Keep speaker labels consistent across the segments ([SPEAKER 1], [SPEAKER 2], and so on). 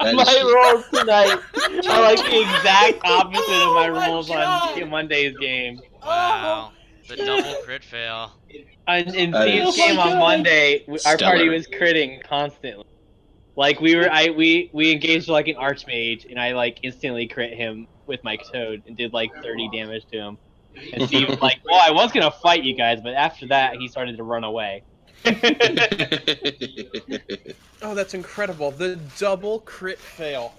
[SPEAKER 1] My rolls tonight are like the exact opposite of my rolls on Monday's game.
[SPEAKER 2] Wow. The double crit fail.
[SPEAKER 1] In Steve's game on Monday, our party was critting constantly. Like we engaged like an archmage, and I like instantly crit him with my toad and did like 30 damage to him. And Steve was like, "Well, I was gonna fight you guys, but after that, he started to run away."
[SPEAKER 3] Oh, that's incredible! The double crit fail.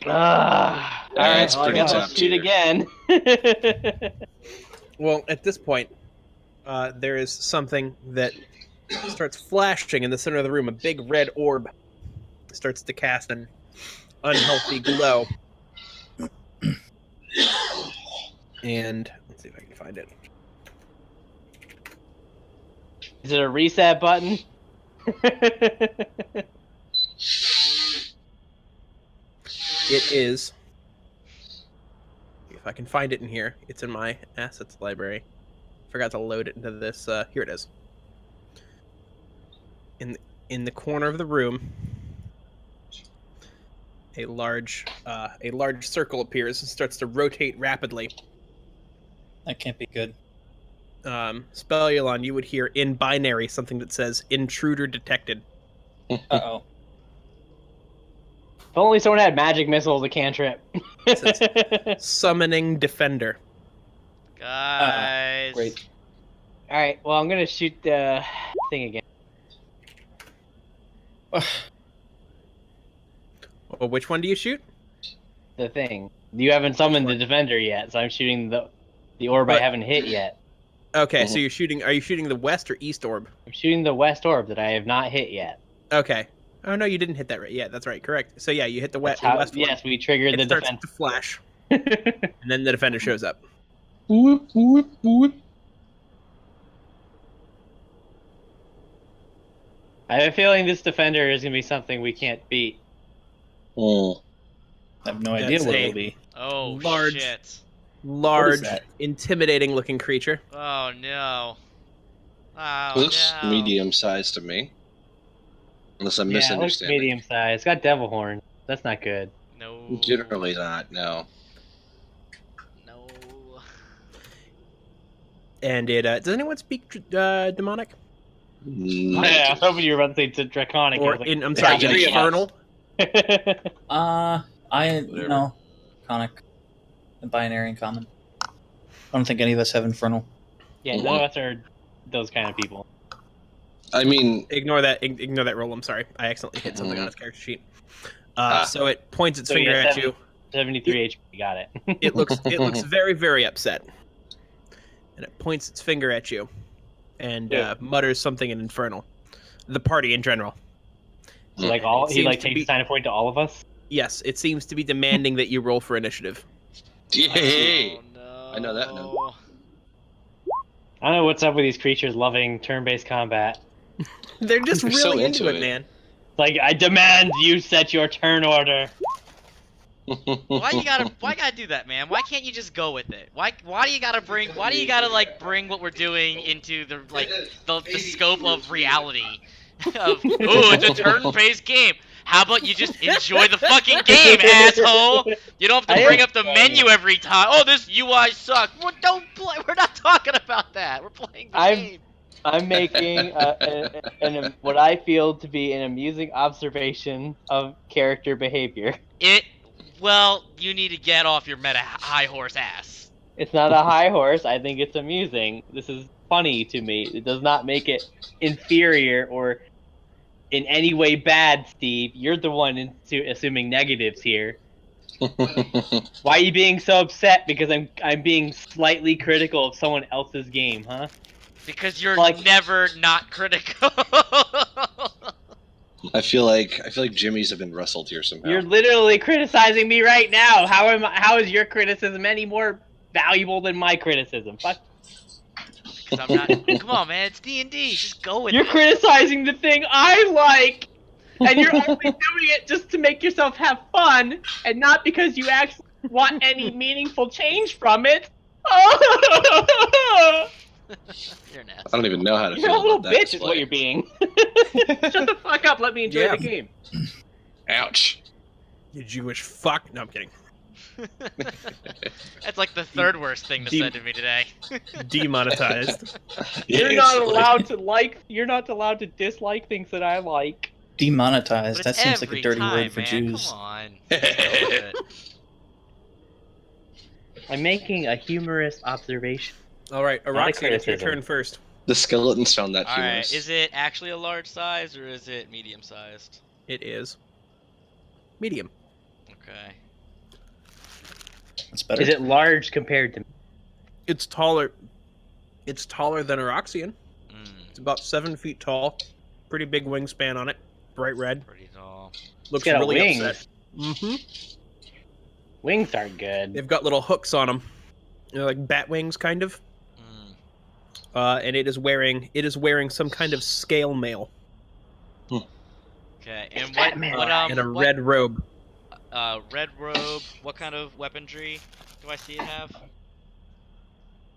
[SPEAKER 1] Alright, well, I guess I'll shoot again.
[SPEAKER 3] Well, at this point, there is something that starts flashing in the center of the room. A big red orb starts to cast an unhealthy glow. And let's see if I can find it.
[SPEAKER 1] Is it a reset button?
[SPEAKER 3] It is. If I can find it in here, it's in my assets library. Forgot to load it into this. Here it is. In the corner of the room, a large circle appears and starts to rotate rapidly.
[SPEAKER 4] That can't be good.
[SPEAKER 3] Spellulon, you would hear in binary something that says "intruder detected."
[SPEAKER 4] Uh-oh.
[SPEAKER 1] If only someone had magic missiles, a cantrip.
[SPEAKER 3] Summoning defender.
[SPEAKER 2] Guys.
[SPEAKER 4] Great.
[SPEAKER 1] Alright, well, I'm gonna shoot the thing again.
[SPEAKER 3] Well, which one do you shoot?
[SPEAKER 1] The thing. You haven't summoned the defender yet, so I'm shooting the orb I haven't hit yet.
[SPEAKER 3] Okay, so you're shooting. Are you shooting the west or east orb?
[SPEAKER 1] I'm shooting the west orb that I have not hit yet.
[SPEAKER 3] Okay. Oh no, you didn't hit that right. Yeah, that's right. Correct. So yeah, you hit the west one.
[SPEAKER 1] Yes, we triggered the
[SPEAKER 3] starts
[SPEAKER 1] defense.
[SPEAKER 3] to flash, and then the defender shows up.
[SPEAKER 5] Whoop, whoop, whoop.
[SPEAKER 1] I have a feeling this defender is gonna be something we can't beat.
[SPEAKER 5] Mm.
[SPEAKER 4] I have no idea
[SPEAKER 3] That's
[SPEAKER 4] what
[SPEAKER 3] a
[SPEAKER 4] it'll be.
[SPEAKER 2] Oh,
[SPEAKER 3] large-
[SPEAKER 2] shit.
[SPEAKER 3] Large,
[SPEAKER 4] that?
[SPEAKER 3] intimidating-looking creature.
[SPEAKER 2] Oh, no. Oh,
[SPEAKER 5] Looks
[SPEAKER 2] no.
[SPEAKER 5] medium-sized to me. Unless I'm
[SPEAKER 1] Yeah, it looks
[SPEAKER 5] misunderstanding.
[SPEAKER 1] medium size. It's got devil horn. That's not good.
[SPEAKER 2] No.
[SPEAKER 5] Generally not, no.
[SPEAKER 2] No.
[SPEAKER 3] And it does anyone speak demonic
[SPEAKER 1] Yeah, I was hoping you were about to say draconic.
[SPEAKER 3] or I'm sorry,
[SPEAKER 1] yeah, three of us.
[SPEAKER 3] infernal?
[SPEAKER 4] No. Conic. And binary and common. I don't think any of us have infernal.
[SPEAKER 1] Yeah, none of us are those kind of people.
[SPEAKER 5] I mean,
[SPEAKER 3] Ignore that roll. I'm sorry, I accidentally hit something on its character sheet. So it points its
[SPEAKER 1] So you
[SPEAKER 3] finger
[SPEAKER 1] get
[SPEAKER 3] at you.
[SPEAKER 1] 73 HP, got it.
[SPEAKER 3] It looks very, very upset, and it points its finger at you, and mutters something in infernal. The party in general.
[SPEAKER 1] So, like all,
[SPEAKER 3] It
[SPEAKER 1] he like
[SPEAKER 3] seems to
[SPEAKER 1] takes
[SPEAKER 3] be-
[SPEAKER 1] the sign of point to all of us.
[SPEAKER 3] Yes, it seems to be demanding that you roll for initiative.
[SPEAKER 5] yay!
[SPEAKER 2] Oh, no.
[SPEAKER 5] I know that now.
[SPEAKER 1] I don't know what's up with these creatures loving turn-based combat.
[SPEAKER 3] They're just
[SPEAKER 5] They're
[SPEAKER 3] really
[SPEAKER 5] so
[SPEAKER 3] into
[SPEAKER 5] into
[SPEAKER 3] it,
[SPEAKER 5] it.
[SPEAKER 3] man.
[SPEAKER 1] Like, I demand you set your turn order.
[SPEAKER 2] Why you gotta do that, man? Why can't you just go with it? Why do you gotta bring what we're doing into the the scope of reality? It's a turn-based game. How about you just enjoy the fucking game, asshole? You don't have to bring up the menu every time. Oh, this UI sucks. Well, don't play. We're not talking about that. We're playing the game.
[SPEAKER 1] I'm making what I feel to be an amusing observation of character behavior.
[SPEAKER 2] Well, you need to get off your meta high horse ass.
[SPEAKER 1] It's not a high horse. I think it's amusing. This is funny to me. It does not make it inferior or in any way bad, Steve. You're the one assuming negatives here. Why are you being so upset? Because I'm being slightly critical of someone else's game, huh?
[SPEAKER 2] Because you're
[SPEAKER 1] Like-
[SPEAKER 2] never not critical.
[SPEAKER 5] I feel like Jimmy's have been rustled here somehow.
[SPEAKER 1] You're literally criticizing me right now. How is your criticism any more valuable than my criticism? Fuck.
[SPEAKER 2] 'Cause I'm not. Come on, man. It's D&D. Just go with
[SPEAKER 1] You're
[SPEAKER 2] it.
[SPEAKER 1] criticizing the thing I like, and you're only doing it just to make yourself have fun, and not because you actually want any meaningful change from it.
[SPEAKER 2] You're an ass.
[SPEAKER 5] I don't even know how to
[SPEAKER 1] You're a
[SPEAKER 5] feel
[SPEAKER 1] little
[SPEAKER 5] about that
[SPEAKER 1] bitch, is what
[SPEAKER 5] display.
[SPEAKER 1] you're being. Shut the fuck up. Let me enjoy
[SPEAKER 3] Yeah.
[SPEAKER 1] the game.
[SPEAKER 5] Ouch.
[SPEAKER 3] You Jewish fuck. No, I'm kidding.
[SPEAKER 2] That's like the third worst thing to
[SPEAKER 3] Deep-
[SPEAKER 2] say to me today.
[SPEAKER 3] Demonetized.
[SPEAKER 1] You're
[SPEAKER 5] Yeah,
[SPEAKER 1] not
[SPEAKER 5] it's like-
[SPEAKER 1] allowed to like. You're not allowed to dislike things that I like.
[SPEAKER 4] Demonetized.
[SPEAKER 2] But
[SPEAKER 4] That
[SPEAKER 2] it's
[SPEAKER 4] seems like
[SPEAKER 2] every
[SPEAKER 4] a dirty
[SPEAKER 2] time,
[SPEAKER 4] word for
[SPEAKER 2] man.
[SPEAKER 4] Jews.
[SPEAKER 2] Come on. It.
[SPEAKER 1] I'm making a humorous observation.
[SPEAKER 3] All right,
[SPEAKER 1] Not a
[SPEAKER 3] Aroxia, it's your
[SPEAKER 1] criticism.
[SPEAKER 3] turn first.
[SPEAKER 5] The skeletons found that
[SPEAKER 2] All right.
[SPEAKER 5] humorous.
[SPEAKER 2] Is it actually a large size or is it medium sized?
[SPEAKER 3] It is medium.
[SPEAKER 2] Okay.
[SPEAKER 4] That's better.
[SPEAKER 1] Is it large compared to?
[SPEAKER 3] It's taller. It's taller than Aroxian.
[SPEAKER 2] Mm,
[SPEAKER 3] It's about 7 feet tall. Pretty big wingspan on it. Bright red.
[SPEAKER 2] pretty tall.
[SPEAKER 3] Looks
[SPEAKER 1] got
[SPEAKER 3] really
[SPEAKER 1] wings.
[SPEAKER 3] upset. Mm-hmm.
[SPEAKER 1] Wings are good.
[SPEAKER 3] They've got little hooks on them. They're like bat wings, kind of.
[SPEAKER 2] Mm,
[SPEAKER 3] And it is wearing some kind of scale mail
[SPEAKER 2] okay. And
[SPEAKER 1] Batman.
[SPEAKER 3] and a
[SPEAKER 2] what,
[SPEAKER 3] red robe.
[SPEAKER 2] red robe. What kind of weaponry do I see it have?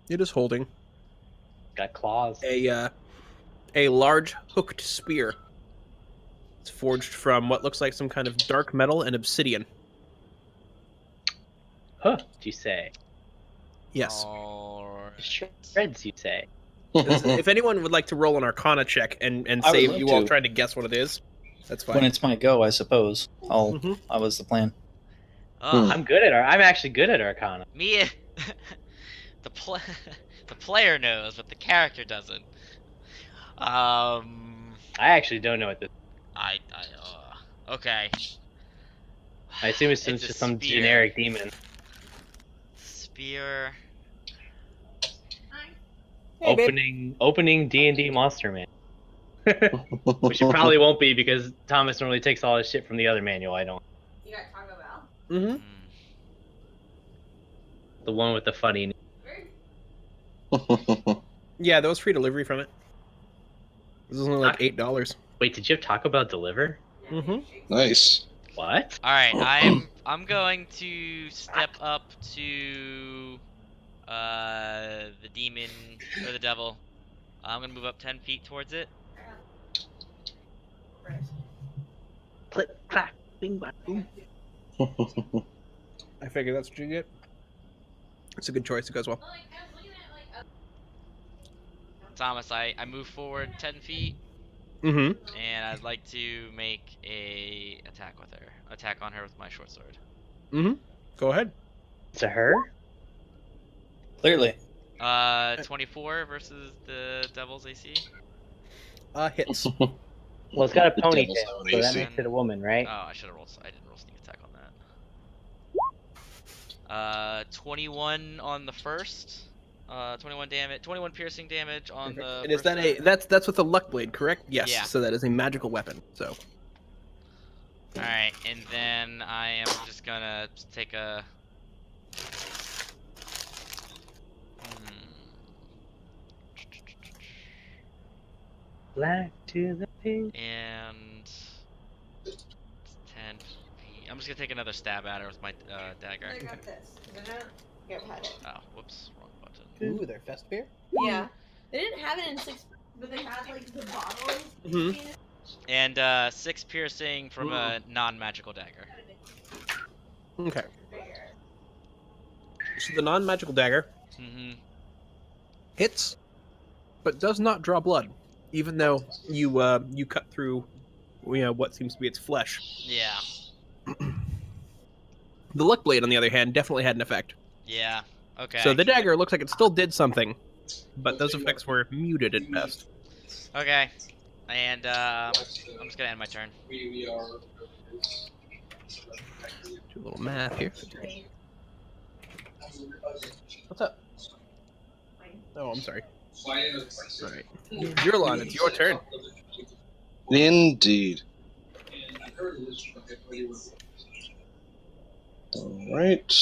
[SPEAKER 3] It is holding
[SPEAKER 1] Got claws.
[SPEAKER 3] a large hooked spear. It's forged from what looks like some kind of dark metal and obsidian.
[SPEAKER 1] Huh? You say?
[SPEAKER 3] Yes.
[SPEAKER 2] Or
[SPEAKER 1] Shreds? You say?
[SPEAKER 3] If anyone would like to roll an Arcana check and
[SPEAKER 5] I would
[SPEAKER 3] save
[SPEAKER 5] love
[SPEAKER 3] you all
[SPEAKER 5] to.
[SPEAKER 3] trying to guess what it is, that's fine.
[SPEAKER 4] When it's my go, I suppose.
[SPEAKER 3] Mhm.
[SPEAKER 4] That was the plan.
[SPEAKER 2] oh,
[SPEAKER 1] I'm good at I'm actually good at Arcana.
[SPEAKER 2] me. the the player knows, but the character doesn't.
[SPEAKER 1] I actually don't know what this.
[SPEAKER 2] Okay.
[SPEAKER 1] I assume it's
[SPEAKER 2] It's a
[SPEAKER 1] just some
[SPEAKER 2] spear.
[SPEAKER 1] generic demon.
[SPEAKER 2] Spear.
[SPEAKER 1] Opening D&D Monster Man. Which it probably won't be because Thomas normally takes all his shit from the other manual. I don't.
[SPEAKER 6] You got Taco Bell?
[SPEAKER 3] Mm-hmm.
[SPEAKER 2] Hmm.
[SPEAKER 1] The one with the funny.
[SPEAKER 3] Yeah, there was free delivery from it. This was only like $8.
[SPEAKER 1] Wait, did you have Taco Bell deliver?
[SPEAKER 3] Mhm.
[SPEAKER 5] Nice.
[SPEAKER 1] What?
[SPEAKER 2] All right, I'm going to step up to the demon or the devil. I'm gonna move up 10 feet towards it.
[SPEAKER 1] Click, clack, bing, bang, boom.
[SPEAKER 3] I figure that's what you get. It's a good choice. It goes well.
[SPEAKER 2] Thomas, I move forward 10 feet,
[SPEAKER 3] Mm-hmm.
[SPEAKER 2] and I'd like to make a attack on her with my short sword.
[SPEAKER 3] Mm-hmm. Go ahead.
[SPEAKER 1] To her?
[SPEAKER 4] Clearly.
[SPEAKER 2] 24 versus the devil's AC.
[SPEAKER 3] Hits.
[SPEAKER 1] Well, it's got a
[SPEAKER 5] The
[SPEAKER 1] ponytail,
[SPEAKER 5] devil's not
[SPEAKER 1] so that
[SPEAKER 5] AC.
[SPEAKER 1] makes it a woman, right?
[SPEAKER 2] Oh, I didn't roll sneak attack on that. 21 on the first. 21 damage, 21 piercing damage on the.
[SPEAKER 3] And is
[SPEAKER 2] first
[SPEAKER 3] that
[SPEAKER 2] attack.
[SPEAKER 3] that's with a luck blade, correct? Yes.
[SPEAKER 2] Yeah.
[SPEAKER 3] So that is a magical weapon. So
[SPEAKER 2] All right, and then I am just gonna take a.
[SPEAKER 1] Black to the pink.
[SPEAKER 2] And 10 feet. I'm just gonna take another stab at her with my dagger.
[SPEAKER 6] I got this. I don't get had it.
[SPEAKER 2] Oh, whoops, wrong button.
[SPEAKER 3] ooh, they're fest beer.
[SPEAKER 6] Yeah. They didn't have it in 6, but they had like the bottles.
[SPEAKER 3] Mhm.
[SPEAKER 2] And 6 piercing from a non-magical dagger.
[SPEAKER 3] Okay. So the non-magical dagger
[SPEAKER 2] Mm-hmm.
[SPEAKER 3] hits, but does not draw blood, even though you cut through, what seems to be its flesh.
[SPEAKER 2] Yeah.
[SPEAKER 3] The luck blade, on the other hand, definitely had an effect.
[SPEAKER 2] Yeah. Okay.
[SPEAKER 3] So the dagger looks like it still did something, but those effects were muted at best.
[SPEAKER 2] Okay. And I'm just gonna end my turn.
[SPEAKER 3] Do a little math here. What's up? Oh, I'm sorry. All right, Jurlon, it's your turn.
[SPEAKER 5] Indeed. Alright.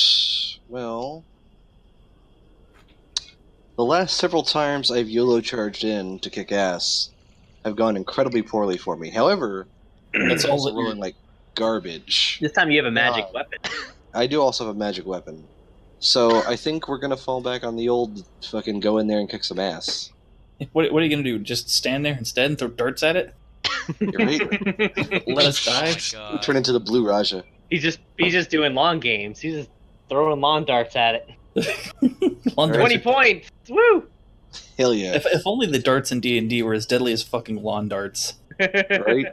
[SPEAKER 5] Well. The last several times I've YOLO charged in to kick ass have gone incredibly poorly for me. However,
[SPEAKER 4] That's all
[SPEAKER 5] also
[SPEAKER 4] that you're-
[SPEAKER 5] rolling like garbage.
[SPEAKER 1] This time you have a magic
[SPEAKER 5] God.
[SPEAKER 1] weapon.
[SPEAKER 5] I do also have a magic weapon. So I think we're gonna fall back on the old fucking go in there and kick some ass.
[SPEAKER 4] What are you gonna do? Just stand there instead and throw darts at it?
[SPEAKER 5] You're right.
[SPEAKER 4] Let us
[SPEAKER 2] Oh
[SPEAKER 4] die?
[SPEAKER 2] my god.
[SPEAKER 5] Turn into the Blue Raja.
[SPEAKER 1] He's just doing long games. He's just throwing lawn darts at it.
[SPEAKER 4] Lawn darts
[SPEAKER 1] 20
[SPEAKER 4] are-
[SPEAKER 1] points. Woo!
[SPEAKER 5] Hell yeah.
[SPEAKER 4] If only the darts in D&D were as deadly as fucking lawn darts.
[SPEAKER 5] Right?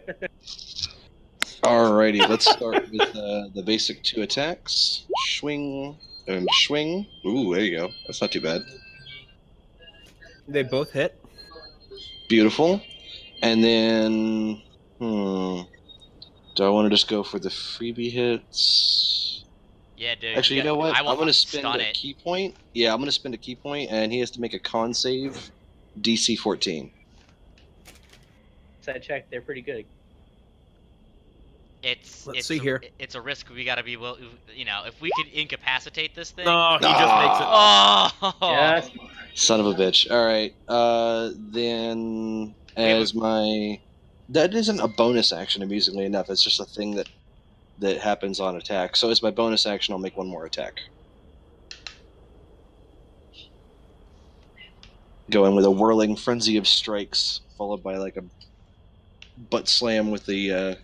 [SPEAKER 5] Alrighty, let's start with the basic 2 attacks. Swing and swing. Ooh, there you go. That's not too bad.
[SPEAKER 3] They both hit.
[SPEAKER 5] Beautiful. And then, do I want to just go for the freebie hits?
[SPEAKER 2] Yeah, dude.
[SPEAKER 5] Actually, you know what?
[SPEAKER 2] I
[SPEAKER 5] I'm
[SPEAKER 2] want
[SPEAKER 5] going to
[SPEAKER 2] to
[SPEAKER 5] spend
[SPEAKER 2] stun
[SPEAKER 5] a
[SPEAKER 2] it.
[SPEAKER 5] key point. Yeah, I'm going to spend a key point, and he has to make a con save, DC 14.
[SPEAKER 1] Side check, they're pretty good.
[SPEAKER 3] Let's see here.
[SPEAKER 2] It's a risk we gotta be will. You know, if we could incapacitate this thing.
[SPEAKER 3] No, he just makes it.
[SPEAKER 2] Oh.
[SPEAKER 1] Just
[SPEAKER 5] Son of a bitch. Alright, then as my... That isn't a bonus action, amusingly enough. It's just a thing that happens on attack. So as my bonus action, I'll make one more attack. Going with a whirling frenzy of strikes, followed by like a butt slam with the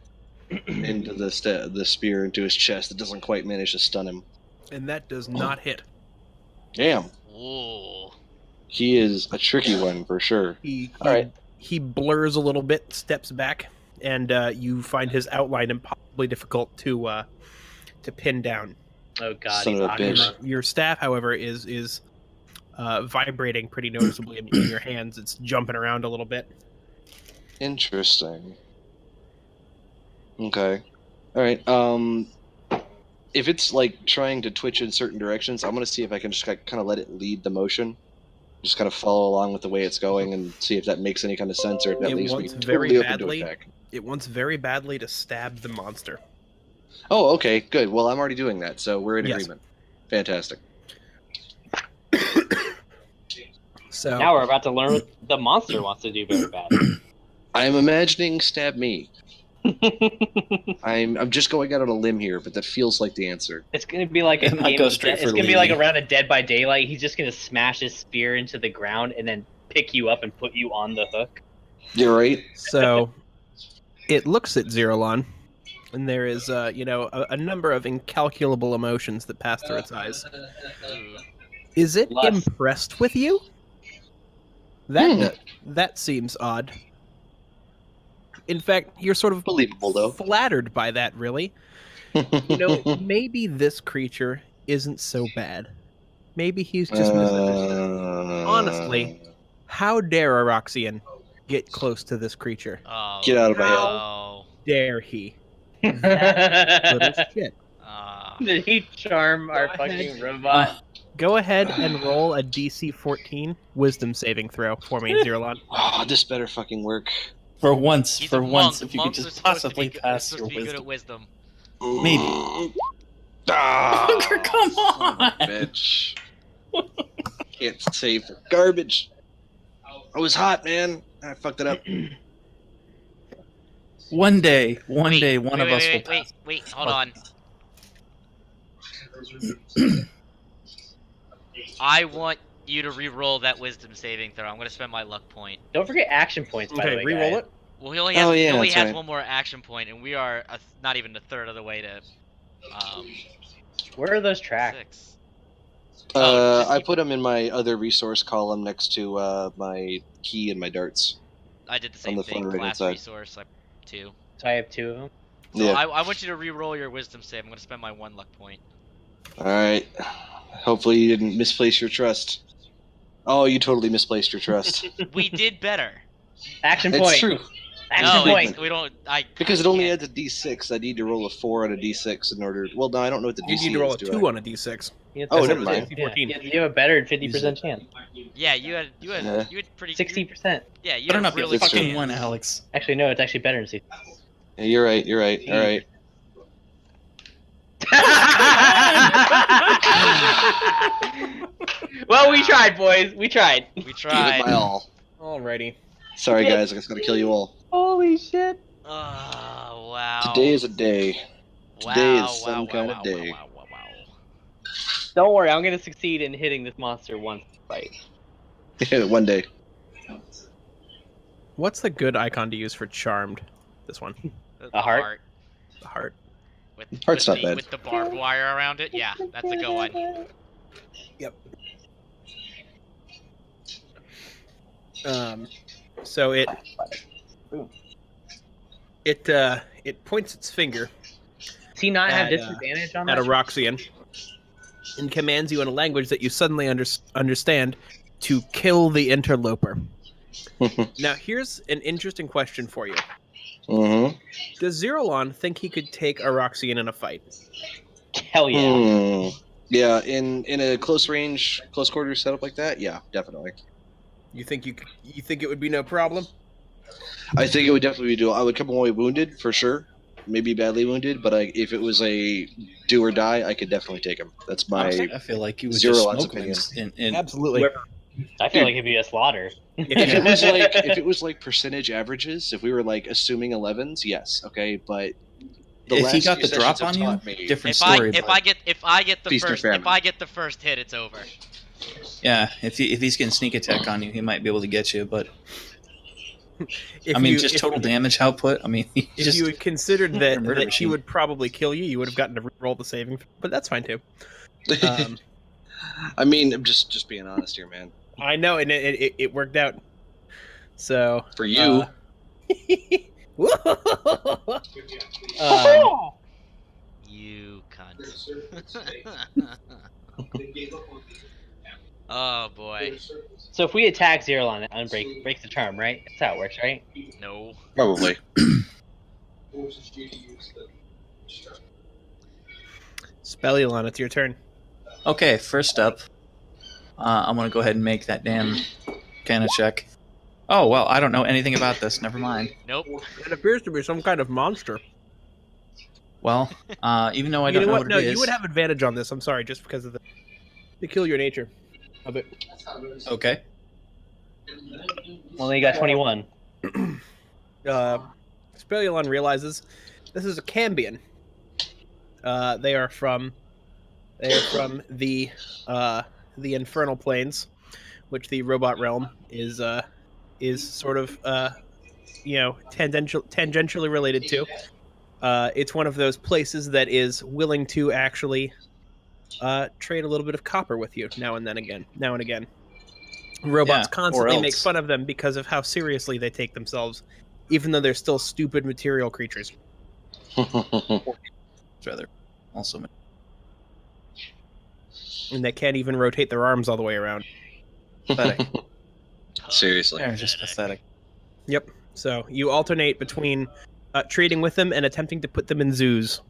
[SPEAKER 5] into the spear into his chest. It doesn't quite manage to stun him.
[SPEAKER 3] And that does not hit.
[SPEAKER 5] Damn,
[SPEAKER 2] Ooh.
[SPEAKER 5] he is a tricky one for sure. All right.
[SPEAKER 3] He blurs a little bit, steps back, and you find his outline impossibly difficult to pin down.
[SPEAKER 1] oh god,
[SPEAKER 5] Son
[SPEAKER 1] he's
[SPEAKER 5] of a bitch.
[SPEAKER 1] Akuma.
[SPEAKER 3] Your staff, however, is vibrating pretty noticeably in your hands. It's jumping around a little bit.
[SPEAKER 5] Interesting. Okay. All right. If it's like trying to twitch in certain directions, I'm gonna see if I can just kind of let it lead the motion. Just kind of follow along with the way it's going and see if that makes any kind of sense, or if that
[SPEAKER 3] It
[SPEAKER 5] leaves me
[SPEAKER 3] wants very
[SPEAKER 5] totally open
[SPEAKER 3] badly.
[SPEAKER 5] to attack.
[SPEAKER 3] It wants very badly to stab the monster.
[SPEAKER 5] Oh, okay, good. Well, I'm already doing that, so we're in
[SPEAKER 3] Yes.
[SPEAKER 5] agreement. Fantastic.
[SPEAKER 3] So
[SPEAKER 1] Now we're about to learn what the monster wants to do very bad.
[SPEAKER 5] I'm imagining stab me. I'm just going out on a limb here, but that feels like the answer.
[SPEAKER 1] It's gonna be like a
[SPEAKER 4] It might
[SPEAKER 1] game
[SPEAKER 4] go
[SPEAKER 1] of
[SPEAKER 4] straight
[SPEAKER 1] It's
[SPEAKER 4] for
[SPEAKER 1] gonna be like
[SPEAKER 4] Lily.
[SPEAKER 1] around a Dead by Daylight. He's just gonna smash his spear into the ground and then pick you up and put you on the hook.
[SPEAKER 5] You're right.
[SPEAKER 3] So it looks at Zerolon, and there is, a number of incalculable emotions that pass through its eyes. Is it
[SPEAKER 1] Lust.
[SPEAKER 3] impressed with you? That seems odd. In fact, you're sort of
[SPEAKER 5] Believable, though.
[SPEAKER 3] flattered by that, really. You know, maybe this creature isn't so bad. Maybe he's just misunderstood. Honestly, how dare Aroxian get close to this creature?
[SPEAKER 2] Oh.
[SPEAKER 5] Get out of my head.
[SPEAKER 2] Oh.
[SPEAKER 3] Dare he? Little
[SPEAKER 1] Did
[SPEAKER 3] shit.
[SPEAKER 1] he charm our
[SPEAKER 3] Go
[SPEAKER 1] fucking
[SPEAKER 3] ahead.
[SPEAKER 1] robot?
[SPEAKER 3] Go ahead and roll a DC 14 Wisdom saving throw for me, Zerolon.
[SPEAKER 5] Oh, this better fucking work.
[SPEAKER 4] For once,
[SPEAKER 2] He's
[SPEAKER 4] for
[SPEAKER 2] a
[SPEAKER 4] once,
[SPEAKER 2] monk.
[SPEAKER 4] if you could
[SPEAKER 2] Monks are
[SPEAKER 4] just
[SPEAKER 2] supposed to be
[SPEAKER 4] possibly
[SPEAKER 2] good-
[SPEAKER 4] pass
[SPEAKER 2] they're
[SPEAKER 4] your
[SPEAKER 2] supposed to be good
[SPEAKER 4] wisdom.
[SPEAKER 2] at wisdom.
[SPEAKER 4] Maybe.
[SPEAKER 5] Ah,
[SPEAKER 4] Come
[SPEAKER 5] son of a
[SPEAKER 4] on.
[SPEAKER 5] bitch. Can't save for garbage. I was hot, man. I fucked it up.
[SPEAKER 4] One day,
[SPEAKER 2] Wait,
[SPEAKER 4] one of us will pass.
[SPEAKER 2] Wait, hold on. I want you to re-roll that wisdom saving throw. I'm gonna spend my luck point.
[SPEAKER 1] Don't forget action points, by the
[SPEAKER 3] Okay,
[SPEAKER 1] way.
[SPEAKER 3] re-roll
[SPEAKER 1] guys.
[SPEAKER 3] it.
[SPEAKER 2] Well, he only
[SPEAKER 5] Oh,
[SPEAKER 2] has,
[SPEAKER 5] yeah,
[SPEAKER 2] he only
[SPEAKER 5] that's
[SPEAKER 2] has
[SPEAKER 5] right.
[SPEAKER 2] one more action point, and we are not even a third of the way to
[SPEAKER 1] Where are those tracks?
[SPEAKER 2] 6. Oh, just
[SPEAKER 5] I
[SPEAKER 2] keep-
[SPEAKER 5] put them in my other resource column next to my key and my darts.
[SPEAKER 2] I did the
[SPEAKER 5] On
[SPEAKER 2] same
[SPEAKER 5] the
[SPEAKER 2] thing.
[SPEAKER 5] far right-hand
[SPEAKER 2] Class
[SPEAKER 5] side.
[SPEAKER 2] resource, like 2.
[SPEAKER 1] So I have 2 of them.
[SPEAKER 2] So
[SPEAKER 5] Yeah.
[SPEAKER 2] I want you to re-roll your wisdom save. I'm gonna spend my 1 luck point.
[SPEAKER 5] All right. Hopefully you didn't misplace your trust. Oh, you totally misplaced your trust.
[SPEAKER 2] We did better.
[SPEAKER 1] Action
[SPEAKER 5] It's
[SPEAKER 1] point.
[SPEAKER 5] true.
[SPEAKER 1] Action
[SPEAKER 2] No,
[SPEAKER 1] point.
[SPEAKER 2] we don't.
[SPEAKER 5] Because it only
[SPEAKER 2] can't.
[SPEAKER 5] adds a d6. I need to roll a 4 on a d6 in order. Well, no, I don't know what the
[SPEAKER 3] You
[SPEAKER 5] DC
[SPEAKER 3] need to roll a
[SPEAKER 5] is, do
[SPEAKER 3] 2
[SPEAKER 5] I?
[SPEAKER 3] on a D6.
[SPEAKER 1] You have
[SPEAKER 5] Oh,
[SPEAKER 1] to-
[SPEAKER 5] never mind.
[SPEAKER 1] Yeah,
[SPEAKER 3] 14.
[SPEAKER 1] you have a better 50% chance.
[SPEAKER 2] Yeah, you had
[SPEAKER 5] Yeah.
[SPEAKER 2] pretty
[SPEAKER 1] 60%.
[SPEAKER 2] Yeah, you
[SPEAKER 4] Better
[SPEAKER 2] had
[SPEAKER 4] not
[SPEAKER 2] a
[SPEAKER 4] be
[SPEAKER 2] really
[SPEAKER 4] a
[SPEAKER 2] good
[SPEAKER 4] fucking
[SPEAKER 2] chance.
[SPEAKER 4] one, Alex.
[SPEAKER 1] Actually, no, it's actually better than 60.
[SPEAKER 5] Yeah, you're right. You're right. All right.
[SPEAKER 1] Well, we tried, boys. We tried.
[SPEAKER 2] We
[SPEAKER 5] Give it
[SPEAKER 2] tried.
[SPEAKER 5] my all.
[SPEAKER 3] Alrighty.
[SPEAKER 5] Sorry, guys. I just gotta kill you all.
[SPEAKER 1] Holy shit.
[SPEAKER 2] Oh, wow.
[SPEAKER 5] Today is a day.
[SPEAKER 2] wow,
[SPEAKER 5] today is
[SPEAKER 2] wow,
[SPEAKER 5] some
[SPEAKER 2] wow,
[SPEAKER 5] kind
[SPEAKER 2] wow,
[SPEAKER 5] of day.
[SPEAKER 2] Wow, wow, wow,
[SPEAKER 1] Don't worry, I'm gonna succeed in hitting this monster once. Right.
[SPEAKER 5] One day.
[SPEAKER 3] What's the good icon to use for charmed? This one.
[SPEAKER 2] wow.
[SPEAKER 1] A heart?
[SPEAKER 3] The heart.
[SPEAKER 5] Heart's not bad.
[SPEAKER 2] With the barbed wire around it. Yeah, that's a good one.
[SPEAKER 3] Yep. So it points its finger
[SPEAKER 1] Does he not have
[SPEAKER 3] At,
[SPEAKER 1] disadvantage on
[SPEAKER 3] at
[SPEAKER 1] that?
[SPEAKER 3] Aroxian and commands you in a language that you suddenly understand to kill the interloper. Now, here's an interesting question for you.
[SPEAKER 5] Mm-hmm.
[SPEAKER 3] Does Zerolon think he could take Aroxian in a fight?
[SPEAKER 1] Hell yeah.
[SPEAKER 5] Yeah, in a close quarters setup like that, yeah, definitely.
[SPEAKER 3] You think you think it would be no problem?
[SPEAKER 5] I think it would definitely be doable. I would come away wounded for sure, maybe badly wounded, but if it was a do or die, I could definitely take him. That's my
[SPEAKER 4] I feel like you would
[SPEAKER 5] Zero
[SPEAKER 4] just
[SPEAKER 5] Line's
[SPEAKER 4] smoke him
[SPEAKER 5] opinion.
[SPEAKER 4] in
[SPEAKER 3] Absolutely.
[SPEAKER 1] I feel like it'd be a slaughter.
[SPEAKER 5] if it was like percentage averages, if we were like assuming 11s, yes, okay, but
[SPEAKER 4] if he got
[SPEAKER 5] few
[SPEAKER 4] the drop
[SPEAKER 5] sessions
[SPEAKER 4] on
[SPEAKER 5] have
[SPEAKER 4] you,
[SPEAKER 5] taught me-
[SPEAKER 4] different
[SPEAKER 2] If
[SPEAKER 4] story.
[SPEAKER 2] I get the
[SPEAKER 5] Feast or
[SPEAKER 2] first
[SPEAKER 5] famine.
[SPEAKER 2] if I get the first hit, it's over.
[SPEAKER 4] Yeah, if he's getting sneak attack on you, he might be able to get you. But
[SPEAKER 3] If
[SPEAKER 4] I mean,
[SPEAKER 3] you-
[SPEAKER 4] just
[SPEAKER 3] if-
[SPEAKER 4] total damage output. I mean, he
[SPEAKER 3] If
[SPEAKER 4] just
[SPEAKER 3] you had considered that,
[SPEAKER 4] murder
[SPEAKER 3] that he
[SPEAKER 4] machine.
[SPEAKER 3] would probably kill you, you would have gotten to roll the saving, but that's fine too. Um,
[SPEAKER 5] I mean, I'm just being honest here, man.
[SPEAKER 3] I know, and it worked out. So
[SPEAKER 5] For you,
[SPEAKER 3] um,
[SPEAKER 2] You cunt. Oh boy.
[SPEAKER 1] So if we attack Zerolon, it breaks the charm, right? That's how it works, right?
[SPEAKER 2] No.
[SPEAKER 5] probably.
[SPEAKER 3] Spelulon, it's your turn.
[SPEAKER 4] okay. First up, I'm gonna go ahead and make that damn canna check. Oh well, I don't know anything about this. Never mind.
[SPEAKER 2] Nope.
[SPEAKER 3] It appears to be some kind of monster.
[SPEAKER 4] Well, even though I
[SPEAKER 3] You
[SPEAKER 4] don't
[SPEAKER 3] know
[SPEAKER 4] know
[SPEAKER 3] what?
[SPEAKER 4] what
[SPEAKER 3] No,
[SPEAKER 4] it is.
[SPEAKER 3] you would have advantage on this. I'm sorry, just because of the peculiar nature of it.
[SPEAKER 4] Okay.
[SPEAKER 1] Well, then you got 21.
[SPEAKER 3] Spelulon realizes this is a Cambion. They are from the infernal planes, which the robot realm is sort of tangentially related to. It's one of those places that is willing to actually trade a little bit of copper with you now and again. Robots
[SPEAKER 4] Yeah, or
[SPEAKER 3] constantly make
[SPEAKER 4] else.
[SPEAKER 3] fun of them because of how seriously they take themselves, even though they're still stupid material creatures.
[SPEAKER 4] Rather, also.
[SPEAKER 3] And they can't even rotate their arms all the way around.
[SPEAKER 4] Pathetic.
[SPEAKER 5] Seriously.
[SPEAKER 4] They're just pathetic.
[SPEAKER 3] Yep. So you alternate between trading with them and attempting to put them in zoos.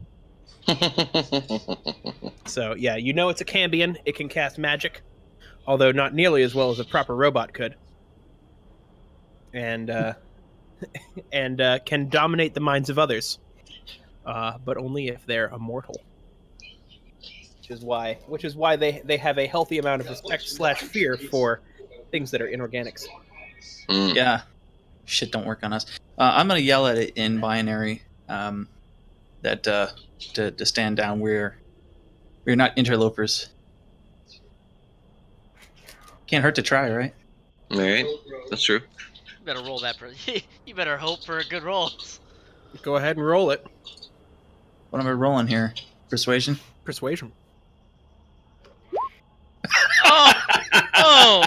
[SPEAKER 3] So yeah, you know it's a Cambion. It can cast magic, although not nearly as well as a proper robot could. And can dominate the minds of others, but only if they're immortal. Which is why they have a healthy amount of respect / fear for things that are inorganics.
[SPEAKER 5] Mm.
[SPEAKER 4] Yeah. Shit don't work on us. I'm gonna yell at it in binary. That to stand down. We're not interlopers. Can't hurt to try, right?
[SPEAKER 5] All right, that's true.
[SPEAKER 2] You better roll that. You better hope for a good roll.
[SPEAKER 3] Go ahead and roll it.
[SPEAKER 4] What am I rolling here? Persuasion.
[SPEAKER 3] Persuasion.
[SPEAKER 2] Oh! Oh!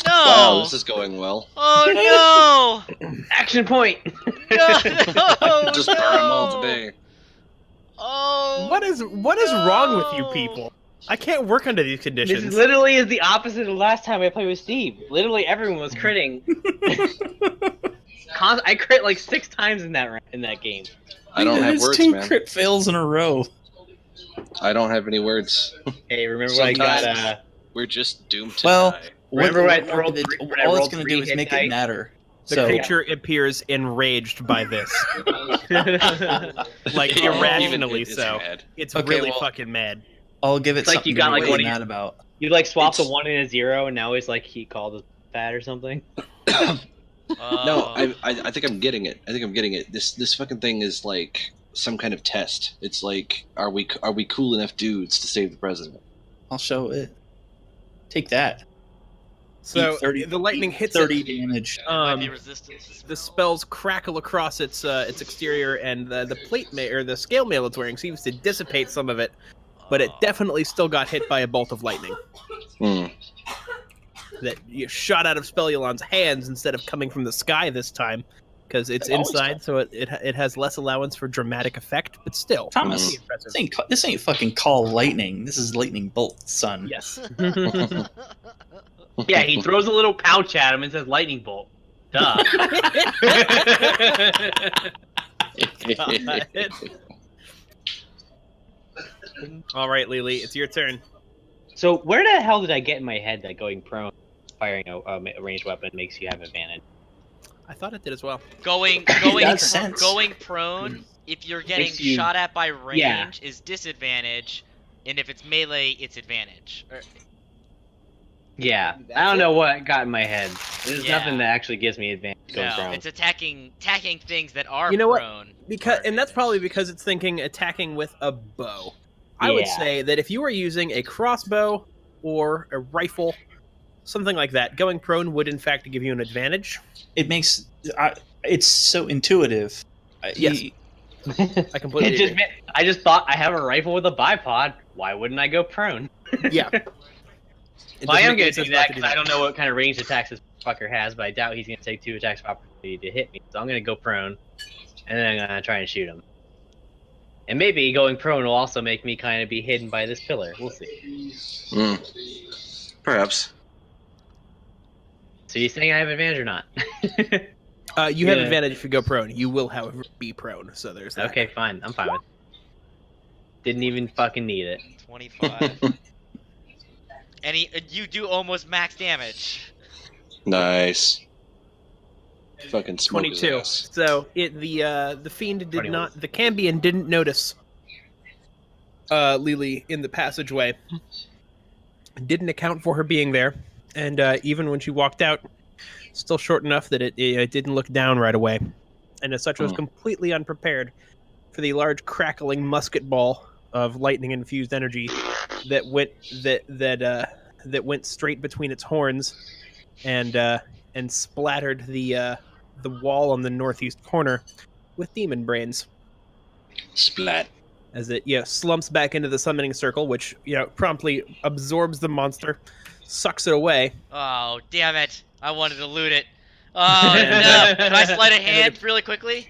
[SPEAKER 2] No!
[SPEAKER 5] Wow, this is going well.
[SPEAKER 2] Oh
[SPEAKER 1] Action point!
[SPEAKER 2] no! No!
[SPEAKER 5] Just burn them all today.
[SPEAKER 2] Oh!
[SPEAKER 3] What is wrong with you people? I can't work under these
[SPEAKER 1] This
[SPEAKER 3] conditions.
[SPEAKER 1] literally is the opposite of last time I played with Steve. Literally everyone was critting. I crit like 6 times in that game.
[SPEAKER 5] I don't have
[SPEAKER 4] There's
[SPEAKER 5] words,
[SPEAKER 4] 2
[SPEAKER 5] man.
[SPEAKER 4] crit fails in a row.
[SPEAKER 5] I don't have any words.
[SPEAKER 1] Hey, remember when I got
[SPEAKER 5] Sometimes- We're just doomed to
[SPEAKER 4] Well,
[SPEAKER 5] die.
[SPEAKER 1] Remember when I
[SPEAKER 4] all
[SPEAKER 1] rolled
[SPEAKER 4] it's
[SPEAKER 1] three- when I
[SPEAKER 4] all it's
[SPEAKER 1] rolled
[SPEAKER 4] gonna
[SPEAKER 1] 3
[SPEAKER 4] do is
[SPEAKER 1] hit
[SPEAKER 4] make
[SPEAKER 1] dice?
[SPEAKER 4] it matter.
[SPEAKER 3] The
[SPEAKER 4] So
[SPEAKER 3] creature appears enraged by this, like
[SPEAKER 1] Yeah,
[SPEAKER 3] irrationally
[SPEAKER 5] It's
[SPEAKER 3] so.
[SPEAKER 5] mad.
[SPEAKER 3] It's
[SPEAKER 4] Okay,
[SPEAKER 3] really
[SPEAKER 4] well-
[SPEAKER 3] fucking mad.
[SPEAKER 4] I'll give it
[SPEAKER 1] It's like
[SPEAKER 4] something
[SPEAKER 1] you got,
[SPEAKER 4] to
[SPEAKER 1] like,
[SPEAKER 4] be
[SPEAKER 1] one
[SPEAKER 4] really
[SPEAKER 1] of
[SPEAKER 4] mad about.
[SPEAKER 1] You like swapped a
[SPEAKER 5] It's-
[SPEAKER 1] 1 and a 0, and now he's like he called it fat or something.
[SPEAKER 5] No,
[SPEAKER 2] Oh.
[SPEAKER 5] I think I'm getting it. I think I'm getting it. This fucking thing is like some kind of test. It's like, are we cool enough dudes to save the president?
[SPEAKER 4] I'll show it. Take that.
[SPEAKER 3] So
[SPEAKER 4] 30
[SPEAKER 3] the lightning hits
[SPEAKER 4] 30
[SPEAKER 3] it.
[SPEAKER 4] damage.
[SPEAKER 2] Might be resistance.
[SPEAKER 3] The spells crackle across its exterior, and the or the scale mail it's wearing seems to dissipate some of it, but it definitely still got hit by a bolt of lightning that shot out of Spellulon's hands instead of coming from the sky this time, because it's inside, so it has less allowance for dramatic effect, but still.
[SPEAKER 4] Thomas, this ain't fucking call lightning. This is lightning bolt, son.
[SPEAKER 3] Yes.
[SPEAKER 1] Yeah, he throws a little pouch at him and says lightning bolt. Duh.
[SPEAKER 3] All right, Lily, it's your turn.
[SPEAKER 1] So where the hell did I get in my head that going prone, firing a ranged weapon makes you have advantage?
[SPEAKER 3] I thought it did as well.
[SPEAKER 2] Going
[SPEAKER 4] Makes sense.
[SPEAKER 2] going prone, if you're getting
[SPEAKER 1] Makes you-
[SPEAKER 2] shot at by range,
[SPEAKER 1] Yeah.
[SPEAKER 2] is disadvantage, and if it's melee, it's advantage.
[SPEAKER 1] Yeah, I don't know what got in my head. There's
[SPEAKER 2] Yeah.
[SPEAKER 1] nothing that actually gives me advantage going
[SPEAKER 2] No,
[SPEAKER 1] prone.
[SPEAKER 2] it's attacking things that are
[SPEAKER 3] You know what?
[SPEAKER 2] prone.
[SPEAKER 3] And that's probably because it's thinking attacking with a bow. I would
[SPEAKER 1] Yeah.
[SPEAKER 3] say that if you were using a crossbow or a rifle, something like that, going prone would in fact give you an advantage.
[SPEAKER 4] It makes it's so intuitive.
[SPEAKER 3] Yes. I completely
[SPEAKER 1] It just
[SPEAKER 3] agree.
[SPEAKER 1] I just thought I have a rifle with a bipod. Why wouldn't I go prone?
[SPEAKER 3] Yeah. It
[SPEAKER 1] Well, I
[SPEAKER 3] doesn't
[SPEAKER 1] am
[SPEAKER 3] make any
[SPEAKER 1] going to
[SPEAKER 3] sense
[SPEAKER 1] do
[SPEAKER 3] not
[SPEAKER 1] that
[SPEAKER 3] to
[SPEAKER 1] because I don't know what kind of ranged attacks this fucker has, but I doubt he's going to take 2 attacks of opportunity to hit me. So I'm going to go prone, and then I'm going to try and shoot him. And maybe going prone will also make me kind of be hidden by this pillar. We'll see.
[SPEAKER 5] Perhaps.
[SPEAKER 1] So you saying I have advantage or not?
[SPEAKER 3] You have
[SPEAKER 1] Yeah.
[SPEAKER 3] advantage if you go prone. You will, however, be prone. So there's that.
[SPEAKER 1] Okay, fine. I'm fine with it. Didn't even fucking need it.
[SPEAKER 2] 25. And you do almost max damage.
[SPEAKER 5] Nice. Fucking smoke his
[SPEAKER 3] 22.
[SPEAKER 5] ass.
[SPEAKER 3] So the fiend did
[SPEAKER 1] 21.
[SPEAKER 3] not. The Cambion didn't notice Lily in the passageway. Didn't account for her being there, and even when she walked out, still short enough that it didn't look down right away, and as such was completely unprepared for the large crackling musket ball of lightning infused energy that went straight between its horns, and splattered the wall on the northeast corner with demon brains.
[SPEAKER 5] Splat.
[SPEAKER 3] As it slumps back into the summoning circle, which promptly absorbs the monster, sucks it away.
[SPEAKER 2] Oh, damn it. I wanted to loot it. Oh, no. Can I sleight a hand really quickly?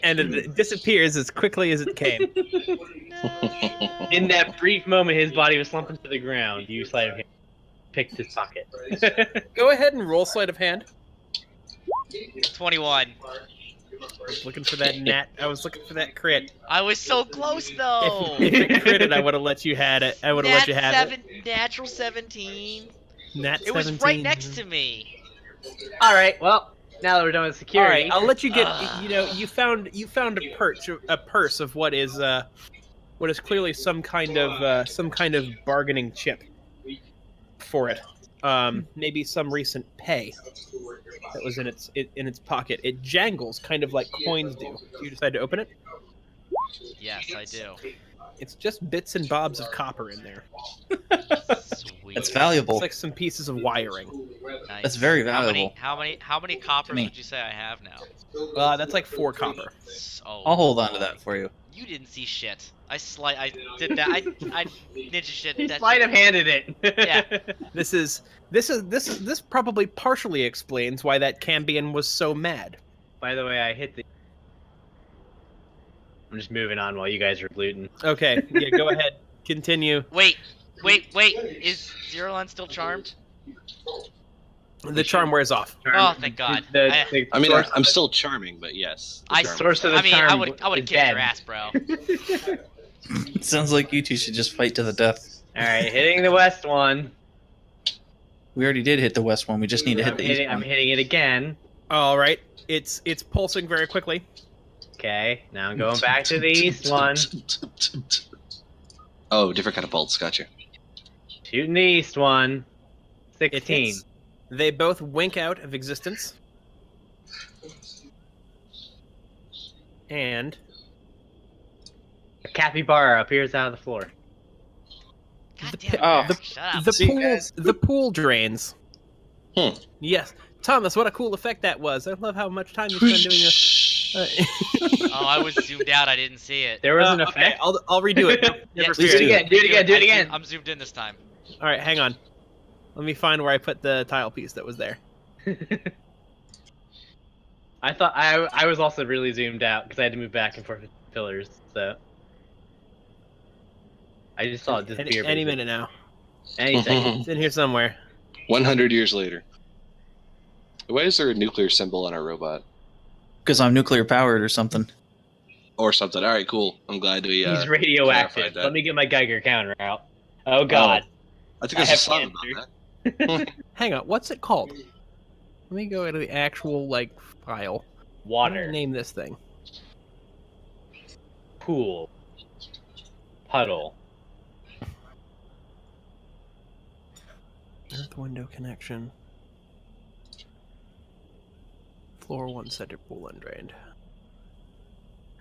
[SPEAKER 3] And it disappears as quickly as it came.
[SPEAKER 2] No.
[SPEAKER 1] In that brief moment, his body was slumping to the ground. You sleight of hand picked his pocket.
[SPEAKER 3] Go ahead and roll sleight of hand.
[SPEAKER 2] 21.
[SPEAKER 3] I was looking for that I was looking for that crit.
[SPEAKER 2] I was so close, though.
[SPEAKER 3] If it critted, I would have let you had it. I would have let you have it.
[SPEAKER 2] Natural 17.
[SPEAKER 3] Nat
[SPEAKER 2] It was
[SPEAKER 3] 17.
[SPEAKER 2] right next to me.
[SPEAKER 1] All right. Well, now that we're done with
[SPEAKER 3] All
[SPEAKER 1] security,
[SPEAKER 3] right, I'll let you get. You found a purse of what is clearly some kind of bargaining chip for it. Maybe some recent pay that was in its pocket. It jangles kind of like coins do. Do you decide to open it?
[SPEAKER 2] Yes, I do.
[SPEAKER 3] It's just bits and bobs of copper in there.
[SPEAKER 2] Sweet.
[SPEAKER 4] That's valuable.
[SPEAKER 3] It's like some pieces of wiring.
[SPEAKER 2] Nice.
[SPEAKER 4] That's very valuable.
[SPEAKER 2] How many coppers
[SPEAKER 4] me.
[SPEAKER 2] would you say I have now?
[SPEAKER 3] That's like 4 copper.
[SPEAKER 2] Oh,
[SPEAKER 4] I'll hold on to that for you.
[SPEAKER 2] you didn't see shit. I did that. I ninja shit.
[SPEAKER 1] he
[SPEAKER 2] that
[SPEAKER 1] might
[SPEAKER 2] shit.
[SPEAKER 1] have handed it.
[SPEAKER 2] Yeah.
[SPEAKER 3] This probably partially explains why that Cambion was so mad.
[SPEAKER 1] By the way, I hit the. I'm just moving on while you guys are looting.
[SPEAKER 3] Okay, yeah, go ahead. Continue.
[SPEAKER 2] Wait. Is Zerolon still charmed?
[SPEAKER 3] The charm wears off.
[SPEAKER 2] Oh, thank God.
[SPEAKER 1] The
[SPEAKER 5] I mean,
[SPEAKER 1] source
[SPEAKER 5] I'm still charming, but yes. the
[SPEAKER 2] I
[SPEAKER 5] charm.
[SPEAKER 1] source of the
[SPEAKER 2] I mean,
[SPEAKER 1] charm
[SPEAKER 2] I would have
[SPEAKER 1] is
[SPEAKER 2] kicked
[SPEAKER 1] dead.
[SPEAKER 2] your ass, bro.
[SPEAKER 4] It sounds like you two should just fight to the death.
[SPEAKER 1] All right, hitting the west one.
[SPEAKER 4] We already did hit the west one. We just need to hit the east
[SPEAKER 1] I'm
[SPEAKER 4] one.
[SPEAKER 1] hitting it again.
[SPEAKER 3] All right, it's pulsing very quickly.
[SPEAKER 1] Okay, now I'm going back to the east one.
[SPEAKER 5] Oh, different kind of bolts. Gotcha.
[SPEAKER 1] Shooting the east one.
[SPEAKER 3] It
[SPEAKER 1] 16.
[SPEAKER 3] hits. They both wink out of existence. And
[SPEAKER 1] A capybara appears out of the floor.
[SPEAKER 2] God
[SPEAKER 3] The
[SPEAKER 2] damn it,
[SPEAKER 4] oh,
[SPEAKER 2] Eric, shut up.
[SPEAKER 3] the
[SPEAKER 4] See,
[SPEAKER 3] pool
[SPEAKER 4] guys.
[SPEAKER 3] the pool drains. Yes, Thomas, what a cool effect that was. I love how much time you spend doing this.
[SPEAKER 2] Oh, I was zoomed out. I didn't see it.
[SPEAKER 1] There was an
[SPEAKER 3] Okay,
[SPEAKER 1] effect.
[SPEAKER 3] I'll redo it.
[SPEAKER 2] Yeah,
[SPEAKER 3] Never
[SPEAKER 4] please
[SPEAKER 3] fear.
[SPEAKER 4] do it.
[SPEAKER 1] Do it again.
[SPEAKER 2] I'm zoomed in this time.
[SPEAKER 3] All right, hang on. Let me find where I put the tile piece that was there.
[SPEAKER 1] I thought I was also really zoomed out because I had to move back and forth with pillars. So I just saw it disappear.
[SPEAKER 3] Any minute now.
[SPEAKER 1] Any second.
[SPEAKER 3] It's in here somewhere.
[SPEAKER 5] 100 years later. Why is there a nuclear symbol on our robot?
[SPEAKER 4] Because I'm nuclear powered or something.
[SPEAKER 5] Or something. All right, cool. I'm glad we.
[SPEAKER 1] He's radioactive.
[SPEAKER 5] clarified that.
[SPEAKER 1] Let me get my Geiger counter out. Oh God.
[SPEAKER 5] I think
[SPEAKER 1] I
[SPEAKER 5] there's a
[SPEAKER 1] have
[SPEAKER 5] song
[SPEAKER 1] cancer.
[SPEAKER 5] about that.
[SPEAKER 3] Hang on, what's it called? Let me go to the actual file. What do I
[SPEAKER 1] Water.
[SPEAKER 3] name this thing?
[SPEAKER 1] Pool. Puddle.
[SPEAKER 3] Earth window connection. Floor 1 center pool undrained.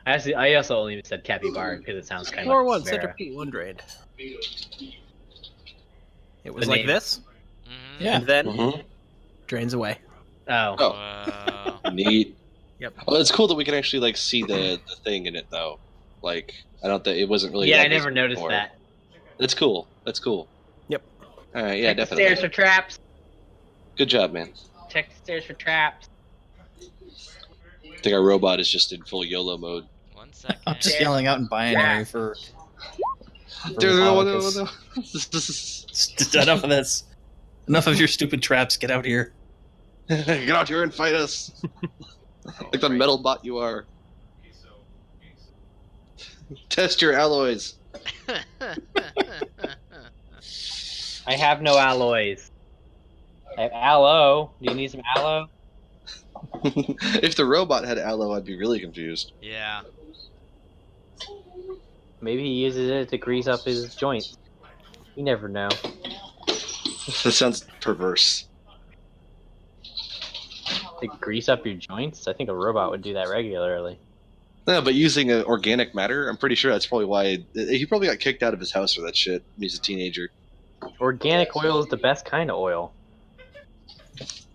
[SPEAKER 1] I also only said capybara because it sounds kind of
[SPEAKER 3] Floor
[SPEAKER 1] like
[SPEAKER 3] 1
[SPEAKER 1] a
[SPEAKER 3] center
[SPEAKER 1] sparrow.
[SPEAKER 3] pool undrained. It was
[SPEAKER 1] The
[SPEAKER 3] like
[SPEAKER 1] name.
[SPEAKER 3] this,
[SPEAKER 2] Mhm.
[SPEAKER 4] Yeah.
[SPEAKER 3] and then
[SPEAKER 5] Mhm.
[SPEAKER 3] drains away.
[SPEAKER 1] Oh.
[SPEAKER 5] Oh.
[SPEAKER 2] Wow.
[SPEAKER 5] Neat.
[SPEAKER 3] Yep.
[SPEAKER 5] Well, it's cool that we can actually see the thing in it though. Like I don't think it wasn't really.
[SPEAKER 1] Yeah,
[SPEAKER 5] that
[SPEAKER 1] I never
[SPEAKER 5] visible
[SPEAKER 1] noticed
[SPEAKER 5] before.
[SPEAKER 1] that.
[SPEAKER 5] That's cool. That's cool.
[SPEAKER 3] Yep.
[SPEAKER 5] All right. Yeah,
[SPEAKER 1] Check the
[SPEAKER 5] definitely.
[SPEAKER 1] stairs for traps.
[SPEAKER 5] Good job, man.
[SPEAKER 1] Check the stairs for traps.
[SPEAKER 5] I think our robot is just in full YOLO mode.
[SPEAKER 2] 1 second.
[SPEAKER 4] I'm just yelling out in binary for Apocalypse. Enough of this. Enough of your stupid traps. Get out here.
[SPEAKER 5] Get out here and fight us. Like the metal bot you are. Test your alloys.
[SPEAKER 1] I have no alloys. I have aloe. Do you need some aloe?
[SPEAKER 5] If the robot had aloe, I'd be really confused.
[SPEAKER 2] Yeah.
[SPEAKER 1] Maybe he uses it to grease up his joints. You never know.
[SPEAKER 5] That sounds perverse.
[SPEAKER 1] To grease up your joints? I think a robot would do that regularly.
[SPEAKER 5] No, but using organic matter, I'm pretty sure that's probably why he probably got kicked out of his house for that shit when he's a teenager.
[SPEAKER 1] Organic oil is the best kind of oil.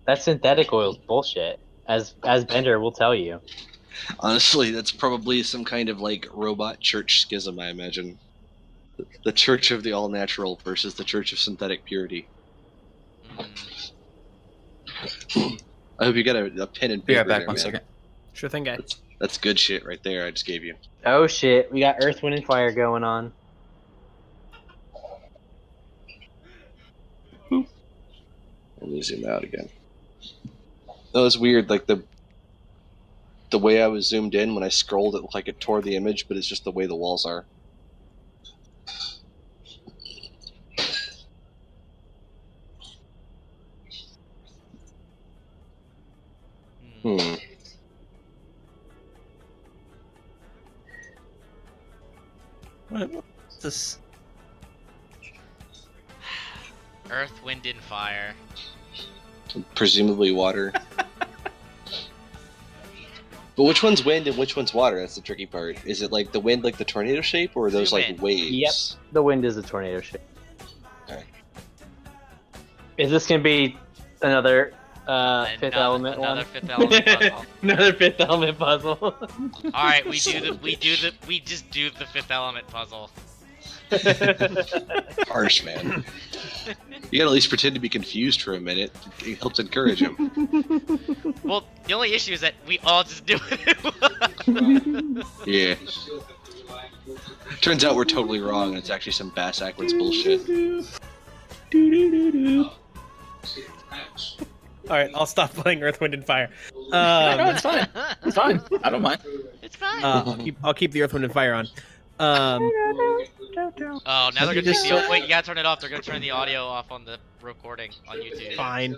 [SPEAKER 1] That synthetic oil is bullshit. As Bender will tell you.
[SPEAKER 5] Honestly, that's probably some kind of robot church schism, I imagine. The church of the all natural versus the church of synthetic purity.
[SPEAKER 2] Mm.
[SPEAKER 5] I hope you got a pen and
[SPEAKER 4] Be
[SPEAKER 5] paper
[SPEAKER 4] right back.
[SPEAKER 5] there,
[SPEAKER 4] 1
[SPEAKER 5] man.
[SPEAKER 4] second.
[SPEAKER 3] Sure thing, guy.
[SPEAKER 5] That's good shit right there. I just gave you.
[SPEAKER 1] Oh shit, we got Earth, Wind, and Fire going on.
[SPEAKER 5] Let me zoom out again. That was weird. Like the way I was zoomed in when I scrolled, it looked like it tore the image, but it's just the way the walls are. Hmm.
[SPEAKER 4] What's this?
[SPEAKER 2] Earth, wind, and fire.
[SPEAKER 5] Presumably water. But which one's wind and which one's water? That's the tricky part. Is it like the wind, like the tornado shape, or are those
[SPEAKER 2] Zoom
[SPEAKER 5] like
[SPEAKER 2] in.
[SPEAKER 5] waves?
[SPEAKER 1] Yep. The wind is a tornado shape.
[SPEAKER 5] Okay.
[SPEAKER 1] Is this gonna be another
[SPEAKER 2] And
[SPEAKER 1] Fifth
[SPEAKER 2] another-
[SPEAKER 1] Element
[SPEAKER 2] another
[SPEAKER 1] one?
[SPEAKER 2] Fifth Element puzzle.
[SPEAKER 1] Another Fifth Element puzzle.
[SPEAKER 2] All right, we just do the Fifth Element puzzle.
[SPEAKER 5] Harsh, man. You gotta at least pretend to be confused for a minute. It helps encourage him.
[SPEAKER 2] Well, the only issue is that we all just do it.
[SPEAKER 5] Yeah. Turns out we're totally wrong, and it's actually some Bass Ackwards bullshit.
[SPEAKER 3] All right, I'll stop playing Earth, Wind, and Fire.
[SPEAKER 4] No, it's fine. It's fine. I don't mind.
[SPEAKER 2] It's fine.
[SPEAKER 3] I'll keep the Earth, Wind, and Fire on.
[SPEAKER 2] Oh, now they're
[SPEAKER 3] you
[SPEAKER 2] gonna
[SPEAKER 3] just-
[SPEAKER 2] wait. You gotta turn it off. They're gonna turn the audio off on the recording on YouTube.
[SPEAKER 3] Fine,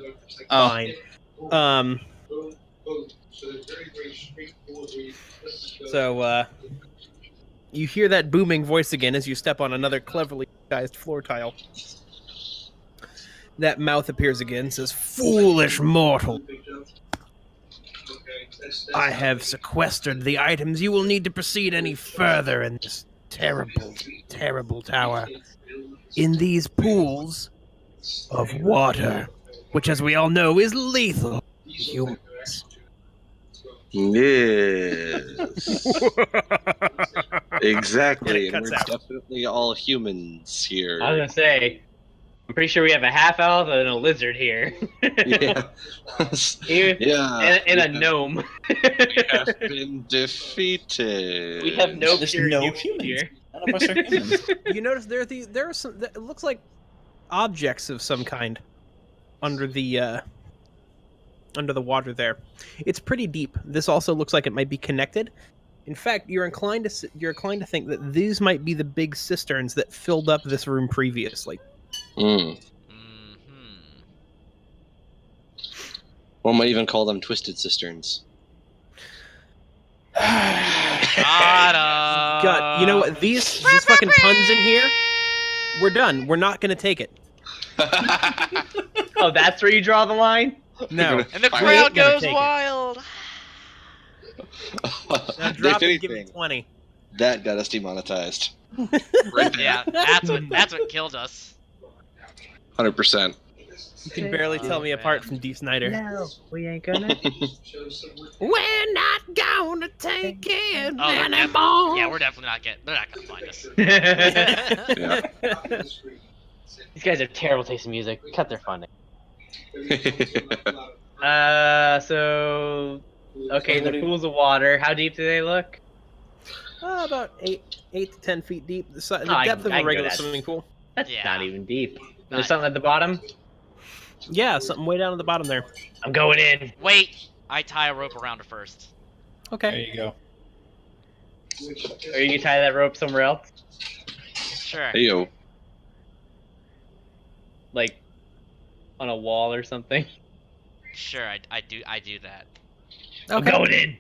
[SPEAKER 4] Oh.
[SPEAKER 3] fine. So you hear that booming voice again as you step on another cleverly disguised floor tile. That mouth appears again, says, "Foolish mortal! I have sequestered the items you will need to proceed any further in this terrible, terrible tower. In these pools of water." which, as we all know, is lethal. Humans.
[SPEAKER 5] Yes. Exactly.
[SPEAKER 3] And it
[SPEAKER 5] And
[SPEAKER 3] cuts
[SPEAKER 5] we're
[SPEAKER 3] out.
[SPEAKER 5] definitely all humans here.
[SPEAKER 1] I was gonna say, I'm pretty sure we have a half elf and a lizard here.
[SPEAKER 5] Yeah.
[SPEAKER 1] Even-
[SPEAKER 5] Yeah.
[SPEAKER 1] and a
[SPEAKER 5] we
[SPEAKER 1] gnome.
[SPEAKER 5] have been defeated.
[SPEAKER 1] We have no
[SPEAKER 4] There's
[SPEAKER 1] pure
[SPEAKER 4] no
[SPEAKER 1] humans
[SPEAKER 4] humans.
[SPEAKER 1] here.
[SPEAKER 4] None of us are humans.
[SPEAKER 3] You notice there are some. It looks like objects of some kind under the water there. It's pretty deep. This also looks like it might be connected. In fact, you're inclined to think that these might be the big cisterns that filled up this room previously.
[SPEAKER 5] Mm.
[SPEAKER 2] Mm-hmm.
[SPEAKER 5] One might even call them twisted cisterns.
[SPEAKER 3] God, you know what? These fucking puns in here. We're done. We're not gonna take it.
[SPEAKER 1] Oh, that's where you draw the line?
[SPEAKER 3] No.
[SPEAKER 2] And the
[SPEAKER 5] Fire.
[SPEAKER 2] crowd
[SPEAKER 3] Gonna
[SPEAKER 2] goes
[SPEAKER 3] take it.
[SPEAKER 2] wild.
[SPEAKER 3] Now
[SPEAKER 5] If
[SPEAKER 3] drop it and give me
[SPEAKER 5] anything,
[SPEAKER 3] 20.
[SPEAKER 5] that got us demonetized. Right there.
[SPEAKER 2] Yeah, that's what killed us.
[SPEAKER 5] 100%.
[SPEAKER 3] You can barely tell me
[SPEAKER 2] man.
[SPEAKER 3] apart from D. Snyder.
[SPEAKER 1] No, we ain't gonna.
[SPEAKER 3] We're not gonna take it
[SPEAKER 2] Oh, they're
[SPEAKER 3] anymore.
[SPEAKER 2] yeah, we're definitely not getting. They're not gonna find us.
[SPEAKER 5] Yeah.
[SPEAKER 1] These guys have terrible taste in music. Cut their funding. So okay, the pools of water. How deep do they look?
[SPEAKER 3] About 8 to 10 feet deep. The
[SPEAKER 1] Oh, I
[SPEAKER 3] depth
[SPEAKER 1] can-
[SPEAKER 3] of
[SPEAKER 1] I
[SPEAKER 3] a
[SPEAKER 1] can go
[SPEAKER 3] regular
[SPEAKER 1] that.
[SPEAKER 3] swimming pool.
[SPEAKER 1] That's
[SPEAKER 2] Yeah.
[SPEAKER 1] not even deep.
[SPEAKER 2] Not-
[SPEAKER 1] There's something at the bottom.
[SPEAKER 3] Yeah, something way down at the bottom there.
[SPEAKER 1] I'm going in.
[SPEAKER 2] Wait, I tie a rope around her first.
[SPEAKER 4] There
[SPEAKER 3] Okay.
[SPEAKER 4] you go.
[SPEAKER 1] Or you can tie that rope somewhere else,
[SPEAKER 2] Sure.
[SPEAKER 5] Hey, yo.
[SPEAKER 1] like on a wall or something.
[SPEAKER 2] Sure, I do that.
[SPEAKER 1] I'm going in.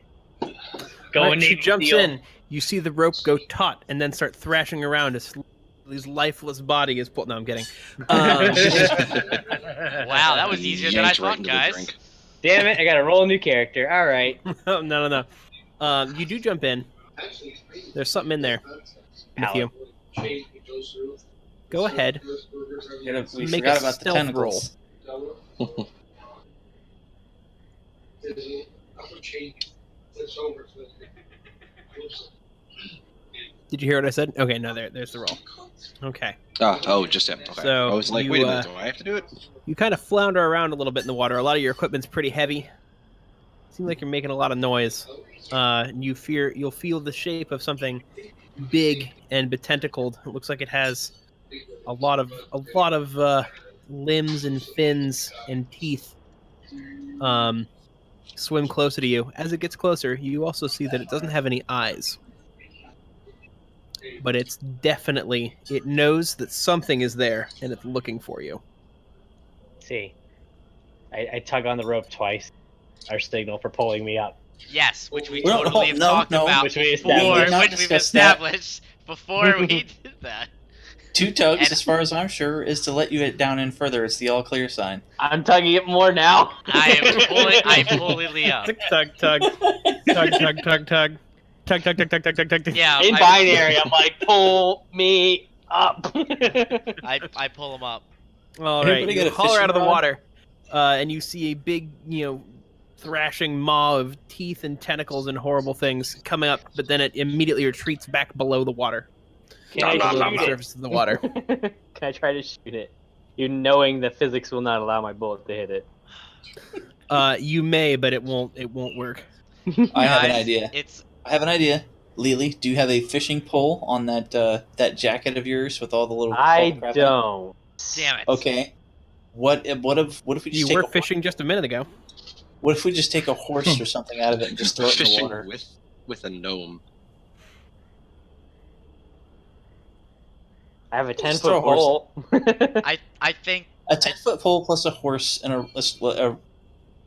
[SPEAKER 1] Going
[SPEAKER 3] Right, she
[SPEAKER 1] in.
[SPEAKER 3] jumps
[SPEAKER 1] Steel.
[SPEAKER 3] in. You see the rope go taut and then start thrashing around as his lifeless body is pulled. No, I'm kidding.
[SPEAKER 2] Wow, that was easier than I
[SPEAKER 5] Yanked right
[SPEAKER 2] thought,
[SPEAKER 5] into the
[SPEAKER 2] guys.
[SPEAKER 5] drink.
[SPEAKER 1] Damn it! I gotta roll a new character. All right.
[SPEAKER 3] No. You do jump in. There's something in there with you. Go ahead.
[SPEAKER 4] We
[SPEAKER 3] Make
[SPEAKER 4] forgot
[SPEAKER 3] a
[SPEAKER 4] about the
[SPEAKER 3] stealth
[SPEAKER 4] tentacles.
[SPEAKER 3] Did you hear what I said? Okay, no, there's the roll. Okay.
[SPEAKER 5] Just him. Okay.
[SPEAKER 3] So,
[SPEAKER 5] I was like,
[SPEAKER 3] you,
[SPEAKER 5] wait a minute, do I have to do it?
[SPEAKER 3] You kind of flounder around a little bit in the water. A lot of your equipment's pretty heavy. Seems like you're making a lot of noise. You'll feel the shape of something big and betentacled. It looks like it has a lot of limbs and fins and teeth. Swim closer to you. As it gets closer, you also see that it doesn't have any eyes. But it knows that something is there and it's looking for you.
[SPEAKER 1] See, I tug on the rope twice. Our signal for pulling me up,
[SPEAKER 2] Yes, which we
[SPEAKER 4] Well,
[SPEAKER 2] totally have
[SPEAKER 4] no,
[SPEAKER 2] talked
[SPEAKER 4] no.
[SPEAKER 2] about
[SPEAKER 1] which we
[SPEAKER 2] before,
[SPEAKER 1] established.
[SPEAKER 4] did not
[SPEAKER 2] which we've
[SPEAKER 4] discuss that.
[SPEAKER 2] established before we did that.
[SPEAKER 4] 2 tugs,
[SPEAKER 2] And-
[SPEAKER 4] as far as I'm sure, is to let you get down in further. It's the all clear sign.
[SPEAKER 1] I'm tugging it more now.
[SPEAKER 2] I'm pulling Lee up.
[SPEAKER 3] Tug, tug. Tug, tug, tug, tug. Tug, tug, tug, tug, tug, tug, tug.
[SPEAKER 2] Yeah,
[SPEAKER 1] In binary, I'm like, pull me up.
[SPEAKER 2] I pull him up.
[SPEAKER 3] All right,
[SPEAKER 4] Anybody
[SPEAKER 3] you
[SPEAKER 4] got a
[SPEAKER 3] haul her
[SPEAKER 4] fishing
[SPEAKER 3] out of the
[SPEAKER 4] rod?
[SPEAKER 3] water, and you see a big, thrashing maw of teeth and tentacles and horrible things coming up, but then it immediately retreats back below the water,
[SPEAKER 1] Can
[SPEAKER 3] below
[SPEAKER 1] I
[SPEAKER 3] the
[SPEAKER 1] shoot
[SPEAKER 3] surface of the water.
[SPEAKER 1] it? Can I try to shoot it? You knowing that physics will not allow my bullet to hit it.
[SPEAKER 3] You may, but it won't. It won't work.
[SPEAKER 4] I have an
[SPEAKER 2] Guys,
[SPEAKER 4] idea.
[SPEAKER 2] It's
[SPEAKER 4] I have an idea. Lily, do you have a fishing pole on that jacket of yours with all the little? all
[SPEAKER 1] I
[SPEAKER 4] the crap in it?
[SPEAKER 1] don't.
[SPEAKER 2] damn it.
[SPEAKER 4] Okay. What if we just
[SPEAKER 3] You
[SPEAKER 4] take
[SPEAKER 3] were
[SPEAKER 4] a,
[SPEAKER 3] fishing just a minute ago.
[SPEAKER 4] What if we just take a horse or something out of it and just throw it in the
[SPEAKER 5] Fishing
[SPEAKER 4] water?
[SPEAKER 5] with a gnome.
[SPEAKER 1] I have a
[SPEAKER 4] Just
[SPEAKER 1] 10-foot
[SPEAKER 4] throw a horse.
[SPEAKER 1] pole.
[SPEAKER 2] I think
[SPEAKER 4] A 10-foot pole plus a horse and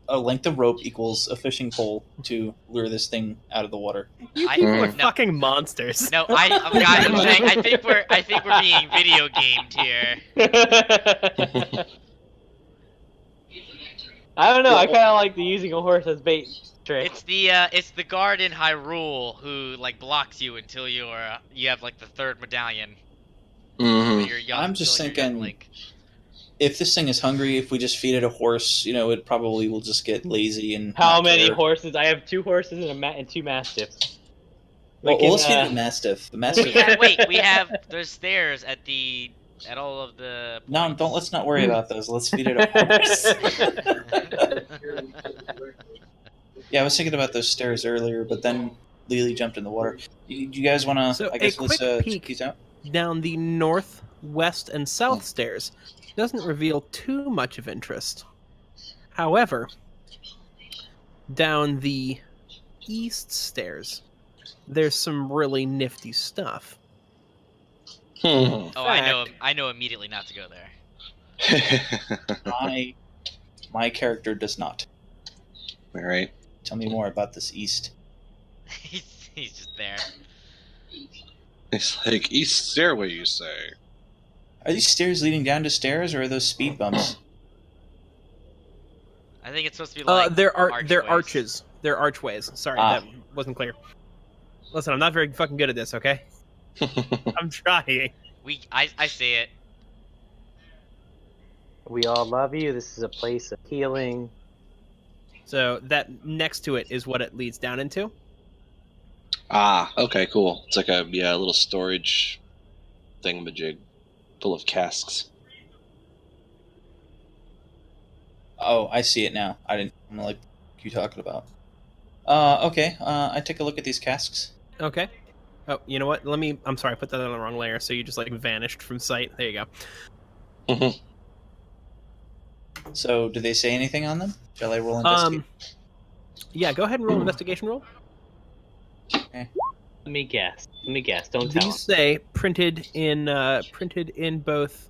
[SPEAKER 4] a length of rope equals a fishing pole to lure this thing out of the water.
[SPEAKER 3] You
[SPEAKER 2] I-
[SPEAKER 3] people are
[SPEAKER 2] no.
[SPEAKER 3] fucking monsters.
[SPEAKER 2] no. Guys, I'm saying I think we're being video gamed here.
[SPEAKER 1] I don't know. I kind of like the using a horse as bait trick.
[SPEAKER 2] It's the guard in Hyrule who like blocks you until you have like the 3rd medallion.
[SPEAKER 5] Mm-hmm.
[SPEAKER 2] You're young.
[SPEAKER 4] I'm just
[SPEAKER 2] until you're young
[SPEAKER 4] thinking-
[SPEAKER 2] Link.
[SPEAKER 4] if this thing is hungry, if we just feed it a horse, it probably will just get lazy and.
[SPEAKER 1] How
[SPEAKER 4] not
[SPEAKER 1] many
[SPEAKER 4] care.
[SPEAKER 1] horses? I have 2 horses and 2 mastiffs.
[SPEAKER 4] Well,
[SPEAKER 1] We can,
[SPEAKER 4] let's feed it a mastiff. The mastiff.
[SPEAKER 2] There's stairs at all of the.
[SPEAKER 4] No, don't. Let's not worry about those. Let's feed it a horse. Yeah, I was thinking about those stairs earlier, but then Lily jumped in the water. You guys want to?
[SPEAKER 3] So
[SPEAKER 4] I guess
[SPEAKER 3] a
[SPEAKER 4] let's
[SPEAKER 3] quick
[SPEAKER 4] check
[SPEAKER 3] peek.
[SPEAKER 4] these out.
[SPEAKER 3] Down the north, west, and south stairs doesn't reveal too much of interest. However, down the east stairs, there's some really nifty stuff.
[SPEAKER 2] Oh, I know immediately not to go there.
[SPEAKER 4] My character does not.
[SPEAKER 5] All right.
[SPEAKER 4] Tell me more about this east.
[SPEAKER 2] He's just there.
[SPEAKER 5] It's like east stairway, you say?
[SPEAKER 4] Are these stairs leading down to stairs, or are those speed bumps?
[SPEAKER 2] I think it's supposed to be like
[SPEAKER 3] They're
[SPEAKER 2] archways.
[SPEAKER 3] arches. They're archways. Sorry, that wasn't clear. Listen, I'm not very fucking good at this, okay? I'm trying.
[SPEAKER 2] I see it.
[SPEAKER 1] We all love you. This is a place of healing.
[SPEAKER 3] So that next to it is what it leads down into.
[SPEAKER 5] Okay, cool. It's like a little storage thingamajig full of casks.
[SPEAKER 4] Oh, I see it now. I'm like, what are you talking about? Okay. I take a look at these casks.
[SPEAKER 3] Okay. Oh, you know what? I'm sorry, I put that on the wrong layer, so you just like vanished from sight. There you go.
[SPEAKER 4] So, do they say anything on them? Shall I roll investigate?
[SPEAKER 3] Yeah, go ahead and roll investigation roll.
[SPEAKER 4] Okay.
[SPEAKER 1] Let me guess. Don't tell.
[SPEAKER 3] These say printed in both.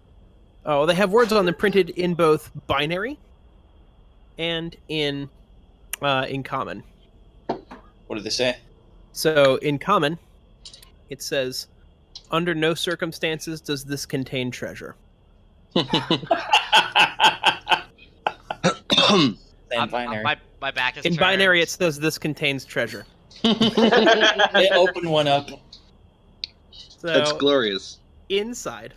[SPEAKER 3] Oh, they have words on them printed in both binary and in common.
[SPEAKER 4] What do they say?
[SPEAKER 3] So in common, it says, "Under no circumstances does this contain treasure."
[SPEAKER 4] In binary.
[SPEAKER 2] My back is
[SPEAKER 3] In
[SPEAKER 2] turned.
[SPEAKER 3] binary, it says, "This contains treasure."
[SPEAKER 4] They open one up.
[SPEAKER 3] So
[SPEAKER 5] That's glorious.
[SPEAKER 3] inside,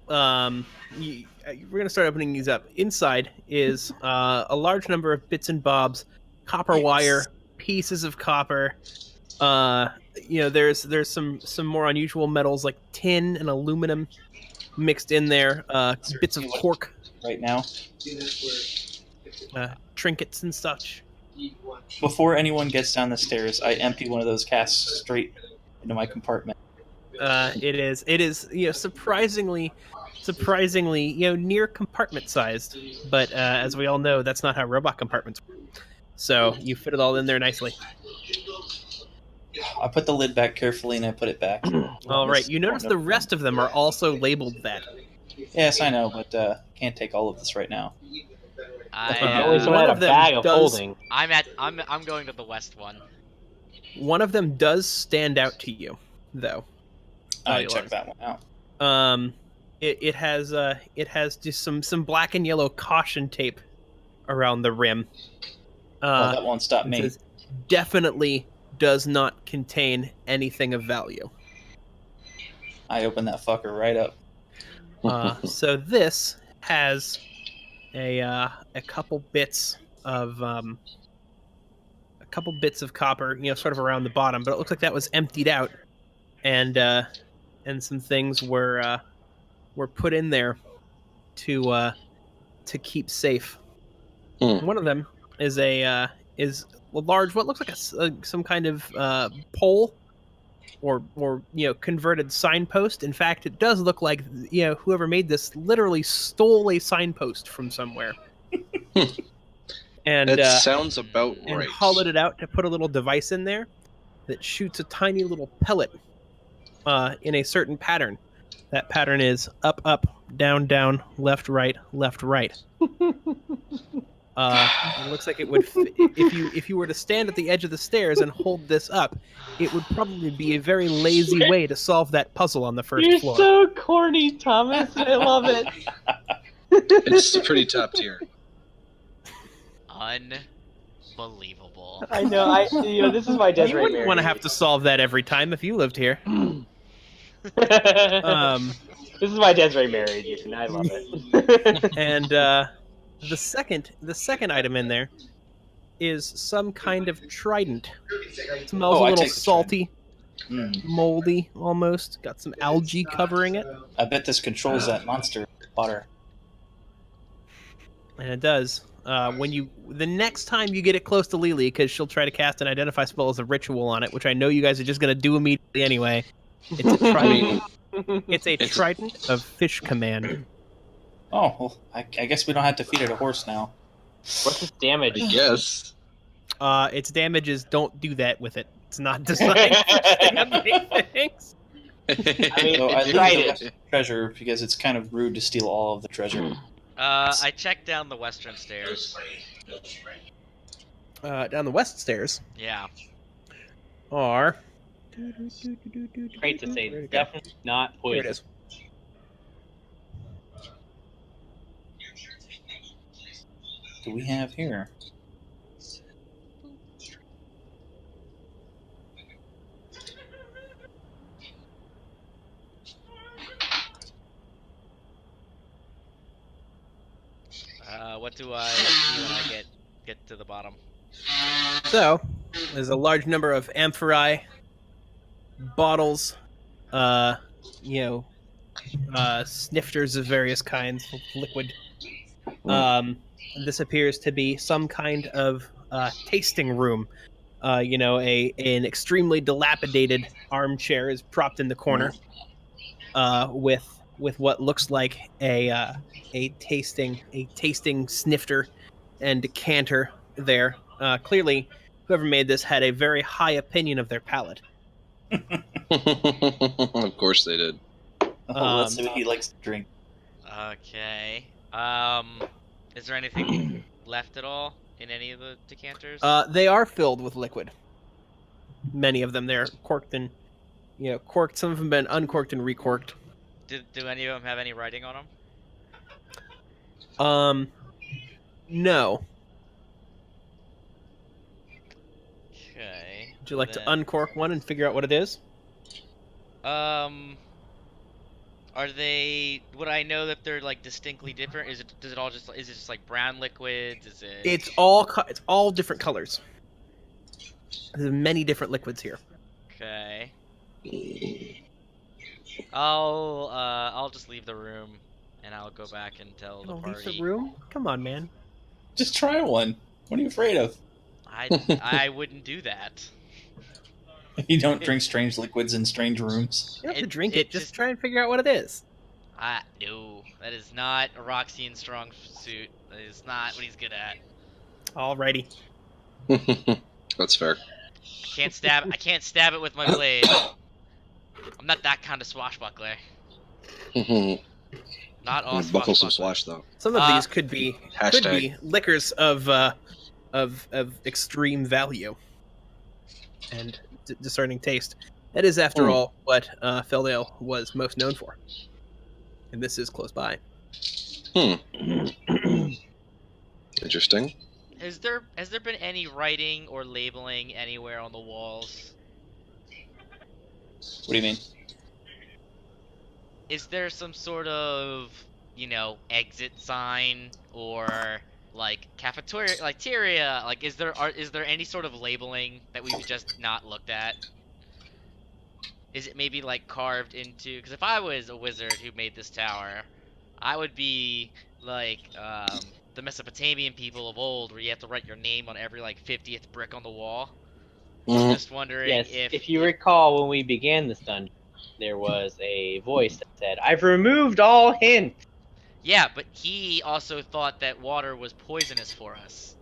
[SPEAKER 3] we're gonna start opening these up. Inside is a large number of bits and bobs, copper wire, pieces of copper. There's some more unusual metals like tin and aluminum mixed in there. Bits of cork,
[SPEAKER 4] Right now.
[SPEAKER 3] trinkets and such.
[SPEAKER 4] Before anyone gets down the stairs, I empty one of those casks straight into my compartment.
[SPEAKER 3] It is surprisingly near compartment sized, but as we all know, that's not how robot compartments work. So you fit it all in there nicely.
[SPEAKER 4] I put the lid back carefully and I put it back.
[SPEAKER 3] All right, you notice the rest of them are also labeled that.
[SPEAKER 4] Yes, I know, but can't take all of this right now.
[SPEAKER 1] I always
[SPEAKER 3] one
[SPEAKER 1] had a
[SPEAKER 3] of them
[SPEAKER 1] bag of
[SPEAKER 3] does-
[SPEAKER 1] holding.
[SPEAKER 2] I'm going to the west one.
[SPEAKER 3] One of them does stand out to you, though.
[SPEAKER 4] I check that one out.
[SPEAKER 3] It has just some black and yellow caution tape around the rim.
[SPEAKER 4] That won't stop
[SPEAKER 3] It
[SPEAKER 4] me.
[SPEAKER 3] says, definitely does not contain anything of value.
[SPEAKER 4] I open that fucker right up.
[SPEAKER 3] So this has a couple bits of copper, sort of around the bottom, but it looks like that was emptied out, and some things were put in there to keep safe. One of them is a large, what looks like some kind of pole or converted signpost. In fact, it does look like whoever made this literally stole a signpost from somewhere. And
[SPEAKER 5] That sounds about
[SPEAKER 3] and
[SPEAKER 5] right.
[SPEAKER 3] hollowed it out to put a little device in there that shoots a tiny little pellet in a certain pattern. That pattern is up, up, down, down, left, right, left, right. It looks like it would, if you were to stand at the edge of the stairs and hold this up, it would probably be a very lazy way to solve that puzzle on the 1st floor.
[SPEAKER 1] so corny, Thomas. I love it.
[SPEAKER 5] It's pretty top tier.
[SPEAKER 2] Unbelievable.
[SPEAKER 1] I know. This is my
[SPEAKER 3] You
[SPEAKER 1] Desiree
[SPEAKER 3] wouldn't want to have to solve that every time if you lived here.
[SPEAKER 1] This is why Desiree married you, and I love it.
[SPEAKER 3] And the second item in there is some kind of trident. It smells a
[SPEAKER 4] I
[SPEAKER 3] little
[SPEAKER 4] take the
[SPEAKER 3] salty,
[SPEAKER 4] Mm.
[SPEAKER 3] moldy almost. Got some algae covering it,
[SPEAKER 4] I bet this controls that monster water.
[SPEAKER 3] and it does. The next time you get it close to Lily, because she'll try to cast an identify spell as a ritual on it, which I know you guys are just gonna do immediately anyway. It's a trident. It's a trident of fish command.
[SPEAKER 4] Oh, well, I guess we don't have to feed it a horse now.
[SPEAKER 1] What's its damage?
[SPEAKER 5] I guess.
[SPEAKER 3] Its damage is don't do that with it. It's not designed for stabbing things.
[SPEAKER 1] I mean,
[SPEAKER 4] So I
[SPEAKER 1] it's
[SPEAKER 4] leave
[SPEAKER 1] trident.
[SPEAKER 4] the treasure because it's kind of rude to steal all of the treasure.
[SPEAKER 2] I checked down the western stairs.
[SPEAKER 3] Down the west stairs
[SPEAKER 2] Yeah.
[SPEAKER 3] are.
[SPEAKER 1] Great to say,
[SPEAKER 3] Where'd it go?
[SPEAKER 1] definitely not
[SPEAKER 3] Here it
[SPEAKER 1] poison.
[SPEAKER 3] is.
[SPEAKER 4] Do we have here?
[SPEAKER 2] What do I see when I get to the bottom?
[SPEAKER 3] So, there's a large number of amphorae, bottles, snifters of various kinds of liquid. This appears to be some kind of tasting room. An extremely dilapidated armchair is propped in the corner, with what looks like a tasting snifter and decanter there. Clearly, whoever made this had a very high opinion of their palate.
[SPEAKER 5] Of course they did.
[SPEAKER 4] Oh, let's see what he likes to drink.
[SPEAKER 2] Okay. Is there anything left at all in any of the decanters?
[SPEAKER 3] They are filled with liquid. Many of them, they're corked and, corked. Some of them have been uncorked and recorked.
[SPEAKER 2] Do any of them have any writing on them?
[SPEAKER 3] No.
[SPEAKER 2] Okay.
[SPEAKER 3] Would you like to
[SPEAKER 2] then-
[SPEAKER 3] uncork one and figure out what it is?
[SPEAKER 2] Are they? Would I know that they're like distinctly different? Is it? Does it all just? Is it just like brown liquids? Is it?
[SPEAKER 3] It's all different colors. There's many different liquids here.
[SPEAKER 2] Okay. I'll just leave the room, and I'll go back and tell the
[SPEAKER 3] Leave
[SPEAKER 2] party.
[SPEAKER 3] the room? Come on, man.
[SPEAKER 4] Just try one. What are you afraid of?
[SPEAKER 2] I wouldn't do that.
[SPEAKER 4] You don't drink strange liquids in strange rooms.
[SPEAKER 3] You don't have to
[SPEAKER 2] It-
[SPEAKER 3] drink
[SPEAKER 2] it
[SPEAKER 3] it. Just
[SPEAKER 2] just-
[SPEAKER 3] try and figure out what it is.
[SPEAKER 2] No, that is not a Roxian strong suit. That is not what he's good at.
[SPEAKER 3] Alrighty.
[SPEAKER 5] That's fair.
[SPEAKER 2] I can't stab it with my blade. I'm not that kind of swashbuckler. Not all
[SPEAKER 5] Buckle some
[SPEAKER 2] swashbuckler.
[SPEAKER 5] slash though.
[SPEAKER 3] Some of
[SPEAKER 2] Uh,
[SPEAKER 3] these could be
[SPEAKER 5] Hashtag.
[SPEAKER 3] liquors of extreme value and discerning taste. That is, after all, what Feldale was most known for. And this is close by.
[SPEAKER 5] Interesting.
[SPEAKER 2] Has there been any writing or labeling anywhere on the walls?
[SPEAKER 4] What do you mean?
[SPEAKER 2] Is there some sort of, exit sign or like cafeteria, like teria? Like, is there any sort of labeling that we've just not looked at? Is it maybe like carved into? Because if I was a wizard who made this tower, I would be like the Mesopotamian people of old, where you have to write your name on every like 50th brick on the wall.
[SPEAKER 5] Mhm.
[SPEAKER 2] Just wondering
[SPEAKER 1] Yes,
[SPEAKER 2] if
[SPEAKER 1] if you recall when we began this dungeon, there was a voice that said, "I've removed all hints."
[SPEAKER 2] Yeah, but he also thought that water was poisonous for us.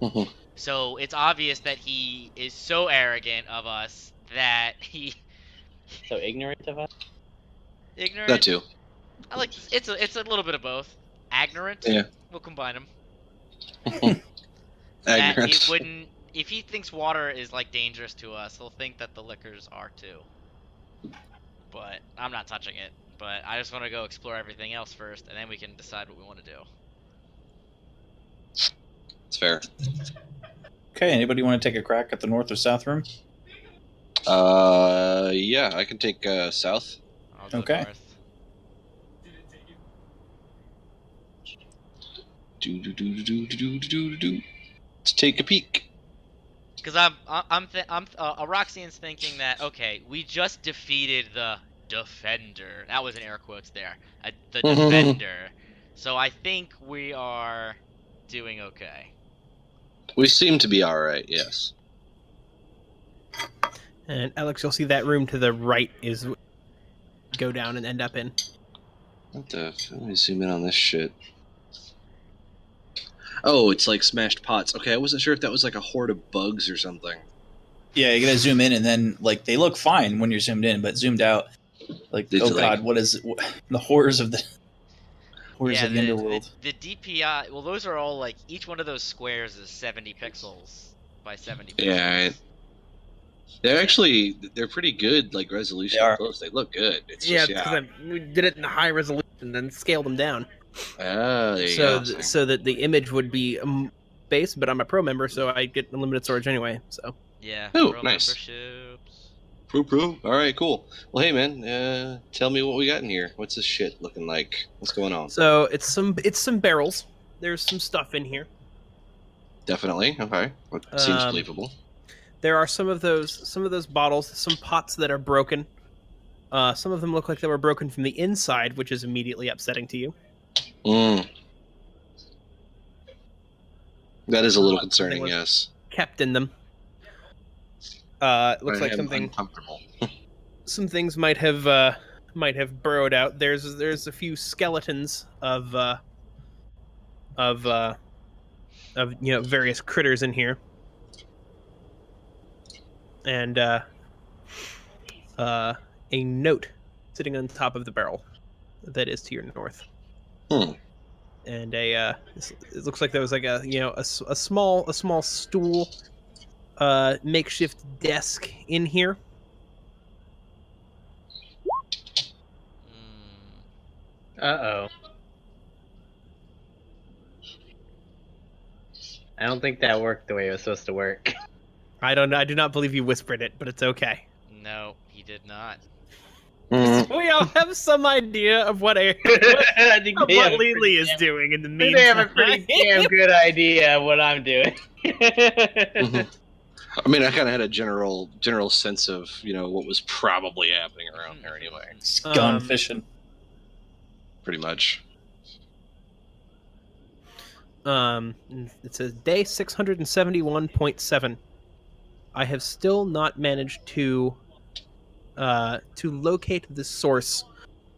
[SPEAKER 5] Mhm.
[SPEAKER 2] So it's obvious that he is so arrogant of us that he
[SPEAKER 1] So ignorant of us.
[SPEAKER 2] ignorant.
[SPEAKER 5] That too.
[SPEAKER 2] I like this. It's a little bit of both. Ignorant.
[SPEAKER 5] Yeah.
[SPEAKER 2] We'll combine them.
[SPEAKER 5] Ignorant.
[SPEAKER 2] That he wouldn't. If he thinks water is like dangerous to us, he'll think that the liquors are too. But I'm not touching it. But I just want to go explore everything else first, and then we can decide what we want to do.
[SPEAKER 5] It's fair.
[SPEAKER 4] Okay, anybody want to take a crack at the north or south room?
[SPEAKER 5] Yeah, I can take south.
[SPEAKER 2] I'll go
[SPEAKER 4] Okay.
[SPEAKER 2] north.
[SPEAKER 5] Let's take a peek.
[SPEAKER 2] Because Aroxian's thinking that, okay, we just defeated the Defender. That was in air quotes there. The Defender. So I think we are doing okay.
[SPEAKER 5] We seem to be alright, yes.
[SPEAKER 3] And Alex, you'll see that room to the right is go down and end up in.
[SPEAKER 5] What the? Let me zoom in on this shit. Oh, it's like smashed pots. Okay, I wasn't sure if that was like a horde of bugs or something.
[SPEAKER 4] Yeah, you gotta zoom in, and then like they look fine when you're zoomed in, but zoomed out, like
[SPEAKER 5] It's
[SPEAKER 4] god, what is it? The horrors of the horrors of the underworld?
[SPEAKER 2] The DPI. Well, those are all like each one of those squares is 70 pixels by 70 pixels.
[SPEAKER 5] Yeah, they're pretty good, like resolution
[SPEAKER 4] They are.
[SPEAKER 5] close. They look good. It's
[SPEAKER 3] Yeah,
[SPEAKER 5] just,
[SPEAKER 3] because we did it in high resolution, then scaled them down,
[SPEAKER 5] Ah, there you
[SPEAKER 3] so
[SPEAKER 5] go.
[SPEAKER 3] so that the image would be base. But I'm a pro member, so I get unlimited storage anyway. So
[SPEAKER 2] Yeah.
[SPEAKER 5] Oh,
[SPEAKER 2] pro
[SPEAKER 5] nice.
[SPEAKER 2] memberships.
[SPEAKER 5] Pro. All right, cool. Well, hey man, tell me what we got in here. What's this shit looking like? What's going on?
[SPEAKER 3] it's some barrels. There's some stuff in here.
[SPEAKER 5] Definitely. Okay. What seems
[SPEAKER 3] Um,
[SPEAKER 5] believable.
[SPEAKER 3] There are some of those bottles, some pots that are broken. Some of them look like they were broken from the inside, which is immediately upsetting to you.
[SPEAKER 5] That is a little
[SPEAKER 3] Something
[SPEAKER 5] concerning,
[SPEAKER 3] was
[SPEAKER 5] yes.
[SPEAKER 3] kept in them. It looks
[SPEAKER 5] I
[SPEAKER 3] like
[SPEAKER 5] am
[SPEAKER 3] something.
[SPEAKER 5] uncomfortable.
[SPEAKER 3] Some things might have burrowed out. There's a few skeletons of various critters in here, and a note sitting on top of the barrel that is to your north. And it looks like there was like a small stool, makeshift desk in here.
[SPEAKER 1] Uh-oh. I don't think that worked the way it was supposed to work.
[SPEAKER 3] I do not believe you whispered it, but it's okay.
[SPEAKER 2] No, he did not.
[SPEAKER 3] We all have some idea of what
[SPEAKER 1] I think they have a
[SPEAKER 3] Lily
[SPEAKER 1] pretty
[SPEAKER 3] is
[SPEAKER 1] damn-
[SPEAKER 3] doing in the
[SPEAKER 1] They have a
[SPEAKER 3] meantime.
[SPEAKER 1] pretty damn good idea of what I'm doing.
[SPEAKER 5] I mean, I kind of had a general sense of what was probably happening around there anyway.
[SPEAKER 4] It's gone fishing.
[SPEAKER 5] Pretty much.
[SPEAKER 3] It says day 671.7. I have still not managed to locate the source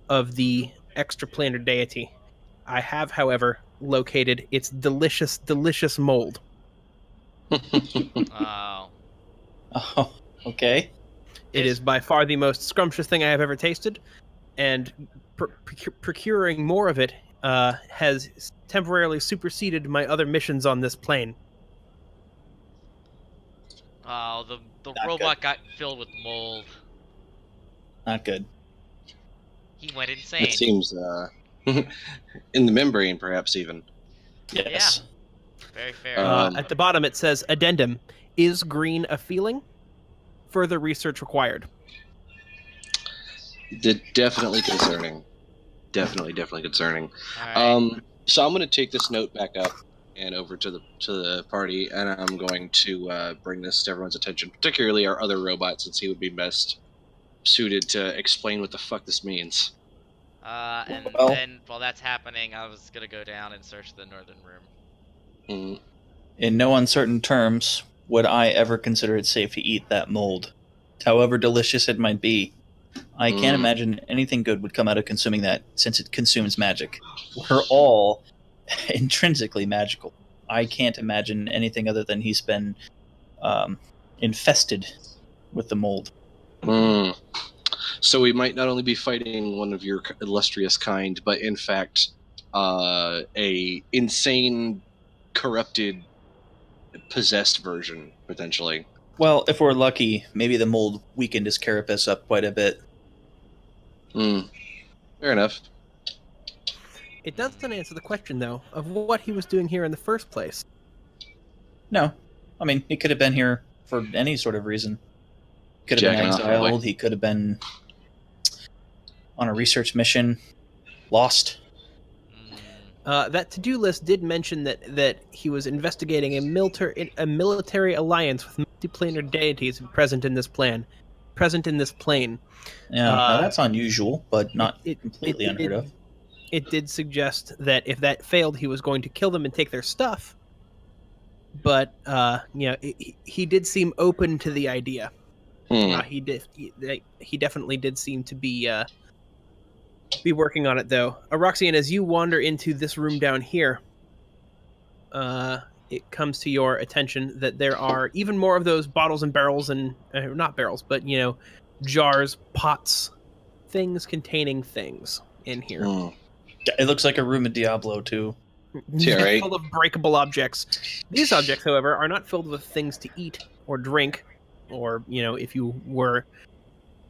[SPEAKER 3] of the extraplanar deity. I have, however, located its delicious mold.
[SPEAKER 2] Oh.
[SPEAKER 4] Oh, okay.
[SPEAKER 3] It is by far the most scrumptious thing I have ever tasted, and procuring more of it has temporarily superseded my other missions on this plane.
[SPEAKER 2] Oh, the
[SPEAKER 4] Not
[SPEAKER 2] robot got filled with mold.
[SPEAKER 4] Not good.
[SPEAKER 2] He went insane.
[SPEAKER 5] It seems in the membrane, perhaps even.
[SPEAKER 4] Yes.
[SPEAKER 2] Very fair.
[SPEAKER 3] At the bottom it says, addendum, is green a feeling? Further research required.
[SPEAKER 5] Definitely concerning. Definitely concerning.
[SPEAKER 2] All right.
[SPEAKER 5] So I'm going to take this note back up and over to the party, and I'm going to bring this to everyone's attention, particularly our other robot, since he would be best suited to explain what the fuck this means.
[SPEAKER 2] And
[SPEAKER 4] well-
[SPEAKER 2] then while that's happening, I was gonna go down and search the northern room.
[SPEAKER 4] In no uncertain terms, would I ever consider it safe to eat that mold? However delicious it might be, I can't imagine anything good would come out of consuming that, since it consumes magic. We're all intrinsically magical. I can't imagine anything other than he's been infested with the mold.
[SPEAKER 5] So we might not only be fighting one of your illustrious kind, but in fact, a insane, corrupted, possessed version, potentially.
[SPEAKER 4] Well, if we're lucky, maybe the mold weakened his carapace up quite a bit.
[SPEAKER 5] Fair enough.
[SPEAKER 3] It doesn't answer the question, though, of what he was doing here in the first place.
[SPEAKER 4] No. I mean, he could have been here for any sort of reason. He could have been
[SPEAKER 5] Jacking off,
[SPEAKER 4] exiled.
[SPEAKER 5] probably.
[SPEAKER 4] He could have been on a research mission, lost.
[SPEAKER 3] That to-do list did mention that he was investigating a military alliance with multiplanar deities present in this plane.
[SPEAKER 4] Yeah, now that's unusual, but not
[SPEAKER 3] it-
[SPEAKER 4] completely unheard of.
[SPEAKER 3] It did suggest that if that failed, he was going to kill them and take their stuff. But he did seem open to the idea. He definitely did seem to be working on it, though. Aroxian, as you wander into this room down here, it comes to your attention that there are even more of those bottles and barrels and not barrels, but jars, pots, things containing things in here.
[SPEAKER 4] It looks like a room of Diablo too.
[SPEAKER 5] Yeah, right.
[SPEAKER 3] Full of breakable objects. These objects, however, are not filled with things to eat or drink, or if you were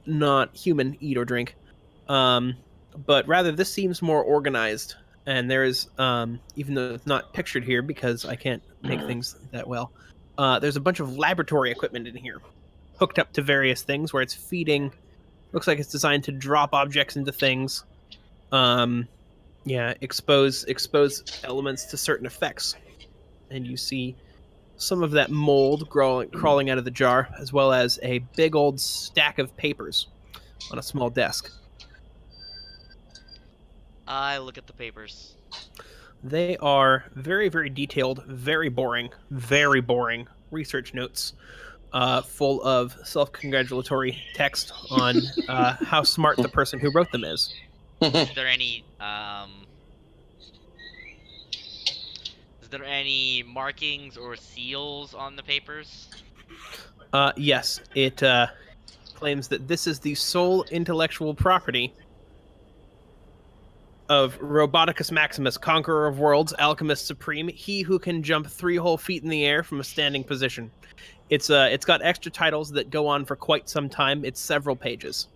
[SPEAKER 3] not human, eat or drink. But rather, this seems more organized, and there is, even though it's not pictured here because I can't make things that well, there's a bunch of laboratory equipment in here, hooked up to various things where it's feeding. Looks like it's designed to drop objects into things. Expose elements to certain effects, and you see some of that mold crawling out of the jar, as well as a big old stack of papers on a small desk.
[SPEAKER 2] I look at the papers.
[SPEAKER 3] They are very, very detailed, very boring research notes, full of self-congratulatory text on how smart the person who wrote them is.
[SPEAKER 2] Is there any markings or seals on the papers?
[SPEAKER 3] Yes, it claims that this is the sole intellectual property of Roboticus Maximus, Conqueror of Worlds, Alchemist Supreme, he who can jump 3 whole feet in the air from a standing position. It's got extra titles that go on for quite some time. It's several pages.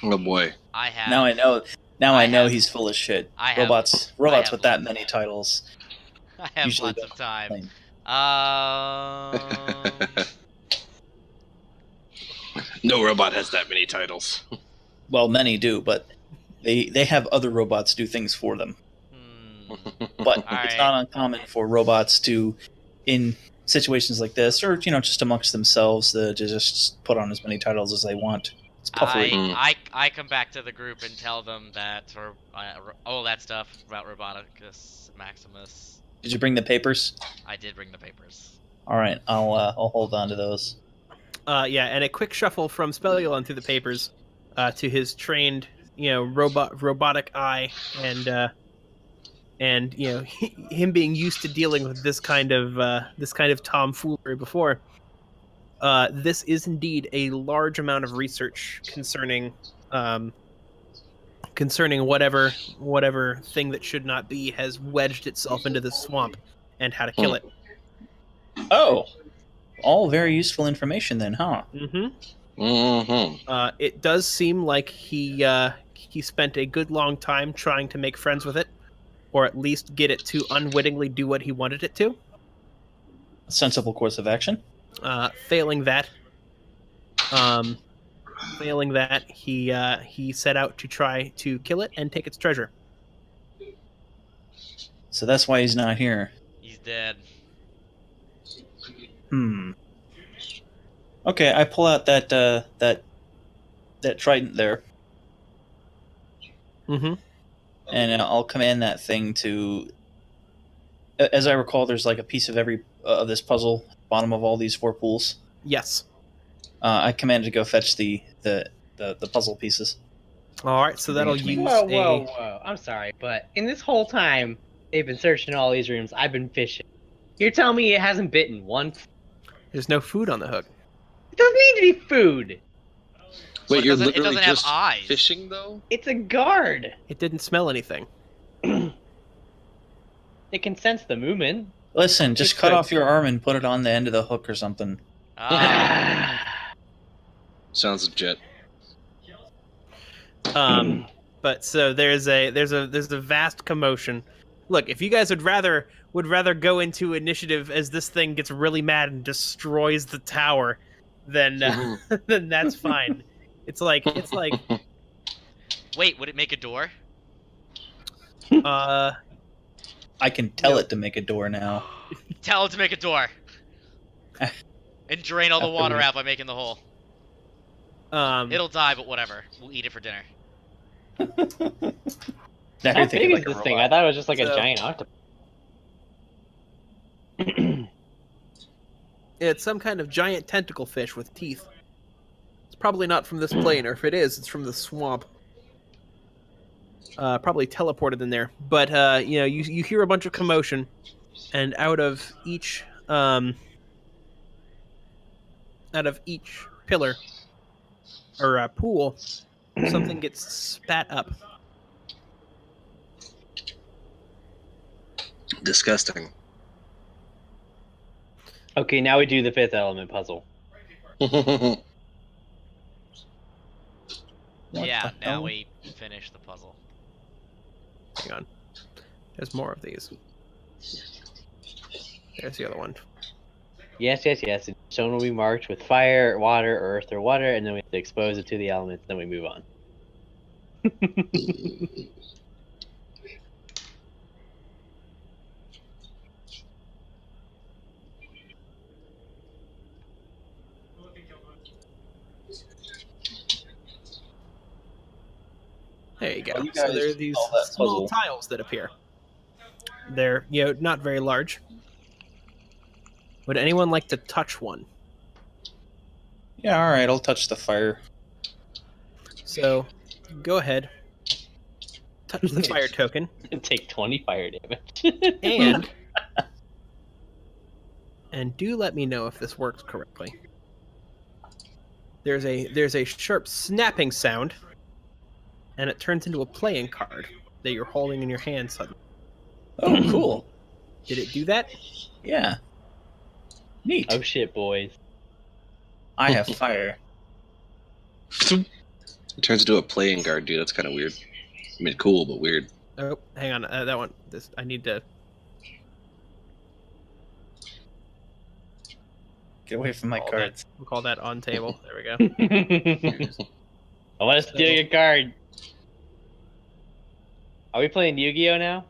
[SPEAKER 5] Oh boy.
[SPEAKER 4] Now I know he's full of shit. Robots with that
[SPEAKER 2] lots.
[SPEAKER 4] many titles.
[SPEAKER 2] I have
[SPEAKER 4] usually
[SPEAKER 2] lots of time.
[SPEAKER 4] claim.
[SPEAKER 5] No robot has that many titles.
[SPEAKER 4] Well, many do, but they have other robots do things for them. But it's not uncommon for robots to, in situations like this, or just amongst themselves, to just put on as many titles as they want. It's puffery.
[SPEAKER 2] I come back to the group and tell them that, or all that stuff about Roboticus Maximus.
[SPEAKER 4] Did you bring the papers?
[SPEAKER 2] I did bring the papers.
[SPEAKER 4] All right, I'll hold on to those.
[SPEAKER 3] And a quick shuffle from Spelulon through the papers to his trained, robotic eye, and him being used to dealing with this kind of tomfoolery before. This is indeed a large amount of research concerning whatever thing that should not be has wedged itself into the swamp, and how to kill it.
[SPEAKER 4] Oh, all very useful information then, huh?
[SPEAKER 3] It does seem like he spent a good long time trying to make friends with it, or at least get it to unwittingly do what he wanted it to.
[SPEAKER 4] A sensible course of action.
[SPEAKER 3] Failing that, he set out to try to kill it and take its treasure.
[SPEAKER 4] So that's why he's not here.
[SPEAKER 2] He's dead.
[SPEAKER 4] Okay, I pull out that trident there. And I'll command that thing to. As I recall, there's like a piece of every of this puzzle, bottom of all these 4 pools.
[SPEAKER 3] Yes.
[SPEAKER 4] I command it to go fetch the puzzle pieces.
[SPEAKER 3] All right, so that'll use
[SPEAKER 1] Whoa. I'm sorry, but in this whole time they've been searching all these rooms, I've been fishing. You're telling me it hasn't bitten once?
[SPEAKER 3] There's no food on the hook.
[SPEAKER 1] It doesn't need to be food.
[SPEAKER 5] Wait, you're
[SPEAKER 2] it
[SPEAKER 5] literally
[SPEAKER 2] doesn't have
[SPEAKER 5] just
[SPEAKER 2] eyes.
[SPEAKER 5] fishing though?
[SPEAKER 1] It's a guard.
[SPEAKER 3] It didn't smell anything.
[SPEAKER 1] It can sense the movement.
[SPEAKER 4] Listen, just cut off your arm and put it on the end of the hook or something.
[SPEAKER 5] Sounds legit.
[SPEAKER 3] But so there's a vast commotion. Look, if you guys would rather go into initiative as this thing gets really mad and destroys the tower, then then that's fine. It's like
[SPEAKER 2] Wait, would it make a door?
[SPEAKER 4] I can tell it to make a door now.
[SPEAKER 2] Tell it to make a door. And drain all the water out by making the hole. It'll die, but whatever. We'll eat it for dinner.
[SPEAKER 4] Now
[SPEAKER 1] How
[SPEAKER 4] you're
[SPEAKER 1] big
[SPEAKER 4] thinking
[SPEAKER 1] is
[SPEAKER 4] like a
[SPEAKER 1] this thing?
[SPEAKER 4] robot.
[SPEAKER 1] I thought it was just like a
[SPEAKER 3] So-
[SPEAKER 1] giant octopus.
[SPEAKER 3] It's some kind of giant tentacle fish with teeth. It's probably not from this plane, or if it is, it's from the swamp. Probably teleported in there. But you hear a bunch of commotion, and out of each pillar or pool, something gets spat up.
[SPEAKER 5] Disgusting.
[SPEAKER 1] Okay, now we do the fifth element puzzle.
[SPEAKER 4] What
[SPEAKER 2] Yeah,
[SPEAKER 4] the
[SPEAKER 2] now
[SPEAKER 4] hell?
[SPEAKER 2] we finish the puzzle.
[SPEAKER 3] Hang on. There's more of these. There's the other one.
[SPEAKER 1] Yes. The stone will be marked with fire, water, earth, or water, and then we have to expose it to the elements, then we move on.
[SPEAKER 3] There you go.
[SPEAKER 4] Well, you
[SPEAKER 3] So
[SPEAKER 4] guys
[SPEAKER 3] there are these
[SPEAKER 4] call that
[SPEAKER 3] small
[SPEAKER 4] puzzle.
[SPEAKER 3] tiles that appear. They're, not very large. Would anyone like to touch one?
[SPEAKER 4] Yeah, all right. I'll touch the fire.
[SPEAKER 3] So, go ahead. Touch the fire token,
[SPEAKER 1] Take 20 fire damage.
[SPEAKER 3] and do let me know if this works correctly. There's a sharp snapping sound, and it turns into a playing card that you're holding in your hand suddenly.
[SPEAKER 4] Oh, cool.
[SPEAKER 3] Did it do that?
[SPEAKER 4] Yeah. Neat.
[SPEAKER 1] Oh shit, boys.
[SPEAKER 4] I have fire.
[SPEAKER 5] It turns into a playing card, dude. That's kind of weird. I mean, cool, but weird.
[SPEAKER 3] Oh, hang on. That one. I need to.
[SPEAKER 4] Get away from my
[SPEAKER 3] call
[SPEAKER 4] cards.
[SPEAKER 3] That, we'll call that on table. There we go.
[SPEAKER 1] I want to steal your card. Are we playing Yu-Gi-Oh now?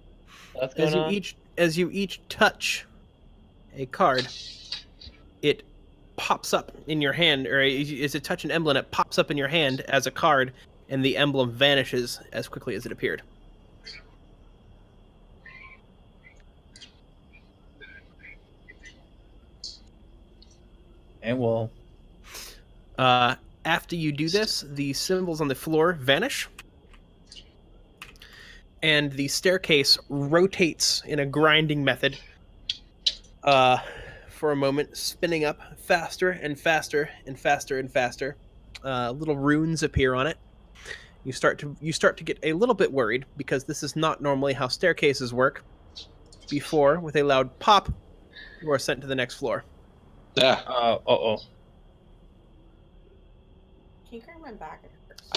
[SPEAKER 1] What's going on?
[SPEAKER 3] As you each touch a card, it pops up in your hand, or as you touch an emblem, it pops up in your hand as a card, and the emblem vanishes as quickly as it appeared.
[SPEAKER 4] And well,
[SPEAKER 3] After you do this, the symbols on the floor vanish, and the staircase rotates in a grinding method for a moment, spinning up faster and faster and faster and faster. Little runes appear on it. You start to get a little bit worried, because this is not normally how staircases work. Before, with a loud pop, you are sent to the next floor.
[SPEAKER 5] Yeah.
[SPEAKER 3] Oh.
[SPEAKER 6] Can you crack my back?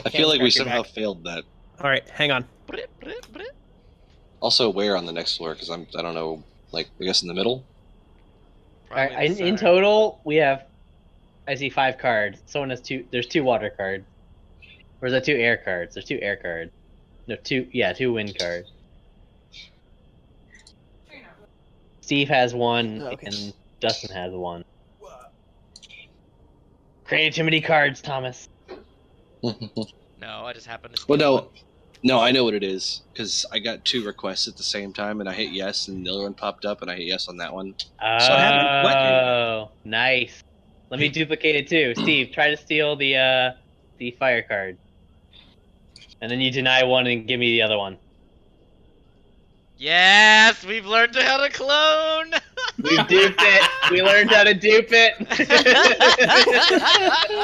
[SPEAKER 5] I feel like we somehow failed that.
[SPEAKER 3] All right, hang on.
[SPEAKER 5] Also, where on the next floor? Because I don't know. Like, I guess in the middle.
[SPEAKER 1] Alright, in total, we have, I see 5 cards. Someone has 2. There's 2 water cards. Or is that 2 air cards? There's 2 air cards. No, 2 wind cards. Steve has 1,
[SPEAKER 3] Okay.
[SPEAKER 1] and Dustin has 1. Created too many cards, Thomas.
[SPEAKER 2] No, I just happened to.
[SPEAKER 5] Well, no, I know what it is, because I got 2 requests at the same time, and I hit yes, and the other one popped up, and I hit yes on that one.
[SPEAKER 1] Oh, nice. Let me duplicate it too. Steve, try to steal the fire card. And then you deny one and give me the other one.
[SPEAKER 2] Yes, we've learned how to clone.
[SPEAKER 1] We duped it. We learned how to dupe it.
[SPEAKER 5] That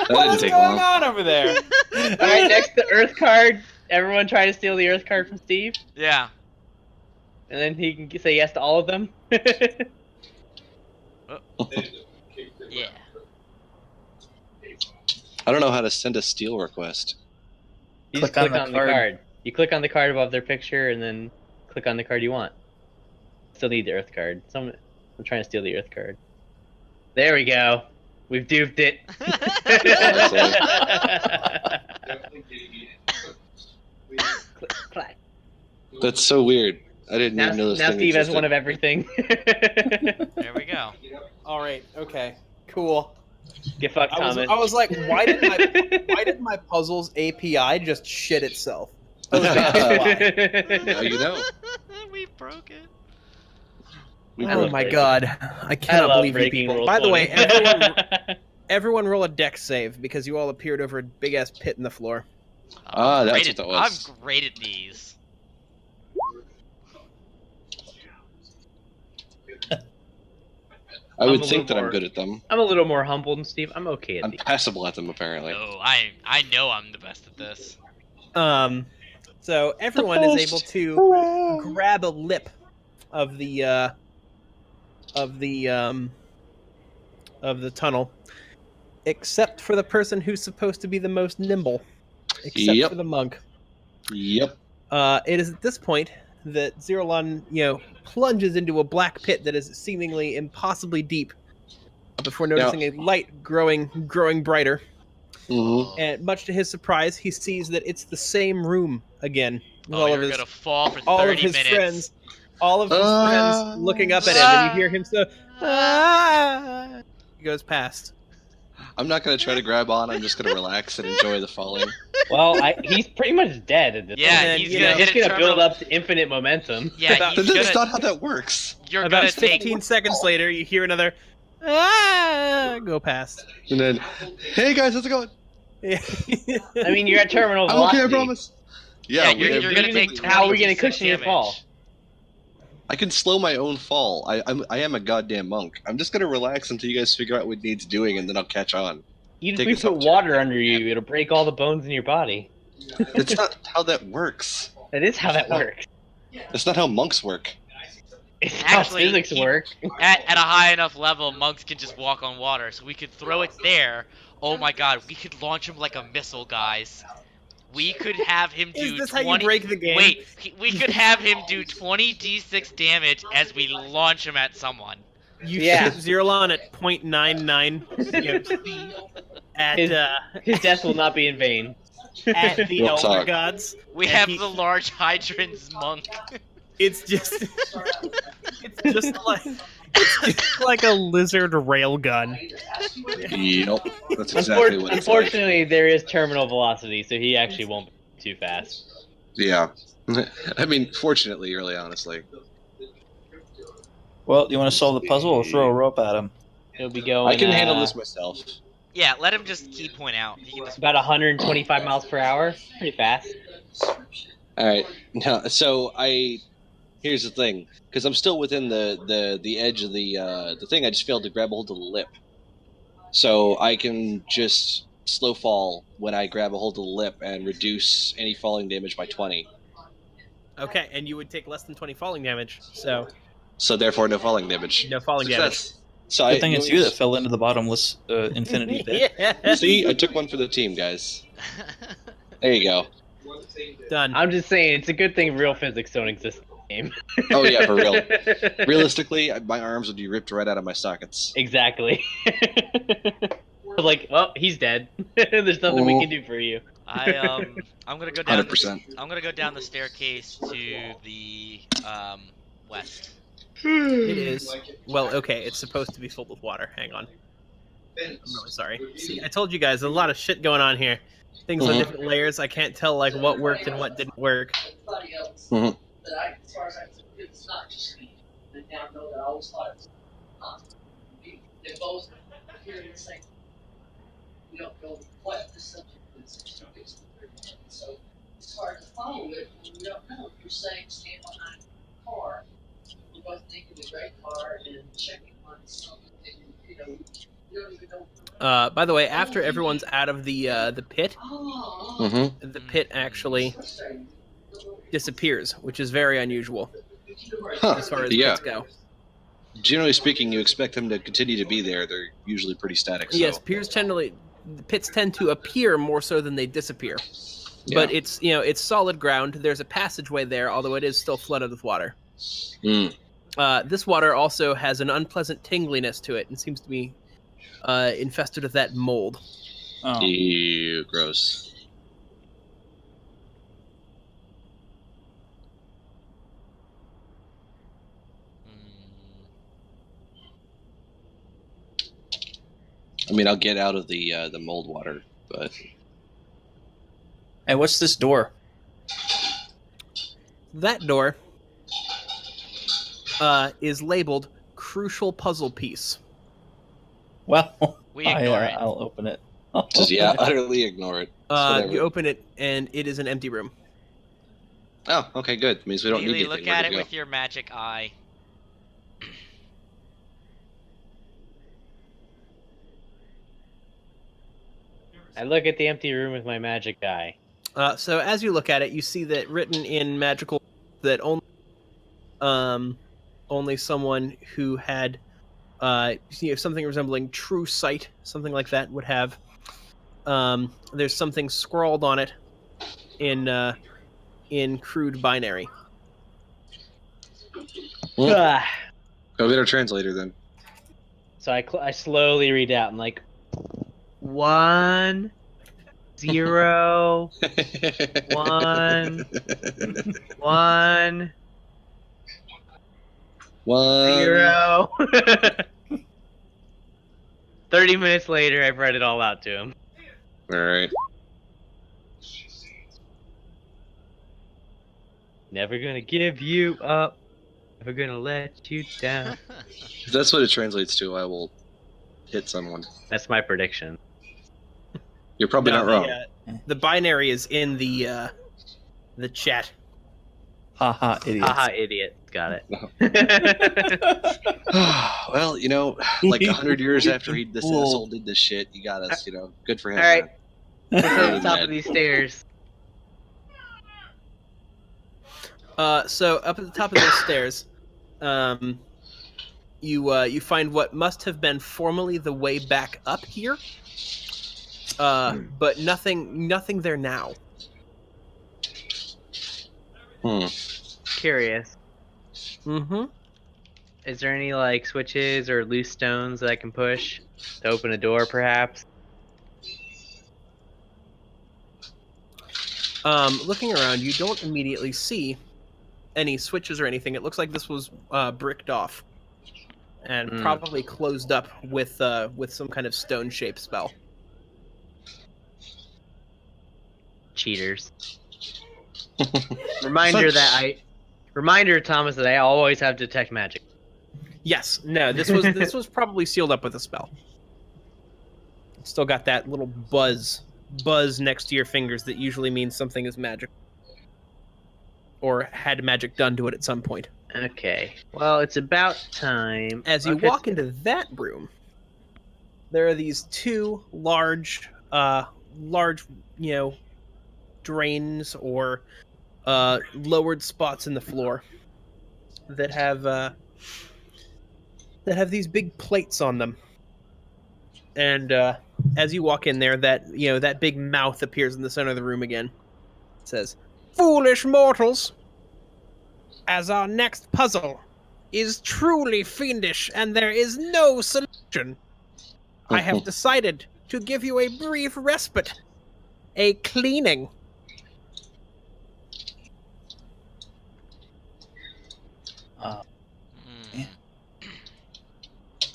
[SPEAKER 4] what
[SPEAKER 5] didn't
[SPEAKER 4] is
[SPEAKER 5] take
[SPEAKER 4] going
[SPEAKER 5] long.
[SPEAKER 4] on over there?
[SPEAKER 1] Alright, next the Earth card. Everyone try to steal the Earth card from Steve.
[SPEAKER 2] Yeah.
[SPEAKER 1] And then he can say yes to all of them.
[SPEAKER 2] Yeah.
[SPEAKER 5] I don't know how to send a steal request.
[SPEAKER 1] You just
[SPEAKER 4] Click on
[SPEAKER 1] click
[SPEAKER 4] the
[SPEAKER 1] on the
[SPEAKER 4] card.
[SPEAKER 1] card. You click on the card above their picture and then click on the card you want. Still need the Earth card. I'm trying to steal the Earth card. There we go. We've duped it. Click, clack.
[SPEAKER 5] That's so weird. I didn't
[SPEAKER 1] Now,
[SPEAKER 5] even know this
[SPEAKER 1] now
[SPEAKER 5] thing
[SPEAKER 1] Steve has
[SPEAKER 5] existed.
[SPEAKER 1] one of everything.
[SPEAKER 2] There we go.
[SPEAKER 3] All right. Okay. Cool.
[SPEAKER 1] Get fucked,
[SPEAKER 3] I
[SPEAKER 1] Thomas.
[SPEAKER 3] was like, why did my puzzles API just shit itself? Oh, that's why.
[SPEAKER 5] Now you know.
[SPEAKER 2] We broke it.
[SPEAKER 5] We
[SPEAKER 1] I
[SPEAKER 3] Oh
[SPEAKER 1] love
[SPEAKER 3] my
[SPEAKER 1] breaking-
[SPEAKER 3] god! I
[SPEAKER 1] I
[SPEAKER 3] cannot
[SPEAKER 1] love
[SPEAKER 3] believe you
[SPEAKER 1] breaking
[SPEAKER 3] people.
[SPEAKER 1] Rule
[SPEAKER 3] By the way,
[SPEAKER 1] 20.
[SPEAKER 3] everyone roll a deck save because you all appeared over a big ass pit in the floor.
[SPEAKER 5] Ah, that's
[SPEAKER 2] great
[SPEAKER 5] what that
[SPEAKER 2] at-
[SPEAKER 5] was.
[SPEAKER 2] I'm great at these.
[SPEAKER 5] I
[SPEAKER 1] I'm
[SPEAKER 5] would
[SPEAKER 1] a
[SPEAKER 5] think that
[SPEAKER 1] little
[SPEAKER 5] I'm
[SPEAKER 1] more-
[SPEAKER 5] good at them.
[SPEAKER 1] I'm a little more humble than Steve. I'm okay at
[SPEAKER 5] I'm
[SPEAKER 1] these.
[SPEAKER 5] passable at them, apparently.
[SPEAKER 2] No, I know I'm the best at this.
[SPEAKER 3] So everyone is able to grab a lip of the tunnel, except for the person who's supposed to be the most nimble, except
[SPEAKER 5] Yep.
[SPEAKER 3] for the monk.
[SPEAKER 5] Yep.
[SPEAKER 3] It is at this point that Zerolon, plunges into a black pit that is seemingly impossibly deep before noticing a light growing brighter.
[SPEAKER 5] Mm-hmm.
[SPEAKER 3] And much to his surprise, he sees that it's the same room again. With
[SPEAKER 2] Oh,
[SPEAKER 3] all
[SPEAKER 2] you're
[SPEAKER 3] of his,
[SPEAKER 2] gonna fall for 30
[SPEAKER 3] all of his
[SPEAKER 2] minutes.
[SPEAKER 3] friends, looking up at him, and you hear him so. "Ah!" He goes past.
[SPEAKER 5] I'm not gonna try to grab on. I'm just gonna relax and enjoy the falling.
[SPEAKER 1] Well, he's pretty much dead at this
[SPEAKER 2] Yeah,
[SPEAKER 1] point.
[SPEAKER 3] And,
[SPEAKER 2] he's
[SPEAKER 3] you
[SPEAKER 2] gonna
[SPEAKER 3] know,
[SPEAKER 2] hit
[SPEAKER 1] It's
[SPEAKER 2] a
[SPEAKER 1] gonna build
[SPEAKER 2] terminal.
[SPEAKER 1] up to infinite momentum.
[SPEAKER 2] Yeah,
[SPEAKER 3] About-
[SPEAKER 2] he's
[SPEAKER 5] That's
[SPEAKER 2] gonna,
[SPEAKER 5] not how that works.
[SPEAKER 2] you're
[SPEAKER 3] About
[SPEAKER 2] gonna take.
[SPEAKER 3] 15 seconds later, you hear another. "Ah!" Go past.
[SPEAKER 5] And then, hey guys, how's it going?
[SPEAKER 1] I mean, you're at terminal
[SPEAKER 5] I'm okay,
[SPEAKER 1] velocity.
[SPEAKER 5] I promise.
[SPEAKER 2] Yeah,
[SPEAKER 5] Yeah,
[SPEAKER 2] you're gonna take.
[SPEAKER 1] How are we gonna
[SPEAKER 2] 26
[SPEAKER 1] cushion your
[SPEAKER 2] damage.
[SPEAKER 1] fall?
[SPEAKER 5] I can slow my own fall. I am a goddamn monk. I'm just gonna relax until you guys figure out what needs doing, and then I'll catch on.
[SPEAKER 1] Even
[SPEAKER 5] Take
[SPEAKER 1] if we
[SPEAKER 5] a
[SPEAKER 1] put
[SPEAKER 5] subject.
[SPEAKER 1] water under you, it'll break all the bones in your body.
[SPEAKER 5] That's not how that works.
[SPEAKER 1] That is how that works.
[SPEAKER 5] That's not how monks work.
[SPEAKER 1] It's how
[SPEAKER 2] Actually,
[SPEAKER 1] physics
[SPEAKER 2] he-
[SPEAKER 1] work.
[SPEAKER 2] At a high enough level, monks can just walk on water, so we could throw it there. Oh my god, we could launch him like a missile, guys. We could have him do
[SPEAKER 3] Is this how
[SPEAKER 2] 20.
[SPEAKER 3] you break the game?
[SPEAKER 2] Wait, we could have him do 20 d6 damage as we launch him at someone.
[SPEAKER 3] You
[SPEAKER 1] Yeah.
[SPEAKER 3] shoot Zerolon at 0.99 speed at
[SPEAKER 1] His death will not be in vain.
[SPEAKER 3] at the
[SPEAKER 5] Real
[SPEAKER 3] Elder
[SPEAKER 5] talk.
[SPEAKER 3] Gods.
[SPEAKER 2] We
[SPEAKER 3] And
[SPEAKER 2] have
[SPEAKER 3] he-
[SPEAKER 2] the large hydrants monk.
[SPEAKER 3] It's just like a lizard railgun.
[SPEAKER 5] Yep. That's exactly what it's like.
[SPEAKER 1] Unfortunately, there is terminal velocity, so he actually won't be too fast.
[SPEAKER 5] Yeah. I mean, fortunately, really, honestly.
[SPEAKER 4] Well, you want to solve the puzzle or throw a rope at him?
[SPEAKER 1] He'll be going.
[SPEAKER 5] I can handle this myself.
[SPEAKER 2] Yeah, let him just key point out. He can just.
[SPEAKER 1] About 125 miles per hour. Pretty fast.
[SPEAKER 5] All right. Now, so here's the thing, because I'm still within the edge of the thing. I just failed to grab hold of the lip, so I can just slow fall when I grab a hold of the lip and reduce any falling damage by 20.
[SPEAKER 3] Okay, and you would take less than 20 falling damage, so
[SPEAKER 5] So therefore, no falling damage.
[SPEAKER 3] no falling damage.
[SPEAKER 5] Success. So
[SPEAKER 4] Good thing it's you that fell into the bottomless infinity pit.
[SPEAKER 3] Yeah.
[SPEAKER 5] See, I took one for the team, guys. There you go.
[SPEAKER 3] Done.
[SPEAKER 1] I'm just saying, it's a good thing real physics don't exist in the game.
[SPEAKER 5] Oh yeah, for real. Realistically, my arms would be ripped right out of my sockets.
[SPEAKER 1] Exactly. Like, well, he's dead. There's nothing we can do for you.
[SPEAKER 2] I'm gonna go down.
[SPEAKER 5] 100%.
[SPEAKER 2] I'm gonna go down the staircase to the west.
[SPEAKER 3] It is. Well, okay, it's supposed to be filled with water. Hang on. I'm really sorry. See, I told you guys, there's a lot of shit going on here. Things on
[SPEAKER 5] Mhm.
[SPEAKER 3] different layers. I can't tell, like, what worked and what didn't work.
[SPEAKER 5] Mhm.
[SPEAKER 7] As far as I can, it's not just me. And now know that I always thought it was not. They both hear the same. We don't know what the subject is. So it's hard to follow it when we don't know. You're saying stand behind the car. You both think it's a great car and checking on something. You know, you don't even know.
[SPEAKER 3] By the way, after everyone's out of the pit,
[SPEAKER 5] Mm-hmm.
[SPEAKER 3] the pit actually disappears, which is very unusual
[SPEAKER 5] Huh.
[SPEAKER 3] as far as
[SPEAKER 5] Yeah.
[SPEAKER 3] pits go.
[SPEAKER 5] Generally speaking, you expect them to continue to be there. They're usually pretty static. So.
[SPEAKER 3] Yes, the pits tend to appear more so than they disappear.
[SPEAKER 5] Yeah.
[SPEAKER 3] But it's it's solid ground. There's a passageway there, although it is still flooded with water.
[SPEAKER 5] Mm.
[SPEAKER 3] This water also has an unpleasant tingliness to it and seems to be infested with that mold.
[SPEAKER 4] Oh.
[SPEAKER 5] Ew, gross. I mean, I'll get out of the mold water, but
[SPEAKER 4] Hey, what's this door?
[SPEAKER 3] That door is labeled crucial puzzle piece.
[SPEAKER 4] Well,
[SPEAKER 2] We ignore it.
[SPEAKER 4] I'll open it.
[SPEAKER 5] just utterly ignore it. It's whatever.
[SPEAKER 3] You open it, and it is an empty room.
[SPEAKER 5] Oh, okay, good. Means we don't
[SPEAKER 2] Really
[SPEAKER 5] need
[SPEAKER 2] look
[SPEAKER 5] anything.
[SPEAKER 2] at
[SPEAKER 5] Where'd
[SPEAKER 2] it
[SPEAKER 5] go?
[SPEAKER 2] with your magic eye.
[SPEAKER 1] I look at the empty room with my magic eye.
[SPEAKER 3] So as you look at it, you see that written in magical that only someone who had something resembling true sight, something like that, would have. There's something scrawled on it in crude binary.
[SPEAKER 1] Ah.
[SPEAKER 5] Go get our translator then.
[SPEAKER 1] So I slowly read out. I'm like, 1, 0, 1, 1,
[SPEAKER 5] One.
[SPEAKER 1] 0. 30 minutes later, I've read it all out to him.
[SPEAKER 5] All right.
[SPEAKER 1] Never gonna give you up. Never gonna let you down.
[SPEAKER 5] If that's what it translates to, I will hit someone.
[SPEAKER 1] That's my prediction.
[SPEAKER 5] You're probably not wrong.
[SPEAKER 3] The binary is in the chat.
[SPEAKER 4] Haha, idiot.
[SPEAKER 1] Haha, idiot. Got it.
[SPEAKER 5] Well, you know, like 100 years after this asshole did this shit, you got us. You know, good for him.
[SPEAKER 1] All right.
[SPEAKER 5] man.
[SPEAKER 1] Let's go to the top of these stairs.
[SPEAKER 3] So up at the top of those stairs, you find what must have been formerly the way back up here, but nothing there now.
[SPEAKER 1] Curious.
[SPEAKER 3] Mm-hmm.
[SPEAKER 1] Is there any like switches or loose stones that I can push to open a door, perhaps?
[SPEAKER 3] Looking around, you don't immediately see any switches or anything. It looks like this was bricked off and probably closed up with some kind of stone-shaped spell.
[SPEAKER 1] Cheaters. Reminder, Thomas, that I always have detect magic.
[SPEAKER 3] Yes. No. This was probably sealed up with a spell. Still got that little buzz next to your fingers that usually means something is magic or had magic done to it at some point.
[SPEAKER 1] Okay. Well, it's about time.
[SPEAKER 3] As you
[SPEAKER 1] Okay.
[SPEAKER 3] walk into that room, there are these two large, drains or lowered spots in the floor that have these big plates on them. And as you walk in there, that big mouth appears in the center of the room again. It says, "Foolish mortals, as our next puzzle is truly fiendish and there is no solution, I have decided to give you a brief respite, a cleaning."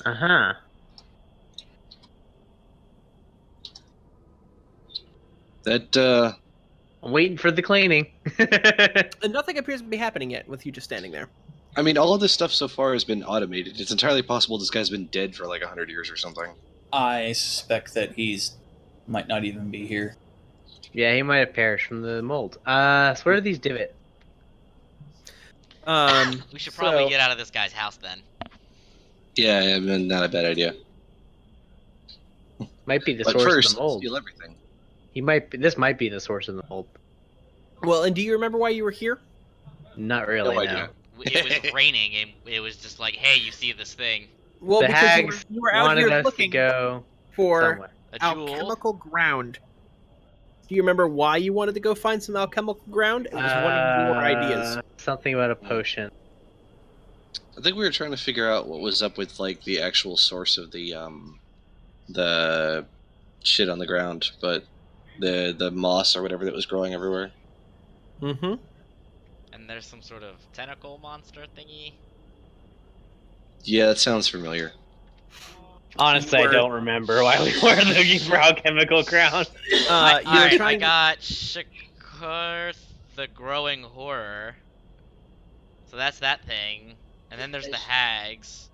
[SPEAKER 1] Uh-huh.
[SPEAKER 5] That
[SPEAKER 1] I'm waiting for the cleaning.
[SPEAKER 3] And nothing appears to be happening yet with you just standing there.
[SPEAKER 5] I mean, all of this stuff so far has been automated. It's entirely possible this guy's been dead for like 100 years or something.
[SPEAKER 4] I suspect that might not even be here.
[SPEAKER 1] Yeah, he might have perished from the mold. So where are these divots?
[SPEAKER 2] We should probably
[SPEAKER 1] So-
[SPEAKER 2] get out of this guy's house then.
[SPEAKER 5] Yeah, I mean, not a bad idea.
[SPEAKER 1] Might be the
[SPEAKER 5] But
[SPEAKER 1] source
[SPEAKER 5] first,
[SPEAKER 1] of the mold.
[SPEAKER 5] steal everything.
[SPEAKER 1] This might be the source of the mold.
[SPEAKER 3] Well, and do you remember why you were here?
[SPEAKER 1] Not really,
[SPEAKER 5] No
[SPEAKER 1] no.
[SPEAKER 5] idea.
[SPEAKER 2] It was raining, and it was just like, hey, you see this thing?
[SPEAKER 3] Well,
[SPEAKER 1] The
[SPEAKER 3] because
[SPEAKER 1] hags
[SPEAKER 3] you were out
[SPEAKER 1] wanted
[SPEAKER 3] here
[SPEAKER 1] us to
[SPEAKER 3] looking
[SPEAKER 1] go
[SPEAKER 3] for
[SPEAKER 1] somewhere.
[SPEAKER 2] A jewel?
[SPEAKER 3] alchemical ground. Do you remember why you wanted to go find some alchemical ground? It was one of your ideas.
[SPEAKER 1] Something about a potion.
[SPEAKER 5] I think we were trying to figure out what was up with like the actual source of the shit on the ground, but the moss or whatever that was growing everywhere.
[SPEAKER 3] Mm-hmm.
[SPEAKER 2] And there's some sort of tentacle monster thingy.
[SPEAKER 5] Yeah, that sounds familiar.
[SPEAKER 1] Honestly,
[SPEAKER 3] You
[SPEAKER 1] I don't remember why we were looking for alchemical ground.
[SPEAKER 2] Alright, I
[SPEAKER 3] trying.
[SPEAKER 2] got Shikarth the Growing Horror. So that's that thing. And then there's the Hags.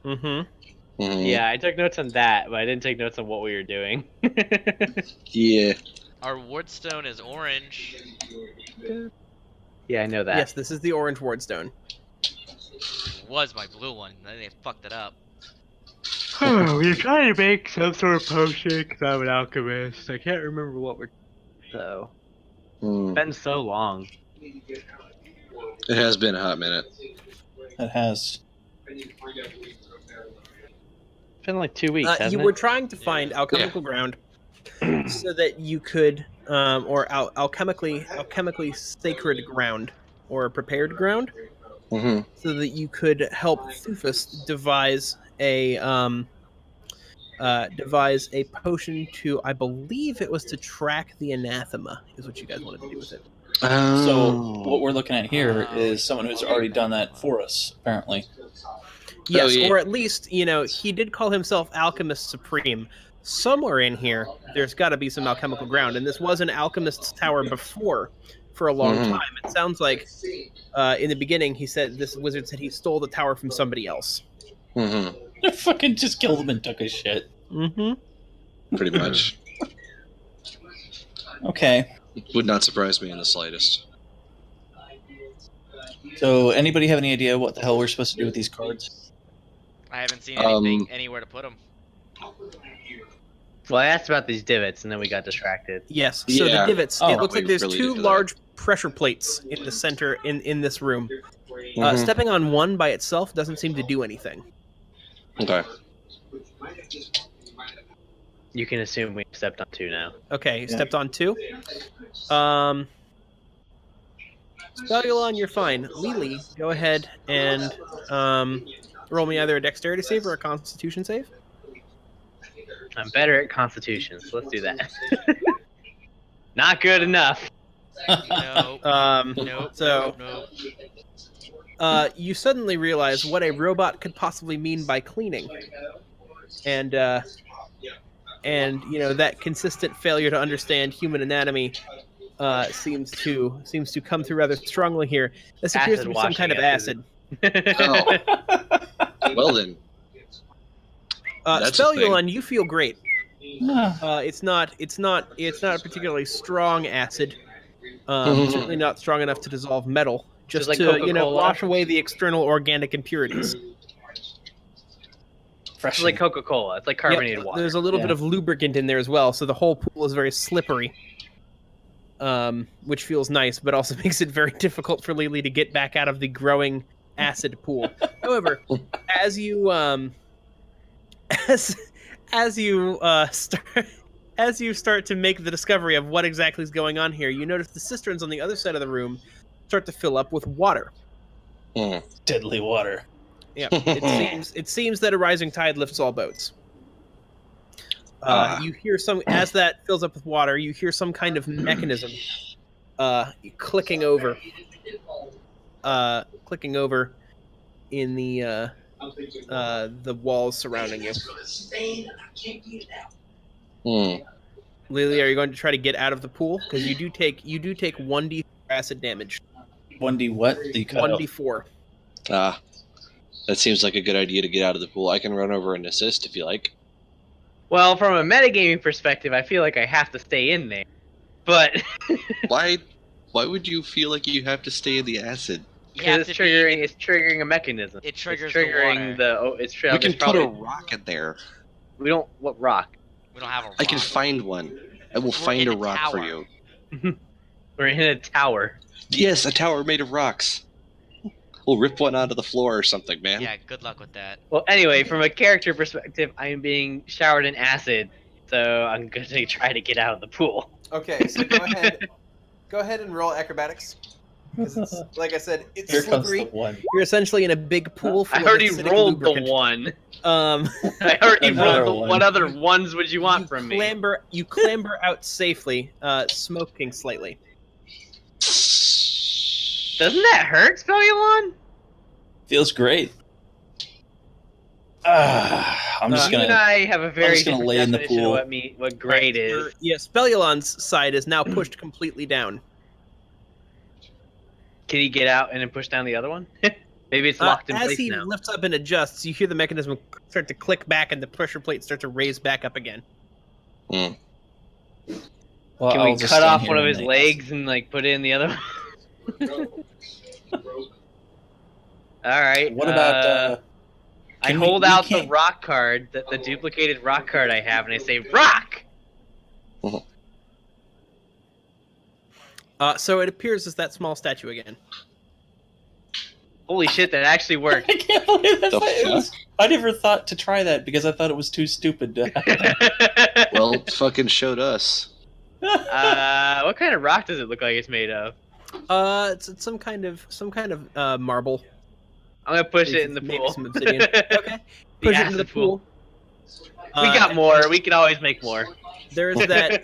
[SPEAKER 3] Mm-hmm.
[SPEAKER 5] Mhm.
[SPEAKER 1] Yeah, I took notes on that, but I didn't take notes on what we were doing.
[SPEAKER 5] Yeah.
[SPEAKER 2] Our Wardstone is orange.
[SPEAKER 1] Yeah, I know that.
[SPEAKER 3] Yes, this is the orange wardstone.
[SPEAKER 2] It was my blue one. Then they fucked it up.
[SPEAKER 1] We were trying to make some sort of potion because I'm an alchemist. I can't remember what we're. So.
[SPEAKER 5] Hmm.
[SPEAKER 1] It's been so long.
[SPEAKER 5] It has been a hot minute.
[SPEAKER 4] It has.
[SPEAKER 1] It's been like 2 weeks.
[SPEAKER 3] You
[SPEAKER 1] hasn't
[SPEAKER 3] were
[SPEAKER 1] it?
[SPEAKER 3] trying to find alchemical ground so that you could, or alchemically sacred ground, or prepared ground,
[SPEAKER 5] Mm-hmm.
[SPEAKER 3] so that you could help Thufus devise a potion to, I believe it was to track the anathema, is what you guys wanted to do with it.
[SPEAKER 4] So what we're looking at here is someone who's already done that for us, apparently.
[SPEAKER 3] Yes,
[SPEAKER 5] yeah.
[SPEAKER 3] or at least, he did call himself Alchemist Supreme. Somewhere in here, there's got to be some alchemical ground, and this was an alchemist's tower before, for a long
[SPEAKER 5] Mhm.
[SPEAKER 3] time. It sounds like, in the beginning, this wizard said he stole the tower from somebody else.
[SPEAKER 5] Mm-hmm.
[SPEAKER 4] Fucking just killed him and took his shit.
[SPEAKER 3] Mm-hmm.
[SPEAKER 5] Pretty much.
[SPEAKER 4] Okay.
[SPEAKER 5] Would not surprise me in the slightest.
[SPEAKER 4] So, anybody have any idea what the hell we're supposed to do with these cards?
[SPEAKER 2] I haven't seen anything anywhere to put them.
[SPEAKER 1] Well, I asked about these divots, and then we got distracted.
[SPEAKER 3] Yes, so
[SPEAKER 5] Yeah.
[SPEAKER 3] the divots,
[SPEAKER 4] Oh.
[SPEAKER 3] it looks like there's
[SPEAKER 5] Related
[SPEAKER 3] two
[SPEAKER 5] to that.
[SPEAKER 3] large pressure plates in the center in this room.
[SPEAKER 5] Mhm.
[SPEAKER 3] Stepping on one by itself doesn't seem to do anything.
[SPEAKER 5] Okay.
[SPEAKER 1] You can assume we stepped on 2 now.
[SPEAKER 3] Okay, you stepped on 2. Spelulon, you're fine. Lily, go ahead and roll me either a dexterity save or a constitution save.
[SPEAKER 1] I'm better at Constitution, so let's do that. Not good enough.
[SPEAKER 2] Nope. Nope.
[SPEAKER 3] So,
[SPEAKER 2] Nope.
[SPEAKER 3] you suddenly realize what a robot could possibly mean by cleaning, and that consistent failure to understand human anatomy seems to come through rather strongly here. This appears to
[SPEAKER 1] Acid
[SPEAKER 3] be some kind of
[SPEAKER 1] washing
[SPEAKER 3] acid.
[SPEAKER 5] Oh. Well then. That's a thing.
[SPEAKER 3] Spelulon, you feel great. It's not a particularly strong acid. Certainly not strong enough to dissolve metal. Just
[SPEAKER 1] like
[SPEAKER 3] to
[SPEAKER 1] Coca-Cola?
[SPEAKER 3] wash away the external organic impurities.
[SPEAKER 1] It's like Coca-Cola. It's like carbonated
[SPEAKER 3] Yep,
[SPEAKER 1] water.
[SPEAKER 3] there's a little
[SPEAKER 4] Yeah.
[SPEAKER 3] bit of lubricant in there as well, so the whole pool is very slippery. Which feels nice, but also makes it very difficult for Lily to get back out of the growing acid pool. However, as you start to make the discovery of what exactly is going on here, you notice the cisterns on the other side of the room start to fill up with water.
[SPEAKER 4] Deadly water.
[SPEAKER 3] Yeah, it seems that a rising tide lifts all boats. You hear as that fills up with water, you hear some kind of mechanism clicking over in the walls surrounding you. Lily, are you going to try to get out of the pool? Because you do take 1d4 acid damage.
[SPEAKER 4] 1d what? You cut out.
[SPEAKER 3] 1d4.
[SPEAKER 5] That seems like a good idea to get out of the pool. I can run over and assist if you like.
[SPEAKER 1] Well, from a metagaming perspective, I feel like I have to stay in there. But
[SPEAKER 5] Why would you feel like you have to stay in the acid?
[SPEAKER 2] You have
[SPEAKER 1] it's
[SPEAKER 2] to
[SPEAKER 1] triggering a mechanism.
[SPEAKER 2] It triggers
[SPEAKER 1] it's triggering
[SPEAKER 2] the water.
[SPEAKER 1] it's
[SPEAKER 5] We can
[SPEAKER 1] it's
[SPEAKER 5] put a
[SPEAKER 1] probably,
[SPEAKER 5] rock in there.
[SPEAKER 1] we don't what rock?
[SPEAKER 2] We don't have a rock.
[SPEAKER 5] I can find one. I will
[SPEAKER 2] We're
[SPEAKER 5] find
[SPEAKER 2] in
[SPEAKER 5] a
[SPEAKER 2] a
[SPEAKER 5] rock for
[SPEAKER 2] tower.
[SPEAKER 5] you.
[SPEAKER 1] We're in a tower.
[SPEAKER 5] Yes, a tower made of rocks. We'll rip one onto the floor or something, man.
[SPEAKER 2] Yeah, good luck with that.
[SPEAKER 1] Well, anyway, from a character perspective, I am being showered in acid, so I'm going to try to get out of the pool.
[SPEAKER 3] Okay, so go ahead and roll acrobatics. 'Cause it's, like I said, it's
[SPEAKER 4] Here comes the
[SPEAKER 3] slippery.
[SPEAKER 4] one.
[SPEAKER 3] You're essentially in a big pool.
[SPEAKER 1] I
[SPEAKER 3] full
[SPEAKER 1] already
[SPEAKER 3] of acidic
[SPEAKER 1] rolled the
[SPEAKER 3] lubricant.
[SPEAKER 1] one.
[SPEAKER 3] Um,
[SPEAKER 1] I already
[SPEAKER 4] Another
[SPEAKER 1] rolled the
[SPEAKER 4] one.
[SPEAKER 1] what other ones would you want from me?
[SPEAKER 3] You clamber out safely, smoking slightly.
[SPEAKER 1] Doesn't that hurt, Spelulon?
[SPEAKER 4] Feels great. Ah. I'm just
[SPEAKER 1] You and
[SPEAKER 4] gonna.
[SPEAKER 1] I have a very
[SPEAKER 4] just gonna
[SPEAKER 1] different
[SPEAKER 4] lay in the
[SPEAKER 1] definition
[SPEAKER 4] pool.
[SPEAKER 1] of what great is.
[SPEAKER 3] Yeah, Spellulon's side is now pushed completely down.
[SPEAKER 1] Can he get out and then push down the other one? Maybe it's locked in
[SPEAKER 3] As
[SPEAKER 1] place
[SPEAKER 3] he
[SPEAKER 1] now.
[SPEAKER 3] lifts up and adjusts, you hear the mechanism start to click back and the pressure plate start to raise back up again.
[SPEAKER 4] Well,
[SPEAKER 1] Can
[SPEAKER 4] I'll
[SPEAKER 1] we
[SPEAKER 4] just
[SPEAKER 1] cut
[SPEAKER 4] stand
[SPEAKER 1] off
[SPEAKER 4] here
[SPEAKER 1] one of
[SPEAKER 4] and
[SPEAKER 1] his
[SPEAKER 4] make-
[SPEAKER 1] legs and like put it in the other one? All right.
[SPEAKER 4] What about?
[SPEAKER 1] I
[SPEAKER 4] can we-
[SPEAKER 1] hold
[SPEAKER 4] we
[SPEAKER 1] out the
[SPEAKER 4] can't-
[SPEAKER 1] rock card, the duplicated rock card I have, and I say rock.
[SPEAKER 3] So it appears as that small statue again.
[SPEAKER 1] Holy shit, that actually worked.
[SPEAKER 4] I can't believe that.
[SPEAKER 5] The
[SPEAKER 4] I never thought to try that because I thought it was too stupid.
[SPEAKER 5] Well, it fucking showed us.
[SPEAKER 1] What kind of rock does it look like it's made of?
[SPEAKER 3] It's some kind of marble.
[SPEAKER 1] I'm gonna push
[SPEAKER 3] Maybe
[SPEAKER 1] it in the
[SPEAKER 3] maybe
[SPEAKER 1] pool.
[SPEAKER 3] some obsidian. Okay. Push it into the
[SPEAKER 1] acid pool.
[SPEAKER 3] pool.
[SPEAKER 1] We got more. We can always make more.
[SPEAKER 3] There's that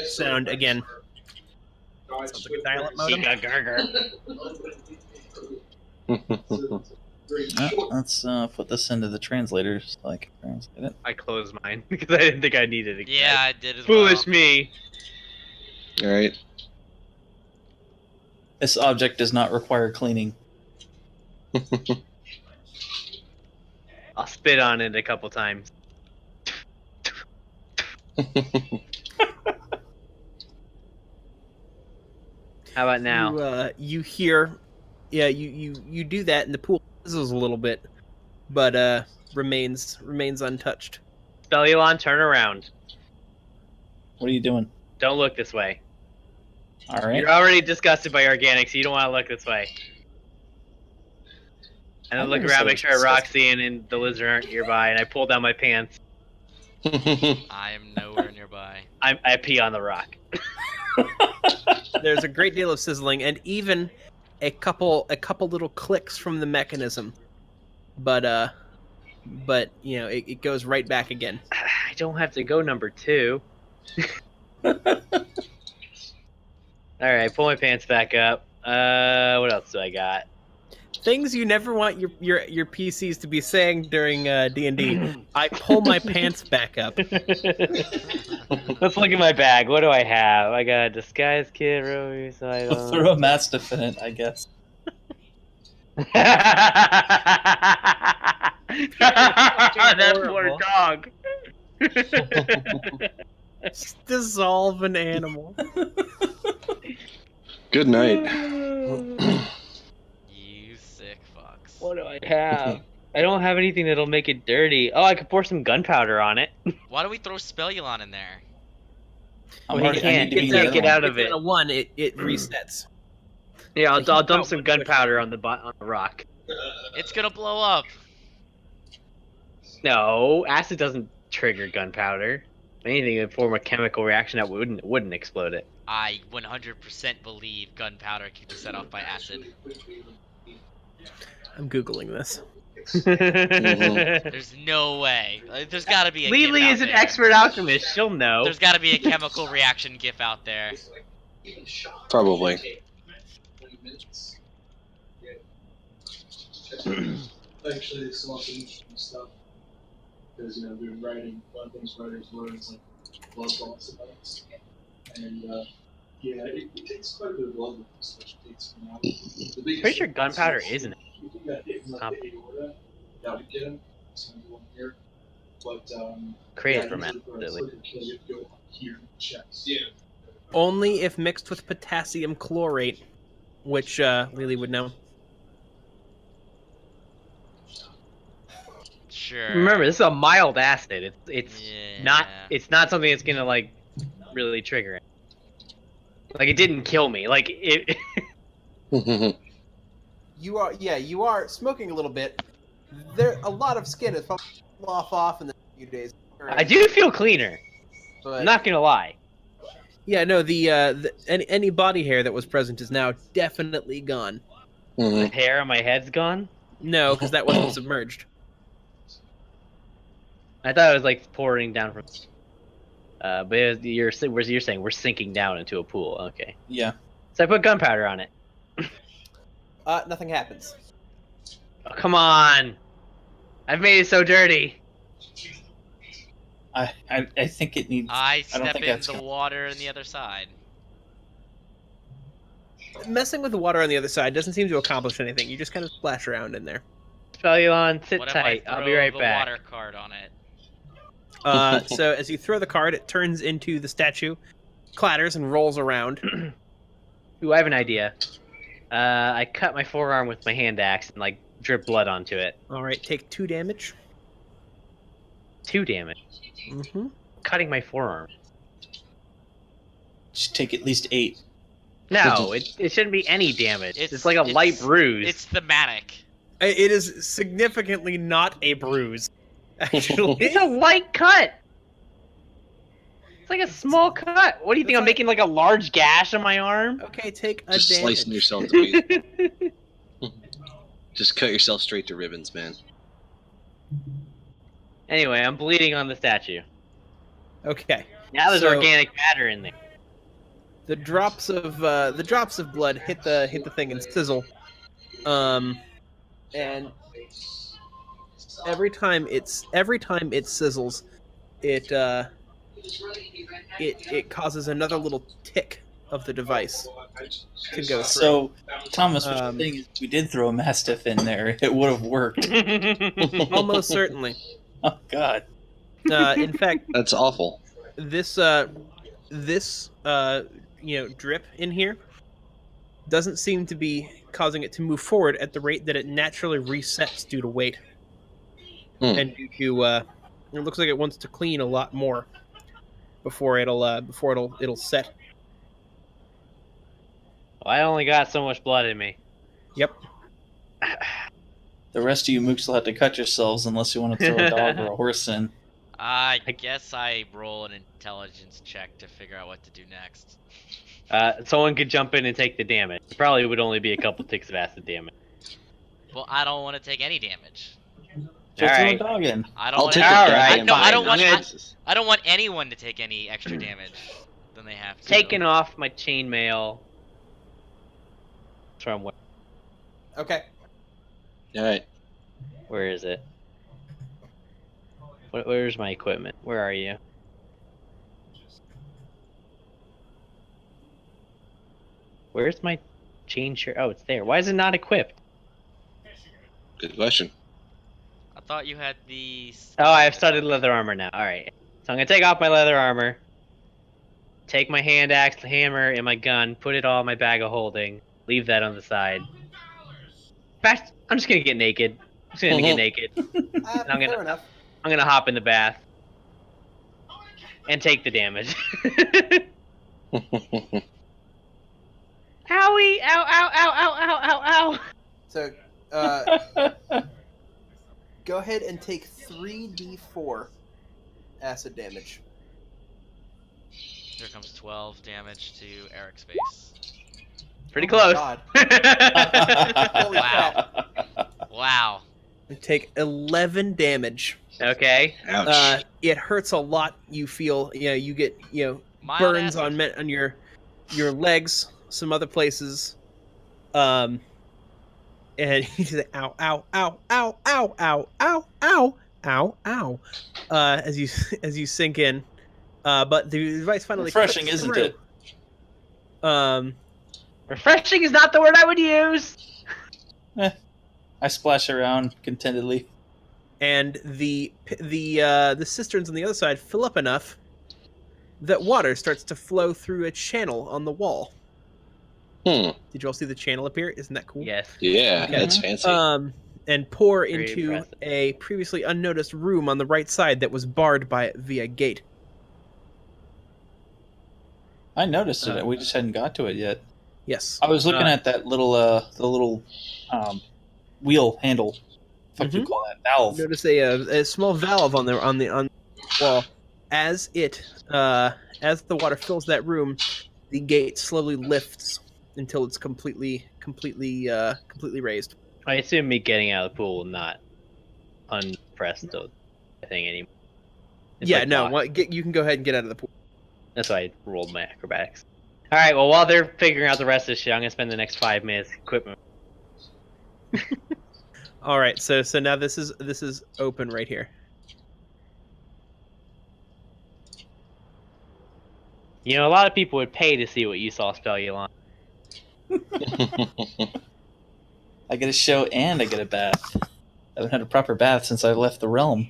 [SPEAKER 3] sound again. Sounds like a dial-up modem.
[SPEAKER 4] Let's put this into the translator so I can translate it.
[SPEAKER 1] I closed mine because I didn't think I needed it.
[SPEAKER 2] Yeah, I did as well.
[SPEAKER 1] Foolish me.
[SPEAKER 5] All right.
[SPEAKER 4] This object does not require cleaning.
[SPEAKER 1] I'll spit on it a couple times. How about now?
[SPEAKER 3] You hear, yeah, you do that, and the pool fizzles a little bit, but remains untouched.
[SPEAKER 1] Spellulon, turn around.
[SPEAKER 4] What are you doing?
[SPEAKER 1] Don't look this way.
[SPEAKER 4] All right.
[SPEAKER 1] You're already disgusted by organic, so you don't want to look this way. And then
[SPEAKER 4] I
[SPEAKER 1] look
[SPEAKER 4] never
[SPEAKER 1] around,
[SPEAKER 4] said
[SPEAKER 1] make
[SPEAKER 4] it's
[SPEAKER 1] sure Roxy and the lizard aren't nearby, and I pull down my pants.
[SPEAKER 2] I am nowhere nearby.
[SPEAKER 1] I pee on the rock.
[SPEAKER 3] There's a great deal of sizzling, and even a couple little clicks from the mechanism, but you know it goes right back again.
[SPEAKER 1] I don't have to go number 2. Alright, pull my pants back up. What else do I got?
[SPEAKER 3] Things you never want your PCs to be saying during D&D. I pull my pants back up.
[SPEAKER 1] Let's look at my bag. What do I have? I got a disguise kit, Roby, so I
[SPEAKER 4] I'll throw a mastiff in it, I guess.
[SPEAKER 1] That poor dog.
[SPEAKER 3] Dissolve an animal.
[SPEAKER 5] Good night.
[SPEAKER 2] You sick fucks.
[SPEAKER 1] What do I have? I don't have anything that'll make it dirty. Oh, I could pour some gunpowder on it.
[SPEAKER 2] Why do we throw Spellulon in there?
[SPEAKER 4] I'm
[SPEAKER 1] Well,
[SPEAKER 4] already,
[SPEAKER 1] you
[SPEAKER 4] I
[SPEAKER 1] can't
[SPEAKER 4] need to be
[SPEAKER 1] get
[SPEAKER 4] in
[SPEAKER 1] that-
[SPEAKER 4] the
[SPEAKER 1] get
[SPEAKER 4] other
[SPEAKER 1] out
[SPEAKER 4] one.
[SPEAKER 1] of it.
[SPEAKER 3] On a 1, it resets.
[SPEAKER 1] Yeah,
[SPEAKER 3] Like,
[SPEAKER 1] I'll
[SPEAKER 3] you
[SPEAKER 1] dump
[SPEAKER 3] don't
[SPEAKER 1] some
[SPEAKER 3] want to push
[SPEAKER 1] gunpowder on the rock.
[SPEAKER 2] It's gonna blow up.
[SPEAKER 1] No, acid doesn't trigger gunpowder. If anything, it would form a chemical reaction that wouldn't explode it.
[SPEAKER 2] I 100% believe gunpowder can be set off by acid.
[SPEAKER 3] I'm googling this.
[SPEAKER 2] There's no way. There's gotta be a GIF
[SPEAKER 1] Lily
[SPEAKER 2] out
[SPEAKER 1] is an
[SPEAKER 2] there.
[SPEAKER 1] expert alchemist. She'll know.
[SPEAKER 2] There's gotta be a chemical reaction GIF out there.
[SPEAKER 5] Probably.
[SPEAKER 7] Actually, there's some also interesting stuff. Because, you know, we're writing, one of the things writers learn is like blood loss amounts. And, yeah, it takes quite a bit of blood loss, which takes from out.
[SPEAKER 1] Pretty sure gunpowder isn't it?
[SPEAKER 7] You think that hit from like the aorta, that would get him. So you want here. But,
[SPEAKER 1] Create
[SPEAKER 7] yeah,
[SPEAKER 1] from
[SPEAKER 7] usually
[SPEAKER 1] acid,
[SPEAKER 7] for a
[SPEAKER 1] really.
[SPEAKER 7] slicker kill, you have to go up here in the chest. Yeah.
[SPEAKER 3] Only if mixed with potassium chlorate, which Lily would know.
[SPEAKER 2] Sure.
[SPEAKER 1] Remember, this is a mild acid. It's
[SPEAKER 2] Yeah.
[SPEAKER 1] not something that's gonna like really trigger it. Like it didn't kill me. Like it.
[SPEAKER 3] You are smoking a little bit. There, a lot of skin is probably off in the few days.
[SPEAKER 1] I do feel cleaner.
[SPEAKER 3] But,
[SPEAKER 1] I'm not gonna lie.
[SPEAKER 3] Yeah, no, the any body hair that was present is now definitely gone.
[SPEAKER 1] The hair on my head's gone.
[SPEAKER 3] No, because that wasn't submerged.
[SPEAKER 1] I thought it was like pouring down from. But it was, you're saying we're sinking down into a pool. Okay.
[SPEAKER 4] Yeah.
[SPEAKER 1] So I put gunpowder on it.
[SPEAKER 3] Nothing happens.
[SPEAKER 1] Oh, come on. I've made it so dirty.
[SPEAKER 4] I think it needs.
[SPEAKER 2] I
[SPEAKER 4] I don't
[SPEAKER 2] step
[SPEAKER 4] think
[SPEAKER 2] in
[SPEAKER 4] that's
[SPEAKER 2] the
[SPEAKER 4] gonna-
[SPEAKER 2] water on the other side.
[SPEAKER 3] Messing with the water on the other side doesn't seem to accomplish anything. You just kind of splash around in there.
[SPEAKER 1] Spellulon, sit
[SPEAKER 2] What if
[SPEAKER 1] tight.
[SPEAKER 2] I
[SPEAKER 1] I'll
[SPEAKER 2] throw
[SPEAKER 1] be right
[SPEAKER 2] the
[SPEAKER 1] back.
[SPEAKER 2] water card on it?
[SPEAKER 3] So as you throw the card, it turns into the statue, clatters and rolls around.
[SPEAKER 1] Ooh, I have an idea. I cut my forearm with my hand axe and like drip blood onto it.
[SPEAKER 3] All right, take 2 damage.
[SPEAKER 1] 2 damage.
[SPEAKER 3] Mm-hmm.
[SPEAKER 1] Cutting my forearm.
[SPEAKER 4] Just take at least 8.
[SPEAKER 1] No, it shouldn't be any damage.
[SPEAKER 2] It's-
[SPEAKER 1] It's like a light
[SPEAKER 2] it's-
[SPEAKER 1] bruise.
[SPEAKER 2] It's thematic.
[SPEAKER 3] It is significantly not a bruise, actually.
[SPEAKER 1] It's a light cut. It's like a small cut. What do you think?
[SPEAKER 3] It's
[SPEAKER 1] I'm
[SPEAKER 3] like-
[SPEAKER 1] making like a large gash on my arm?
[SPEAKER 3] Okay, take a
[SPEAKER 5] Just
[SPEAKER 3] damage.
[SPEAKER 5] slicing yourself to pieces. Just cut yourself straight to ribbons, man.
[SPEAKER 1] Anyway, I'm bleeding on the statue.
[SPEAKER 3] Okay.
[SPEAKER 1] Now there's
[SPEAKER 3] So-
[SPEAKER 1] organic matter in there.
[SPEAKER 3] The drops of blood hit the thing and sizzle, and every time it sizzles, it causes another little tick of the device to go through.
[SPEAKER 4] So, Thomas, what
[SPEAKER 3] Um,
[SPEAKER 4] you're saying is if we did throw a Mastiff in there, it would have worked.
[SPEAKER 3] Almost certainly.
[SPEAKER 4] Oh, God.
[SPEAKER 3] In fact,
[SPEAKER 5] That's awful.
[SPEAKER 3] this drip in here doesn't seem to be causing it to move forward at the rate that it naturally resets due to weight. And due to it looks like it wants to clean a lot more before it'll set.
[SPEAKER 1] Well, I only got so much blood in me.
[SPEAKER 3] Yep.
[SPEAKER 4] The rest of you mooks will have to cut yourselves unless you want to throw a dog or a horse in.
[SPEAKER 2] I guess I roll an intelligence check to figure out what to do next.
[SPEAKER 1] Someone could jump in and take the damage. It probably would only be a couple ticks of acid damage.
[SPEAKER 2] Well, I don't want to take any damage.
[SPEAKER 4] Just
[SPEAKER 1] All
[SPEAKER 4] throw
[SPEAKER 1] right.
[SPEAKER 4] a dog in.
[SPEAKER 2] I don't
[SPEAKER 5] I'll
[SPEAKER 2] want.
[SPEAKER 5] take
[SPEAKER 1] All
[SPEAKER 5] the
[SPEAKER 1] right,
[SPEAKER 5] goddamn
[SPEAKER 2] no, I don't
[SPEAKER 5] damage.
[SPEAKER 2] want-
[SPEAKER 1] I'm gonna-
[SPEAKER 2] I don't want anyone to take any extra damage than they have to.
[SPEAKER 1] Taking off my chainmail from
[SPEAKER 3] Okay.
[SPEAKER 5] Alright.
[SPEAKER 1] where is it? Where's my equipment? Where are you? Where's my chain shirt? Oh, it's there. Why is it not equipped?
[SPEAKER 5] Good question.
[SPEAKER 2] I thought you had the.
[SPEAKER 1] Oh, I've started leather armor now. Alright. So I'm gonna take off my leather armor, take my hand axe, the hammer, and my gun, put it all in my bag of holding, leave that on the side. In fact, I'm just gonna get naked. I'm just gonna get naked. I'm gonna-
[SPEAKER 3] Fair enough.
[SPEAKER 1] I'm gonna hop in the bath. And take the damage. Owie! Ow, ow, ow, ow, ow, ow, ow!
[SPEAKER 3] So, go ahead and take 3d4 acid damage.
[SPEAKER 2] Here comes 12 damage to Eric's face.
[SPEAKER 1] Pretty
[SPEAKER 3] Oh my
[SPEAKER 1] close.
[SPEAKER 3] God. Holy
[SPEAKER 2] Wow.
[SPEAKER 3] crap.
[SPEAKER 2] Wow.
[SPEAKER 3] You take 11 damage.
[SPEAKER 1] Okay.
[SPEAKER 5] Ouch.
[SPEAKER 3] It hurts a lot. You feel, you get,
[SPEAKER 2] Mild
[SPEAKER 3] burns
[SPEAKER 2] acid.
[SPEAKER 3] on your legs, some other places. And you say, ow, ow, ow, ow, ow, ow, ow, ow, ow, ow, as you sink in. But the device finally
[SPEAKER 4] Refreshing,
[SPEAKER 3] clicks
[SPEAKER 4] isn't
[SPEAKER 3] through.
[SPEAKER 4] it?
[SPEAKER 1] Refreshing is not the word I would use.
[SPEAKER 4] I splash around contentedly.
[SPEAKER 3] And the cisterns on the other side fill up enough that water starts to flow through a channel on the wall. Did you all see the channel appear? Isn't that cool?
[SPEAKER 1] Yes.
[SPEAKER 5] Yeah,
[SPEAKER 3] Okay.
[SPEAKER 5] that's fancy.
[SPEAKER 3] And pour
[SPEAKER 1] Very
[SPEAKER 3] into
[SPEAKER 1] impressive.
[SPEAKER 3] a previously unnoticed room on the right side that was barred via gate.
[SPEAKER 4] I noticed it. We just hadn't got to it yet.
[SPEAKER 3] Yes.
[SPEAKER 4] I was looking at that little, the little wheel handle. What do you call that? Valve.
[SPEAKER 3] Notice a small valve on the wall. As the water fills that room, the gate slowly lifts until it's completely raised.
[SPEAKER 1] I assume me getting out of the pool will not unpress the thing anymore. It's
[SPEAKER 3] Yeah,
[SPEAKER 1] like
[SPEAKER 3] no,
[SPEAKER 1] locked.
[SPEAKER 3] you can go ahead and get out of the pool.
[SPEAKER 1] That's why I rolled my acrobatics. Alright, well, while they're figuring out the rest of this shit, I'm gonna spend the next 5 minutes equipment.
[SPEAKER 3] All right, so now this is open right here.
[SPEAKER 1] You know, a lot of people would pay to see what you saw, Spellulon.
[SPEAKER 4] I get a show and I get a bath. I haven't had a proper bath since I left the realm.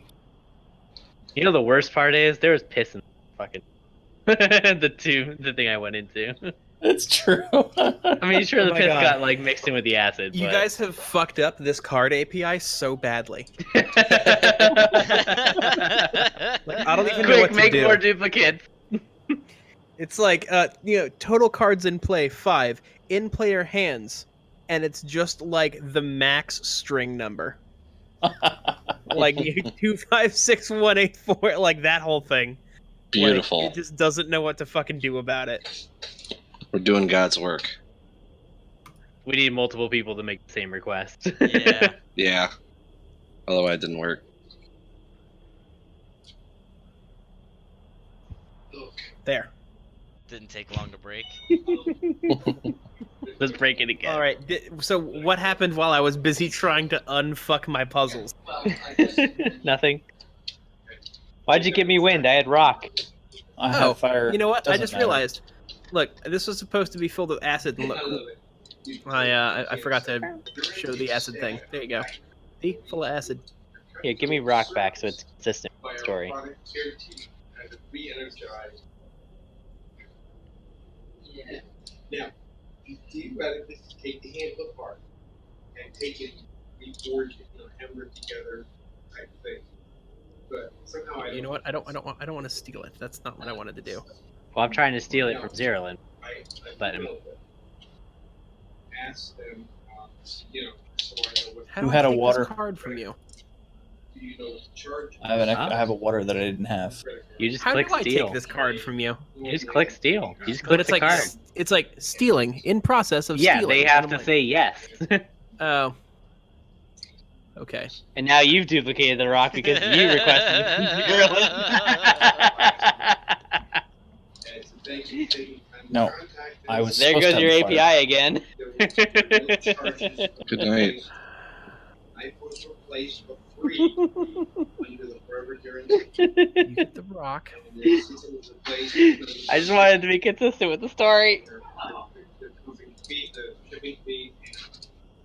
[SPEAKER 1] You know the worst part is there was piss in fucking the thing I went into.
[SPEAKER 4] It's true.
[SPEAKER 1] I mean, sure,
[SPEAKER 3] Oh
[SPEAKER 1] the
[SPEAKER 3] my
[SPEAKER 1] piss
[SPEAKER 3] God.
[SPEAKER 1] got like mixed in with the acid.
[SPEAKER 3] You
[SPEAKER 1] but...
[SPEAKER 3] guys have fucked up this card API so badly.
[SPEAKER 2] Like,
[SPEAKER 3] I don't even know what
[SPEAKER 1] Quick,
[SPEAKER 3] to
[SPEAKER 1] make
[SPEAKER 3] do.
[SPEAKER 1] more duplicates.
[SPEAKER 3] It's like total cards in play 5, in player hands, and it's just like the max string number. Like 256 184, like that whole thing.
[SPEAKER 5] Beautiful.
[SPEAKER 3] Like, it just doesn't know what to fucking do about it.
[SPEAKER 5] We're doing God's work.
[SPEAKER 1] We need multiple people to make the same request.
[SPEAKER 2] Yeah.
[SPEAKER 5] Yeah. Otherwise, it didn't work.
[SPEAKER 3] There.
[SPEAKER 2] Didn't take long to break.
[SPEAKER 1] Let's break it again.
[SPEAKER 3] All right. So what happened while I was busy trying to unfuck my puzzles?
[SPEAKER 1] Nothing. Why'd you give me wind? I had rock.
[SPEAKER 4] I have fire.
[SPEAKER 3] You know what? I
[SPEAKER 4] Doesn't
[SPEAKER 3] just
[SPEAKER 4] matter.
[SPEAKER 3] realized. Look, this was supposed to be filled with acid. And look, I forgot to show the acid thing. There you go. See, full of acid.
[SPEAKER 1] Here, give me rock back so it's consistent with the story.
[SPEAKER 7] Yeah. Now, you theoretically take the handbook apart and take it, reforge it, hammer it together, type of thing. But somehow
[SPEAKER 3] You know what? I don't want to steal it. That's not what I wanted to do.
[SPEAKER 1] Well, I'm trying to steal it from Zerlin. But
[SPEAKER 7] ask them, so I know what
[SPEAKER 3] How
[SPEAKER 4] Who
[SPEAKER 3] do
[SPEAKER 4] had
[SPEAKER 3] I
[SPEAKER 4] a
[SPEAKER 3] take
[SPEAKER 4] water?
[SPEAKER 3] this card from you?
[SPEAKER 7] do you know what to charge.
[SPEAKER 4] I have a water that I didn't have.
[SPEAKER 1] you just
[SPEAKER 3] How do
[SPEAKER 1] click
[SPEAKER 3] I
[SPEAKER 1] steal.
[SPEAKER 3] take this card from you?
[SPEAKER 1] You just click steal. You just
[SPEAKER 3] But
[SPEAKER 1] click
[SPEAKER 3] it's
[SPEAKER 1] the
[SPEAKER 3] like
[SPEAKER 1] card.
[SPEAKER 3] it's like stealing in process of
[SPEAKER 1] Yeah,
[SPEAKER 3] stealing.
[SPEAKER 1] they have
[SPEAKER 3] And
[SPEAKER 1] to
[SPEAKER 3] I'm like,
[SPEAKER 1] say yes.
[SPEAKER 3] Oh. Okay.
[SPEAKER 1] And now you've duplicated the rock because you requested it from Zerlin.
[SPEAKER 4] No, I was
[SPEAKER 1] There
[SPEAKER 4] supposed
[SPEAKER 1] goes
[SPEAKER 4] to
[SPEAKER 1] your
[SPEAKER 4] have the fire.
[SPEAKER 1] API again.
[SPEAKER 5] Good night.
[SPEAKER 7] I was replaced for free under the forever guarantee.
[SPEAKER 3] You get the rock.
[SPEAKER 7] And the system was replaced.
[SPEAKER 1] I just wanted to be consistent with the story.
[SPEAKER 7] The fee, the shipping fee,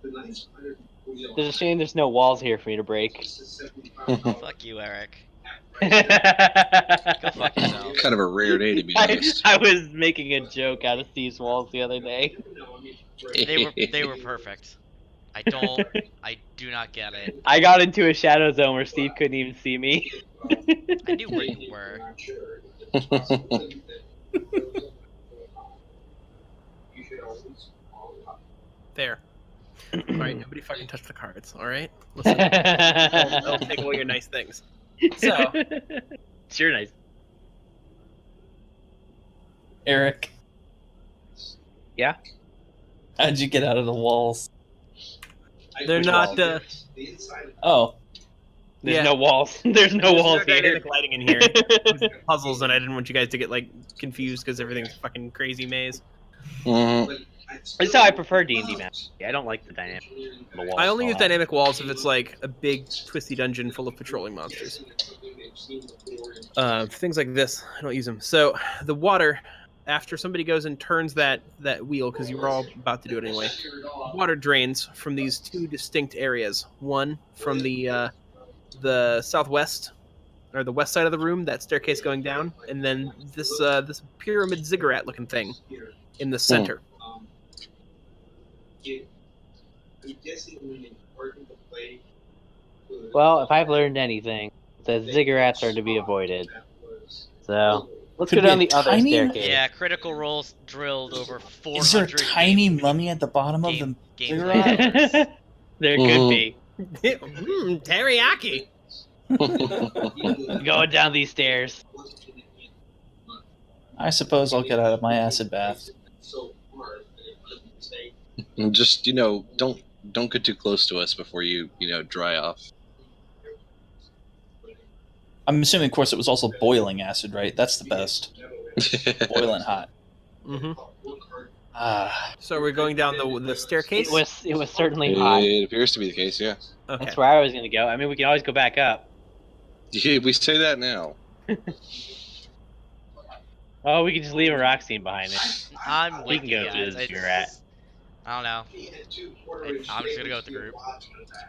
[SPEAKER 7] the nice $140.
[SPEAKER 1] There's a shame there's no walls here for me to break.
[SPEAKER 2] Fuck you, Eric.
[SPEAKER 1] I
[SPEAKER 2] Go fuck yourself.
[SPEAKER 5] Kind of a rare day, to be honest.
[SPEAKER 1] was making a joke out of Steve's walls the other day.
[SPEAKER 2] They were perfect. I do not get it.
[SPEAKER 1] I got into a shadow zone where Steve couldn't even see me.
[SPEAKER 2] I knew where you were.
[SPEAKER 3] There. All right. Nobody fucking touch the cards. All right. Listen. I'll take away your nice things. So.
[SPEAKER 1] Sure, nice.
[SPEAKER 4] Eric.
[SPEAKER 1] Yeah?
[SPEAKER 4] How'd you get out of the walls?
[SPEAKER 3] They're not.
[SPEAKER 4] Oh,
[SPEAKER 1] There's
[SPEAKER 3] Yeah.
[SPEAKER 1] no walls. There's no walls
[SPEAKER 3] no
[SPEAKER 1] here.
[SPEAKER 3] dynamic lighting in here. It was puzzles, and I didn't want you guys to get like confused because everything's fucking crazy maze.
[SPEAKER 5] Mhm.
[SPEAKER 1] This is how I prefer D&D maps. I don't like the dynamic. The walls
[SPEAKER 3] I only use
[SPEAKER 1] fall out.
[SPEAKER 3] dynamic walls if it's like a big twisty dungeon full of patrolling monsters. Things like this, I don't use them. So the water, after somebody goes and turns that wheel, because you were all about to do it anyway, water drains from these two distinct areas. One from the southwest, or the west side of the room, that staircase going down, and then this pyramid ziggurat looking thing in the center.
[SPEAKER 1] Well, if I've learned anything, it says ziggurats are to be avoided. So, let's
[SPEAKER 4] Could
[SPEAKER 1] go
[SPEAKER 4] be
[SPEAKER 1] down
[SPEAKER 4] a
[SPEAKER 1] the other
[SPEAKER 4] tiny-
[SPEAKER 1] staircase.
[SPEAKER 2] Yeah, critical rolls drilled over 400.
[SPEAKER 4] is there a tiny mummy at the bottom of
[SPEAKER 2] game,
[SPEAKER 4] the
[SPEAKER 2] game
[SPEAKER 4] ziggurat?
[SPEAKER 1] There
[SPEAKER 5] Mhm.
[SPEAKER 1] could be.
[SPEAKER 3] Teriyaki.
[SPEAKER 1] Going down these stairs.
[SPEAKER 4] I suppose I'll get out of my acid bath.
[SPEAKER 5] And just don't get too close to us before you dry off.
[SPEAKER 4] I'm assuming, of course, it was also boiling acid, right? That's the best. Boiling hot.
[SPEAKER 3] Mm-hmm. So we're going down the staircase.
[SPEAKER 1] It was certainly hot.
[SPEAKER 5] It appears to be the case, yeah.
[SPEAKER 3] Okay.
[SPEAKER 1] That's where I was gonna go. I mean, we can always go back up.
[SPEAKER 5] Yeah, we say that now.
[SPEAKER 1] Oh, we can just leave a rock scene behind it.
[SPEAKER 2] I'm
[SPEAKER 1] We
[SPEAKER 2] with
[SPEAKER 1] can
[SPEAKER 2] you
[SPEAKER 1] go
[SPEAKER 2] guys.
[SPEAKER 1] to the
[SPEAKER 2] It's-
[SPEAKER 1] ziggurat.
[SPEAKER 2] I don't know. I'm just gonna go with the group.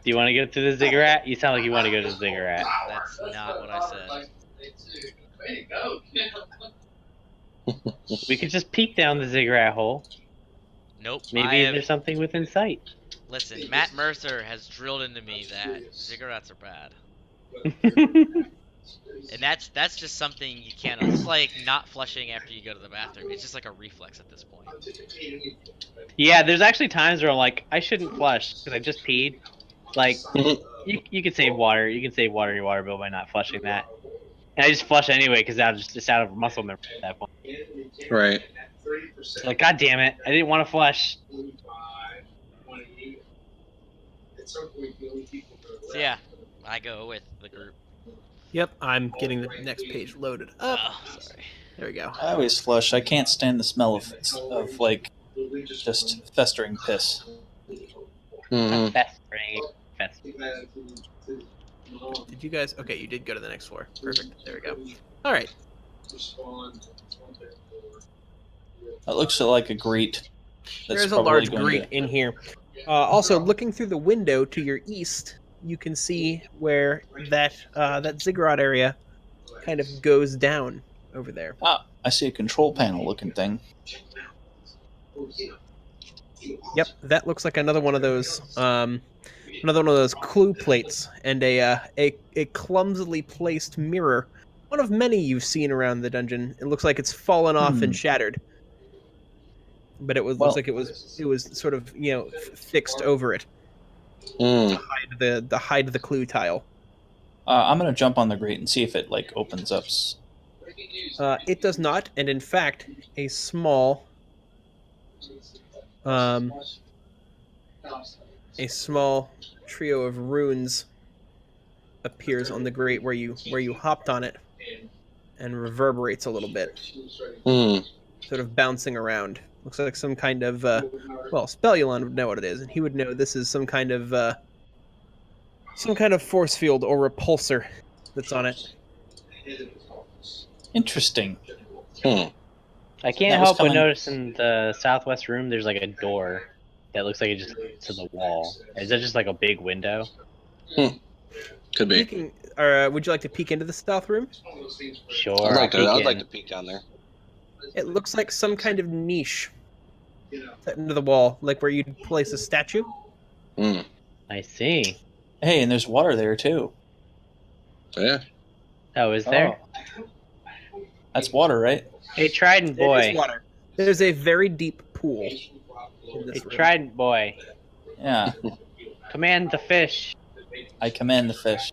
[SPEAKER 1] Do you want to go to the ziggurat? You sound like you want to go to the ziggurat.
[SPEAKER 2] That's not what I said.
[SPEAKER 7] Way to go.
[SPEAKER 1] We could just peek down the ziggurat hole.
[SPEAKER 2] Nope.
[SPEAKER 1] Maybe there's something within sight.
[SPEAKER 2] Listen, Matt Mercer has drilled into me that cigarettes are bad. And that's just something you can't. It's like not flushing after you go to the bathroom. It's just like a reflex at this point.
[SPEAKER 1] Yeah, there's actually times where I'm like, I shouldn't flush because I just peed. Like, you can save water. You can save water in your water bill by not flushing that. And I just flush anyway because it's out of muscle memory at that point.
[SPEAKER 5] Right.
[SPEAKER 1] Like, God damn it, I didn't want to flush.
[SPEAKER 2] So yeah, I go with the group.
[SPEAKER 3] Yep, I'm getting the next page loaded up.
[SPEAKER 2] Oh, sorry.
[SPEAKER 3] There we go.
[SPEAKER 4] I always flush. I can't stand the smell of like just festering piss.
[SPEAKER 5] Mhm.
[SPEAKER 1] Festering.
[SPEAKER 3] Did you guys? Okay, you did go to the next floor. Perfect. There we go. All right.
[SPEAKER 4] It looks like a grate.
[SPEAKER 3] There's a
[SPEAKER 4] probably
[SPEAKER 3] large
[SPEAKER 4] going
[SPEAKER 3] grate in here. Also, looking through the window to your east, you can see where that ziggurat area kind of goes down over there.
[SPEAKER 4] Ah, I see a control panel looking thing.
[SPEAKER 3] Yep, that looks like another one of those clue plates and a clumsily placed mirror. One of many you've seen around the dungeon. It looks like it's fallen off and shattered. But it looks like it was sort of fixed over it to hide the clue tile.
[SPEAKER 4] I'm gonna jump on the grate and see if it like opens up.
[SPEAKER 3] It does not, and in fact, a small trio of runes appears on the grate where you hopped on it, and reverberates a little bit, sort of bouncing around. Looks like some kind of Spelulon would know what it is, and he would know this is some kind of force field or repulsor that's on it.
[SPEAKER 4] Interesting.
[SPEAKER 1] I can't help but notice in the southwest room there's like a door that looks like it just leads to the wall. Is that just like a big window?
[SPEAKER 5] Could be.
[SPEAKER 3] Would you like to peek into the south room?
[SPEAKER 1] Sure.
[SPEAKER 5] I'd like to peek down there.
[SPEAKER 3] It looks like some kind of niche set into the wall, like where you'd place a statue.
[SPEAKER 1] I see.
[SPEAKER 4] Hey, and there's water there too.
[SPEAKER 5] Yeah.
[SPEAKER 1] Oh, is there?
[SPEAKER 4] That's water, right?
[SPEAKER 1] Hey, Trident
[SPEAKER 3] It
[SPEAKER 1] boy.
[SPEAKER 3] is water. There's a very deep pool in this
[SPEAKER 1] Hey,
[SPEAKER 3] room.
[SPEAKER 1] Trident boy.
[SPEAKER 4] Yeah.
[SPEAKER 1] Command the fish.
[SPEAKER 4] I command the fish.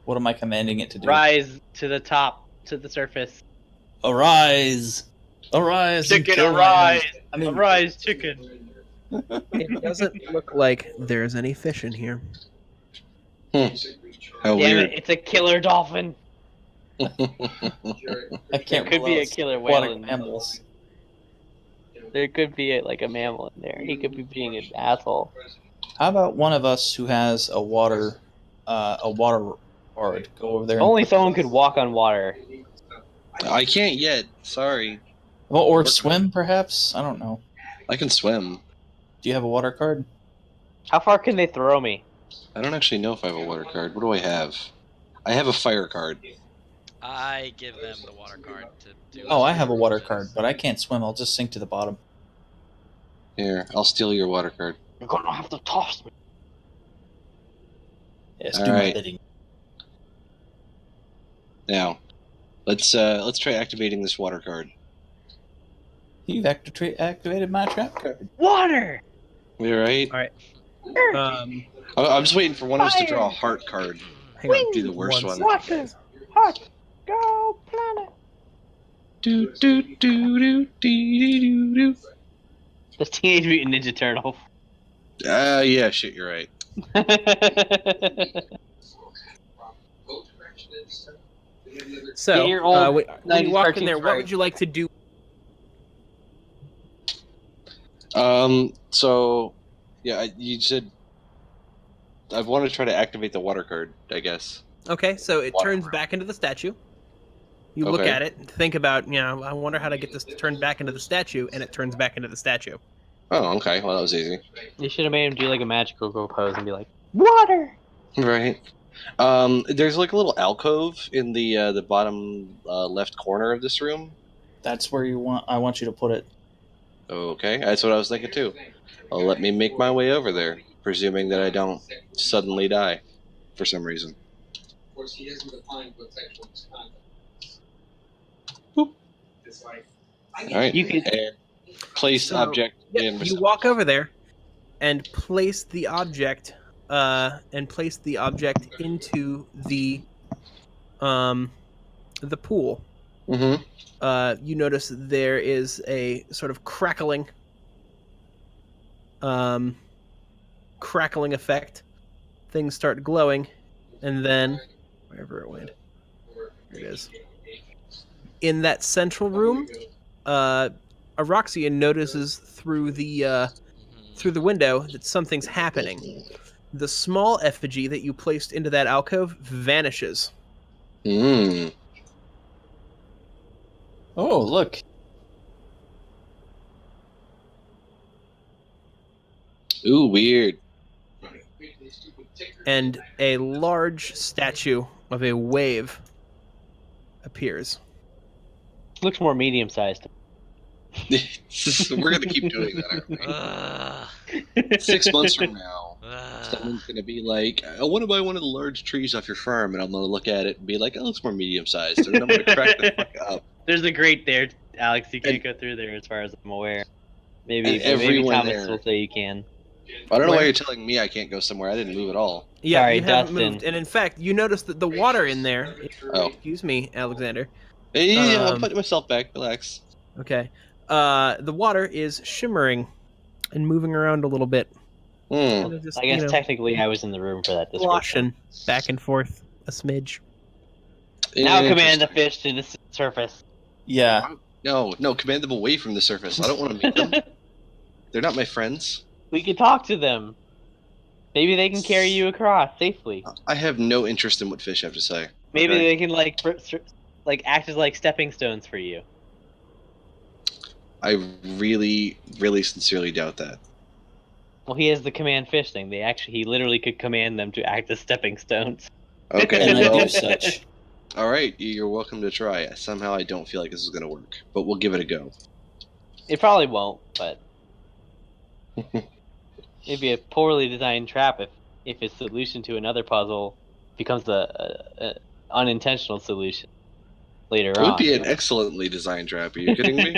[SPEAKER 4] What am I commanding it to do?
[SPEAKER 1] Rise to the top, to the surface.
[SPEAKER 4] Arise! Arise! and
[SPEAKER 1] Chicken,
[SPEAKER 4] kill
[SPEAKER 1] arise!
[SPEAKER 4] I mean,
[SPEAKER 1] Arise, chicken.
[SPEAKER 3] It doesn't look like there's any fish in here.
[SPEAKER 5] How
[SPEAKER 1] Damn
[SPEAKER 5] weird.
[SPEAKER 1] it, it's a killer dolphin.
[SPEAKER 4] I can't
[SPEAKER 1] There could be a
[SPEAKER 4] rule
[SPEAKER 1] killer whale
[SPEAKER 4] aquatic
[SPEAKER 1] in there.
[SPEAKER 4] mammals.
[SPEAKER 1] There could be like a mammal in there. He could be being an asshole.
[SPEAKER 4] How about one of us who has a water ard go over there?
[SPEAKER 1] Only someone could walk on water.
[SPEAKER 5] I can't yet. Sorry.
[SPEAKER 4] Well, or swim, perhaps? I don't know.
[SPEAKER 5] I can swim.
[SPEAKER 4] Do you have a water card?
[SPEAKER 1] How far can they throw me?
[SPEAKER 5] I don't actually know if I have a water card. What do I have? I have a fire card.
[SPEAKER 2] I give them the water card to do.
[SPEAKER 4] Oh, I have a water card, but I can't swim. I'll just sink to the bottom.
[SPEAKER 5] Here, I'll steal your water card.
[SPEAKER 1] You're gonna have to toss me.
[SPEAKER 4] Yes,
[SPEAKER 5] All
[SPEAKER 4] do my
[SPEAKER 5] right.
[SPEAKER 4] bidding.
[SPEAKER 5] Now, let's try activating this water card.
[SPEAKER 4] You've activated my trap card.
[SPEAKER 1] Water!
[SPEAKER 5] We all right?
[SPEAKER 3] All right.
[SPEAKER 5] I'm just waiting for one of us to draw a heart card.
[SPEAKER 3] Hang on.
[SPEAKER 5] Be the worst one.
[SPEAKER 1] Water! Hot! Go planet!
[SPEAKER 5] Do do do do do do do.
[SPEAKER 1] The Teenage Mutant Ninja Turtles.
[SPEAKER 5] Yeah, shit, you're right.
[SPEAKER 3] So,
[SPEAKER 1] Your old
[SPEAKER 3] when you
[SPEAKER 1] 90s
[SPEAKER 3] walk in
[SPEAKER 1] cartoon
[SPEAKER 3] there, what
[SPEAKER 1] sprite.
[SPEAKER 3] would you like to do?
[SPEAKER 5] So, yeah, you said I want to try to activate the water card, I guess.
[SPEAKER 3] Okay, so it
[SPEAKER 5] Water
[SPEAKER 3] turns
[SPEAKER 5] room.
[SPEAKER 3] back into the statue. You look
[SPEAKER 5] Okay.
[SPEAKER 3] at it, think about, I wonder how to get this turned back into the statue, and it turns back into the statue.
[SPEAKER 5] Oh, okay. Well, that was easy.
[SPEAKER 1] You should have made him do like a magical girl pose and be like, water!
[SPEAKER 5] Right. There's like a little alcove in the bottom left corner of this room.
[SPEAKER 4] That's where I want you to put it.
[SPEAKER 5] Okay, that's what I was thinking too. Well, let me make my way over there, presuming that I don't suddenly die for some reason.
[SPEAKER 7] Of course, he hasn't defined what sexual misconduct is.
[SPEAKER 5] Boop.
[SPEAKER 7] It's like,
[SPEAKER 5] All right.
[SPEAKER 1] You could-
[SPEAKER 5] And place
[SPEAKER 3] So,
[SPEAKER 5] object
[SPEAKER 3] Yep,
[SPEAKER 5] in
[SPEAKER 3] you
[SPEAKER 5] receptacle.
[SPEAKER 3] walk over there and place the object into the pool.
[SPEAKER 5] Mm-hmm.
[SPEAKER 3] You notice there is a sort of crackling effect. Things start glowing, and then wherever it went, here it is. In that central room, Aroxian notices through the window that something's happening. The small effigy that you placed into that alcove vanishes.
[SPEAKER 5] Mm.
[SPEAKER 4] Oh, look.
[SPEAKER 5] Ooh, weird.
[SPEAKER 3] And a large statue of a wave appears.
[SPEAKER 1] Looks more medium sized.
[SPEAKER 5] We're gonna keep doing that. Aren't we?
[SPEAKER 2] Ugh.
[SPEAKER 5] 6 months from now,
[SPEAKER 2] Ugh.
[SPEAKER 5] someone's gonna be like, "I want to buy one of the large trees off your farm," and I'm gonna look at it and be like, "It looks more medium sized," and then I'm gonna crack the fuck up.
[SPEAKER 1] There's a grate there, Alex. You can't go through there as far as I'm aware. Maybe
[SPEAKER 5] And everyone
[SPEAKER 1] Thomas
[SPEAKER 5] there-
[SPEAKER 1] will say you can.
[SPEAKER 5] I don't know why
[SPEAKER 3] Where?
[SPEAKER 5] you're telling me I can't go somewhere. I didn't move at all.
[SPEAKER 3] Yeah,
[SPEAKER 1] Sorry,
[SPEAKER 3] you haven't
[SPEAKER 1] Dustin.
[SPEAKER 3] moved. And in fact, you notice that the water in there.
[SPEAKER 5] Oh.
[SPEAKER 3] Excuse me, Alexander.
[SPEAKER 5] Hey, I'm
[SPEAKER 3] Um,
[SPEAKER 5] putting myself back. Relax.
[SPEAKER 3] Okay. The water is shimmering and moving around a little bit.
[SPEAKER 5] Hmm.
[SPEAKER 3] Kind of just,
[SPEAKER 1] I guess technically I was in the room for that description.
[SPEAKER 3] sloshing back and forth a smidge.
[SPEAKER 1] Now command the
[SPEAKER 5] Interesting.
[SPEAKER 1] fish to the surface.
[SPEAKER 4] Yeah.
[SPEAKER 5] No, command them away from the surface. I don't want to meet them. They're not my friends.
[SPEAKER 1] We can talk to them. Maybe they can carry you across safely.
[SPEAKER 5] I have no interest in what fish have to say.
[SPEAKER 1] Maybe
[SPEAKER 5] Okay.
[SPEAKER 1] they can like act as like stepping stones for you.
[SPEAKER 5] I really, really sincerely doubt that.
[SPEAKER 1] Well, he has the command fish thing. He literally could command them to act as stepping stones.
[SPEAKER 5] Okay,
[SPEAKER 4] And I
[SPEAKER 5] well,
[SPEAKER 4] do such.
[SPEAKER 5] all right. You're welcome to try. Somehow I don't feel like this is going to work, but we'll give it a go.
[SPEAKER 1] It probably won't, but it'd be a poorly designed trap if its solution to another puzzle becomes a unintentional solution later
[SPEAKER 5] It
[SPEAKER 1] on.
[SPEAKER 5] would be an excellently designed trap. Are you kidding me?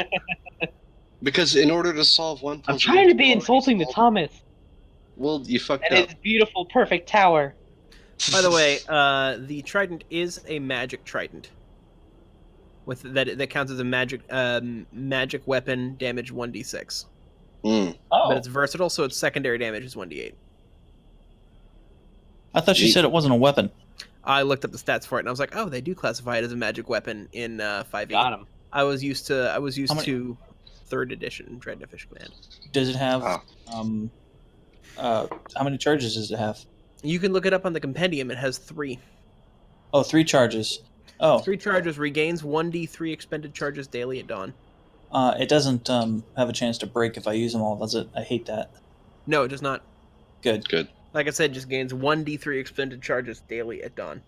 [SPEAKER 5] Because in order to solve one puzzle,
[SPEAKER 1] I'm trying to be
[SPEAKER 5] you
[SPEAKER 1] insulting to
[SPEAKER 5] already
[SPEAKER 1] Thomas
[SPEAKER 5] solved- Well, you fucked
[SPEAKER 1] and
[SPEAKER 5] up.
[SPEAKER 1] his beautiful, perfect tower.
[SPEAKER 3] By the way, the trident is a magic trident. With that counts as a magic weapon, damage 1d6.
[SPEAKER 5] Mm.
[SPEAKER 3] But
[SPEAKER 4] Oh,
[SPEAKER 3] it's versatile, so its secondary damage is 1d8.
[SPEAKER 4] I thought you
[SPEAKER 5] Neat.
[SPEAKER 4] said it wasn't a weapon.
[SPEAKER 3] I looked up the stats for it, and I was like, oh, they do classify it as a magic weapon in 5e.
[SPEAKER 1] Got him.
[SPEAKER 3] I was used to
[SPEAKER 4] How many-
[SPEAKER 3] to 3rd edition Trident of Fish Command.
[SPEAKER 4] Does it have
[SPEAKER 5] Oh.
[SPEAKER 4] how many charges does it have?
[SPEAKER 3] You can look it up on the compendium. It has 3.
[SPEAKER 4] Oh, 3 charges. Oh,
[SPEAKER 3] 3 charges, regains 1d3 expended charges daily at dawn.
[SPEAKER 4] it doesn't have a chance to break if I use them all, does it? I hate that.
[SPEAKER 3] No, it does not.
[SPEAKER 4] Good.
[SPEAKER 5] Good.
[SPEAKER 3] Like I said, just gains 1d3 expended charges daily at dawn.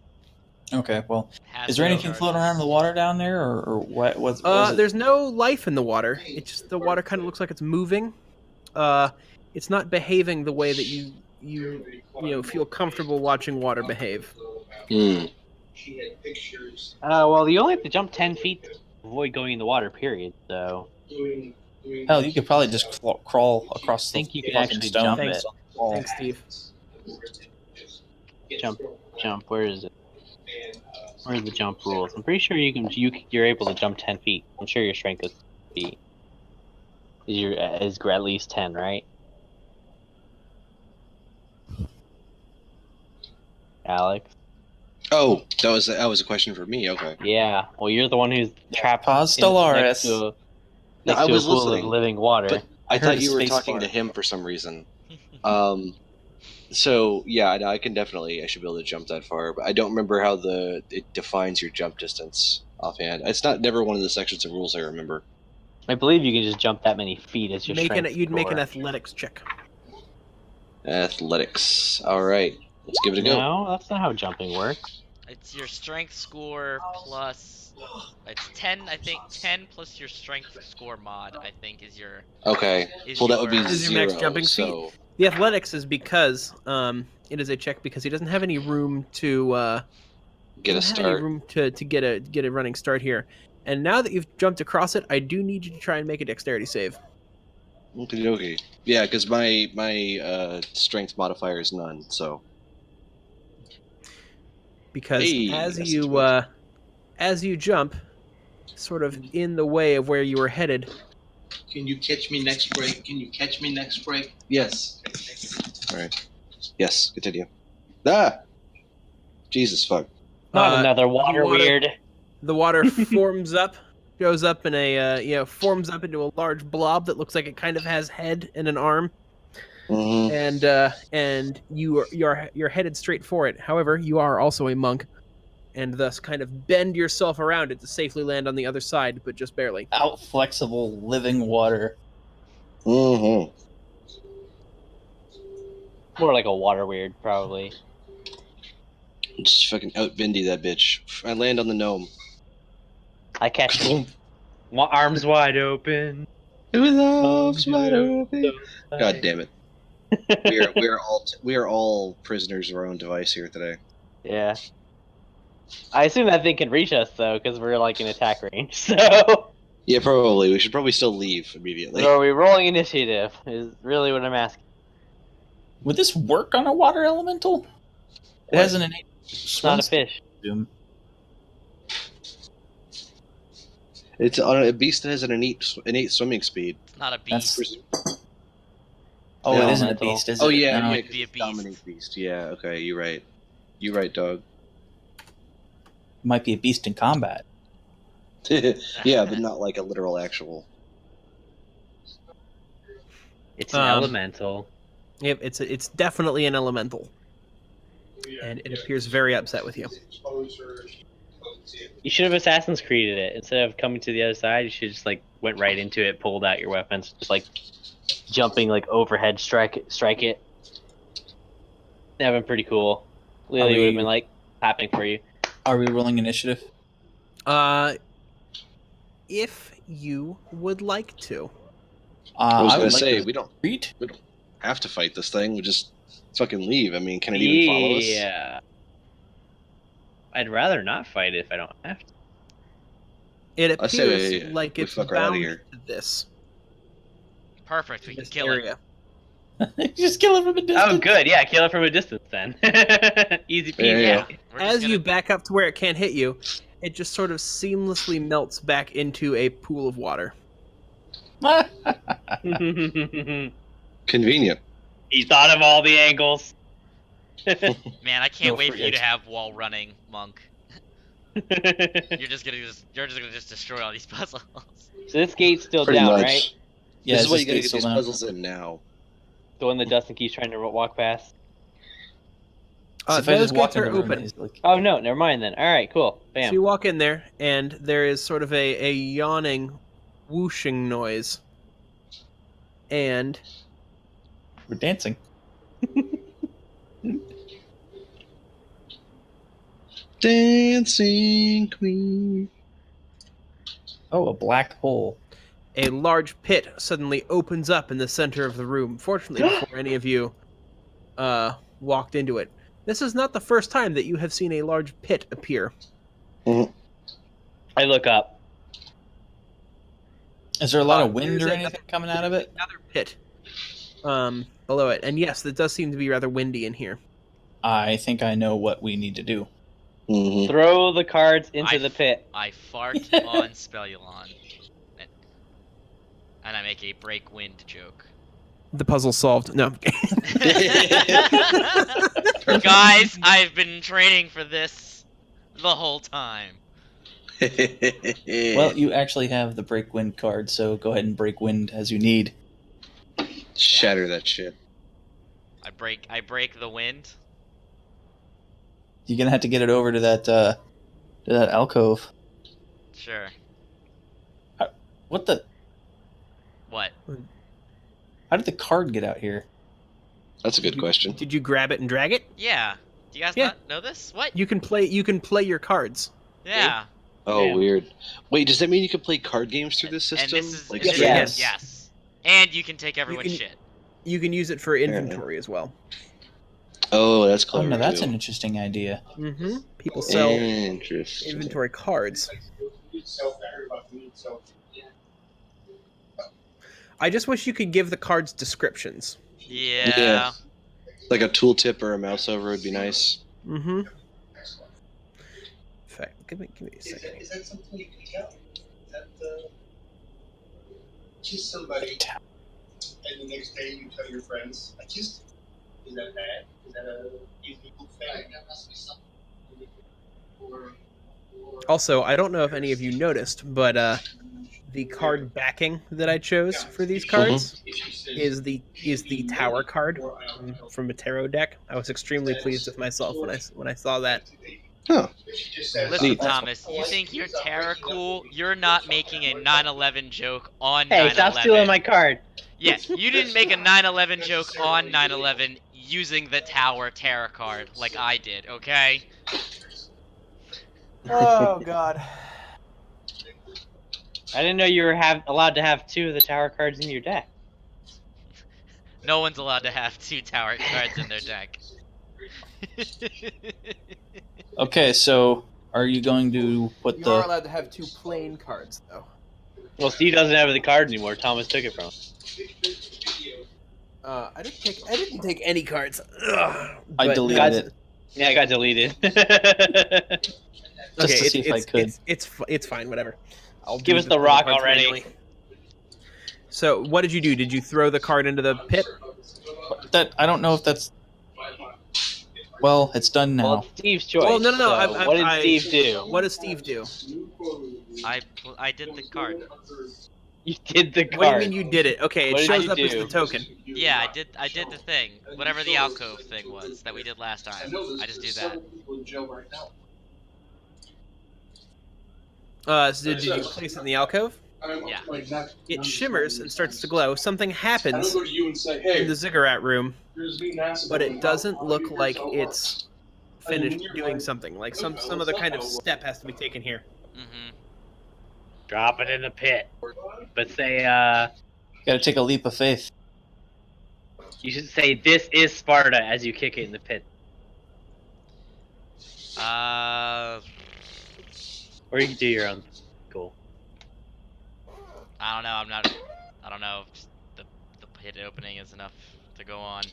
[SPEAKER 4] Okay, well,
[SPEAKER 2] Has
[SPEAKER 4] is there
[SPEAKER 2] no
[SPEAKER 4] anything
[SPEAKER 2] charges.
[SPEAKER 4] floating around in the water down there, or what? What is it?
[SPEAKER 3] There's no life in the water. It just the water kind of looks like it's moving. It's not behaving the way that you feel comfortable watching water behave.
[SPEAKER 5] Hmm.
[SPEAKER 7] She had pictures
[SPEAKER 1] Well, you only have to jump 10 feet to avoid going in the water, period, so...
[SPEAKER 7] doing
[SPEAKER 4] Hell, you could probably just crawl across the
[SPEAKER 1] think you can
[SPEAKER 4] fucking
[SPEAKER 1] actually
[SPEAKER 4] stone.
[SPEAKER 1] jump
[SPEAKER 4] that's
[SPEAKER 3] it.
[SPEAKER 4] on the wall.
[SPEAKER 3] Thanks, Steve.
[SPEAKER 1] Jump, where is it? Where's the jump rules? I'm pretty sure you're able to jump 10 feet. I'm sure your strength is feet. Is at least 10, right? Alex?
[SPEAKER 5] Oh, that was a question for me. Okay.
[SPEAKER 1] Yeah. Well, you're the one who's trapped
[SPEAKER 4] Paz
[SPEAKER 1] next
[SPEAKER 4] Stellaris.
[SPEAKER 1] to
[SPEAKER 5] No, I
[SPEAKER 1] a
[SPEAKER 5] was
[SPEAKER 1] pool
[SPEAKER 5] listening,
[SPEAKER 1] of living water.
[SPEAKER 5] but I
[SPEAKER 4] Heard
[SPEAKER 5] thought
[SPEAKER 4] a
[SPEAKER 5] you were
[SPEAKER 4] space
[SPEAKER 5] talking
[SPEAKER 4] bar.
[SPEAKER 5] to him for some reason. So yeah, I should be able to jump that far, but I don't remember how it defines your jump distance offhand. It's not never one of the sections of rules I remember.
[SPEAKER 1] I believe you can just jump that many feet as your strength
[SPEAKER 3] You'd make an
[SPEAKER 1] score.
[SPEAKER 3] athletics check.
[SPEAKER 5] Athletics. All right, let's give it a go.
[SPEAKER 1] No, that's not how jumping works.
[SPEAKER 2] It's your strength score plus. It's 10, I think. 10 plus your strength score mod, I think, is your.
[SPEAKER 5] Okay,
[SPEAKER 2] Is
[SPEAKER 5] well that would be
[SPEAKER 2] your-
[SPEAKER 3] Is your max
[SPEAKER 5] 0.
[SPEAKER 3] jumping
[SPEAKER 5] so
[SPEAKER 3] The athletics is because it is a check because he doesn't have any room to
[SPEAKER 5] get a
[SPEAKER 3] doesn't have any
[SPEAKER 5] start.
[SPEAKER 3] room to get a running start here. And now that you've jumped across it, I do need you to try and make a dexterity save.
[SPEAKER 5] Okay. Yeah, because my strength modifier is none. So
[SPEAKER 3] Because
[SPEAKER 5] Hey,
[SPEAKER 3] as
[SPEAKER 5] that's
[SPEAKER 3] you
[SPEAKER 5] a
[SPEAKER 3] as you jump, sort of in the way of where you were headed,
[SPEAKER 7] Can you catch me next break? Can you catch me next break? Yes.
[SPEAKER 5] all right. Yes, continue. Ah, Jesus fuck.
[SPEAKER 1] Not
[SPEAKER 3] Uh,
[SPEAKER 1] another water
[SPEAKER 3] water-
[SPEAKER 1] weird.
[SPEAKER 3] the water forms up, goes up in a forms up into a large blob that looks like it kind of has head and an arm.
[SPEAKER 5] Mhm.
[SPEAKER 3] And you're headed straight for it. However, you are also a monk, and thus kind of bend yourself around it to safely land on the other side, but just barely.
[SPEAKER 4] Out flexible living water.
[SPEAKER 5] Mhm.
[SPEAKER 1] More like a water weird, probably.
[SPEAKER 5] Just fucking out Vindy that bitch. I land on the gnome.
[SPEAKER 1] I catch him. Arms wide open.
[SPEAKER 5] With arms wide open. God damn it. We are all prisoners of our own device here today.
[SPEAKER 1] Yeah. I assume that thing can reach us though, because we're like in attack range. So,
[SPEAKER 5] Yeah, probably. We should probably still leave immediately.
[SPEAKER 1] so are we rolling initiative? Is really what I'm asking.
[SPEAKER 4] Would this work on a water elemental? It has an innate
[SPEAKER 1] It's not a fish.
[SPEAKER 4] swim.
[SPEAKER 5] It's on a beast that has an innate swimming speed.
[SPEAKER 2] It's not a
[SPEAKER 4] That's-
[SPEAKER 2] beast.
[SPEAKER 4] Oh,
[SPEAKER 5] Yeah.
[SPEAKER 4] it isn't a beast, is it?
[SPEAKER 5] Oh yeah,
[SPEAKER 4] No.
[SPEAKER 5] yeah,
[SPEAKER 2] It'd be a
[SPEAKER 5] 'cause it's dominant beast. Yeah, okay, you're right. You're right, dog.
[SPEAKER 4] Might be a beast in combat.
[SPEAKER 5] Yeah, but not like a literal actual.
[SPEAKER 1] It's an
[SPEAKER 3] Um,
[SPEAKER 1] elemental.
[SPEAKER 3] Yep, it's definitely an elemental, and it appears very upset with you.
[SPEAKER 1] You should have Assassin's Creeded it instead of coming to the other side. You should just like went right into it, pulled out your weapons, just like jumping like overhead, strike it. That'd been pretty cool. Lily would have been like clapping for you.
[SPEAKER 4] Are we rolling initiative?
[SPEAKER 3] If you would like to,
[SPEAKER 5] I was
[SPEAKER 4] would
[SPEAKER 5] gonna
[SPEAKER 4] like
[SPEAKER 5] say
[SPEAKER 4] to
[SPEAKER 5] we don't
[SPEAKER 4] retreat.
[SPEAKER 5] have to fight this thing. We just fucking leave. I mean, can it even follow us?
[SPEAKER 1] Yeah. I'd rather not fight it if I don't have to.
[SPEAKER 3] it
[SPEAKER 5] I say
[SPEAKER 3] appears like
[SPEAKER 5] we
[SPEAKER 3] it's
[SPEAKER 5] fuck her outta
[SPEAKER 3] bound
[SPEAKER 5] here.
[SPEAKER 3] to this
[SPEAKER 2] Perfect. We can
[SPEAKER 3] this
[SPEAKER 2] kill
[SPEAKER 3] area.
[SPEAKER 4] Just kill it from a distance.
[SPEAKER 1] Oh, good. Yeah, kill it from a distance then. Easy peasy.
[SPEAKER 5] Yeah.
[SPEAKER 2] We're just
[SPEAKER 3] As you
[SPEAKER 2] gonna-
[SPEAKER 3] back up to where it can't hit you, it just sort of seamlessly melts back into a pool of water.
[SPEAKER 5] Convenient.
[SPEAKER 1] He thought of all the angles.
[SPEAKER 2] Man, I can't
[SPEAKER 4] No
[SPEAKER 2] wait for you
[SPEAKER 4] free
[SPEAKER 2] to
[SPEAKER 4] edge.
[SPEAKER 2] have wall running, monk. You're just gonna destroy all these puzzles.
[SPEAKER 1] So this gate's still
[SPEAKER 5] Pretty
[SPEAKER 1] down,
[SPEAKER 5] much.
[SPEAKER 1] right?
[SPEAKER 4] Yeah,
[SPEAKER 5] This
[SPEAKER 4] it's
[SPEAKER 5] is why you
[SPEAKER 4] just
[SPEAKER 5] gotta
[SPEAKER 4] gates
[SPEAKER 5] get these
[SPEAKER 4] still down.
[SPEAKER 5] puzzles in now.
[SPEAKER 1] The one that Dustin keeps trying to walk past.
[SPEAKER 4] So if I
[SPEAKER 3] Those
[SPEAKER 4] just walk
[SPEAKER 3] gates are
[SPEAKER 4] in the room,
[SPEAKER 3] open.
[SPEAKER 4] it's like,
[SPEAKER 1] Oh no, never mind then. All right, cool.
[SPEAKER 3] So
[SPEAKER 1] Bam.
[SPEAKER 3] you walk in there, and there is sort of a yawning, whooshing noise. And
[SPEAKER 4] we're dancing.
[SPEAKER 5] Dancing Queen.
[SPEAKER 4] Oh, a black hole.
[SPEAKER 3] a large pit suddenly opens up in the center of the room. Fortunately, before any of you walked into it. This is not the first time that you have seen a large pit appear.
[SPEAKER 1] I look up.
[SPEAKER 4] Is there a lot of
[SPEAKER 3] There's
[SPEAKER 4] wind or
[SPEAKER 3] a-
[SPEAKER 4] anything coming out of it?
[SPEAKER 3] Another pit below it. And yes, it does seem to be rather windy in here.
[SPEAKER 4] I think I know what we need to do.
[SPEAKER 5] Mm-hmm.
[SPEAKER 1] Throw the cards into
[SPEAKER 2] I-
[SPEAKER 1] the pit.
[SPEAKER 2] I fart on Spelulon. And I make a break wind joke.
[SPEAKER 3] The puzzle solved. No.
[SPEAKER 2] Guys, I've been training for this the whole time.
[SPEAKER 4] Well, you actually have the break wind card, so go ahead and break wind as you need.
[SPEAKER 5] Shatter that shit.
[SPEAKER 2] I break the wind.
[SPEAKER 4] You're gonna have to get it over to that alcove.
[SPEAKER 2] Sure.
[SPEAKER 4] What the?
[SPEAKER 2] What?
[SPEAKER 4] How did the card get out here?
[SPEAKER 5] That's a good question.
[SPEAKER 3] Did you grab it and drag it?
[SPEAKER 2] Yeah. Do you guys
[SPEAKER 3] Yeah.
[SPEAKER 2] not know this? What?
[SPEAKER 3] You can play your cards.
[SPEAKER 2] Yeah.
[SPEAKER 5] Oh,
[SPEAKER 1] Yeah.
[SPEAKER 5] weird. Wait, does that mean you can play card games through this system?
[SPEAKER 2] And this is
[SPEAKER 5] Like,
[SPEAKER 2] this
[SPEAKER 5] straight
[SPEAKER 1] Yes.
[SPEAKER 2] is yes. And you can take everyone's
[SPEAKER 3] can-
[SPEAKER 2] shit.
[SPEAKER 3] You can use it for inventory as well.
[SPEAKER 5] Oh, that's
[SPEAKER 4] Oh
[SPEAKER 5] clever.
[SPEAKER 4] no, that's
[SPEAKER 5] too.
[SPEAKER 4] an interesting idea.
[SPEAKER 3] Mm-hmm. People sell
[SPEAKER 5] Interesting.
[SPEAKER 3] inventory cards. I just wish you could give the cards descriptions.
[SPEAKER 2] Yeah.
[SPEAKER 5] Yeah. Like a tooltip or a mouse over would be nice.
[SPEAKER 3] Mm-hmm. In fact, give me a second.
[SPEAKER 8] Is that something you can tell? Is that kiss somebody, and the next day you tell your friends, I kissed him. Is that bad? Is that a illegal thing? That must be something.
[SPEAKER 3] Also, I don't know if any of you noticed, but the card backing that I chose for these cards is the tower card from a tarot deck. I was extremely pleased with myself when I saw that.
[SPEAKER 5] Huh.
[SPEAKER 2] Listen,
[SPEAKER 5] Neat.
[SPEAKER 2] Thomas, you think you're Terra cool? You're not making a 9/11 joke on 9/11.
[SPEAKER 1] Hey, stop stealing my card.
[SPEAKER 2] Yeah, you didn't make a 9/11 joke on 9/11 using the Tower Terror card like I did, okay?
[SPEAKER 3] Oh God.
[SPEAKER 1] I didn't know you were allowed to have 2 of the tower cards in your deck.
[SPEAKER 2] No one's allowed to have 2 Tower cards in their deck.
[SPEAKER 4] Okay, so are you going to put
[SPEAKER 3] You are
[SPEAKER 4] the?
[SPEAKER 3] allowed to have 2 plain cards, though.
[SPEAKER 1] Well, Steve doesn't have the card anymore. Thomas took it from him.
[SPEAKER 3] I didn't take any cards.
[SPEAKER 4] I
[SPEAKER 3] But-
[SPEAKER 4] deleted it.
[SPEAKER 1] Yeah, it got deleted.
[SPEAKER 4] Just to see if I could.
[SPEAKER 3] It's fine. Whatever. I'll
[SPEAKER 1] Give
[SPEAKER 3] do
[SPEAKER 1] us the rock
[SPEAKER 3] cards
[SPEAKER 1] already.
[SPEAKER 3] manually. So, what did you do? Did you throw the card into the pit?
[SPEAKER 4] That I don't know if that's. Well, it's done now.
[SPEAKER 1] Well, it's Steve's choice.
[SPEAKER 3] Well, no.
[SPEAKER 1] so what did Steve do?
[SPEAKER 3] What does Steve do?
[SPEAKER 2] I did the card.
[SPEAKER 1] You did the card.
[SPEAKER 3] What do you mean you did it? Okay, it
[SPEAKER 1] What did
[SPEAKER 3] shows
[SPEAKER 1] you
[SPEAKER 3] up as
[SPEAKER 1] do?
[SPEAKER 3] the token.
[SPEAKER 2] Yeah, I did the thing. Whatever the alcove thing was that we did last time. I just do that.
[SPEAKER 3] So did you place it in the alcove?
[SPEAKER 2] Yeah.
[SPEAKER 3] It shimmers and starts to glow. Something happens
[SPEAKER 8] go to you and say,
[SPEAKER 3] in
[SPEAKER 8] hey,
[SPEAKER 3] the ziggurat room,
[SPEAKER 8] here's me NASA
[SPEAKER 3] but
[SPEAKER 8] going
[SPEAKER 3] it doesn't
[SPEAKER 8] how
[SPEAKER 3] look
[SPEAKER 8] far
[SPEAKER 3] like
[SPEAKER 8] you
[SPEAKER 3] it's
[SPEAKER 8] And then
[SPEAKER 3] finished
[SPEAKER 8] you're
[SPEAKER 3] doing
[SPEAKER 8] like,
[SPEAKER 3] something. Like some other kind of step has to be taken here.
[SPEAKER 2] Mm-hmm.
[SPEAKER 1] Drop it in the pit. But say,
[SPEAKER 4] Got to take a leap of faith.
[SPEAKER 1] you should say, "This is Sparta" as you kick it in the pit. Or you can do your own. Cool.
[SPEAKER 2] I don't know. I don't know if the pit opening is enough to go on.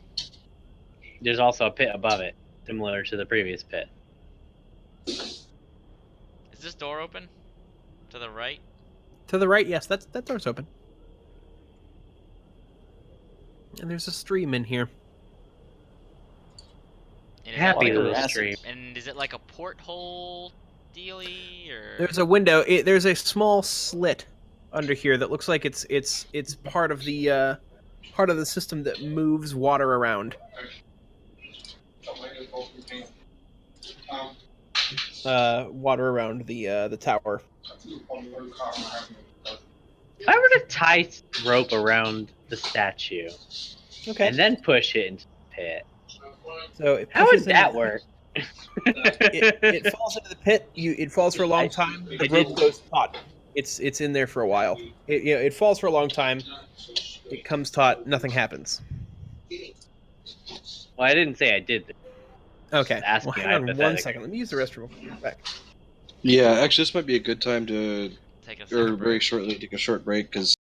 [SPEAKER 1] There's also a pit above it, similar to the previous pit.
[SPEAKER 2] Is this door open? To the right?
[SPEAKER 3] To the right, yes, that door's open. And there's a stream in here.
[SPEAKER 2] And is
[SPEAKER 1] Happy
[SPEAKER 2] that
[SPEAKER 1] little
[SPEAKER 2] like
[SPEAKER 1] stream.
[SPEAKER 2] and is it like a porthole dealy or?
[SPEAKER 3] There's a window. There's a small slit under here that looks like it's part of the system that moves water around. Water around the tower.
[SPEAKER 1] If I were to tie rope around the statue
[SPEAKER 3] Okay.
[SPEAKER 1] and then push it into the pit,
[SPEAKER 3] So it
[SPEAKER 1] how would
[SPEAKER 3] pushes
[SPEAKER 1] that
[SPEAKER 3] into-
[SPEAKER 1] work?
[SPEAKER 3] It falls into the pit. It falls for a long time. The
[SPEAKER 1] I
[SPEAKER 3] rope
[SPEAKER 1] did-
[SPEAKER 3] goes taut. It's in there for a while. It falls for a long time. It comes taut. Nothing happens.
[SPEAKER 1] Well, I didn't say I did this.
[SPEAKER 3] Okay.
[SPEAKER 1] Ask
[SPEAKER 3] Well,
[SPEAKER 1] me
[SPEAKER 3] hang on one
[SPEAKER 1] hypothetically.
[SPEAKER 3] second. Let me use the restroom. I'll be right back.
[SPEAKER 5] Yeah, actually, this might be a good time to,
[SPEAKER 2] Take a
[SPEAKER 5] or
[SPEAKER 2] second
[SPEAKER 5] very
[SPEAKER 2] break.
[SPEAKER 5] shortly, take a short break because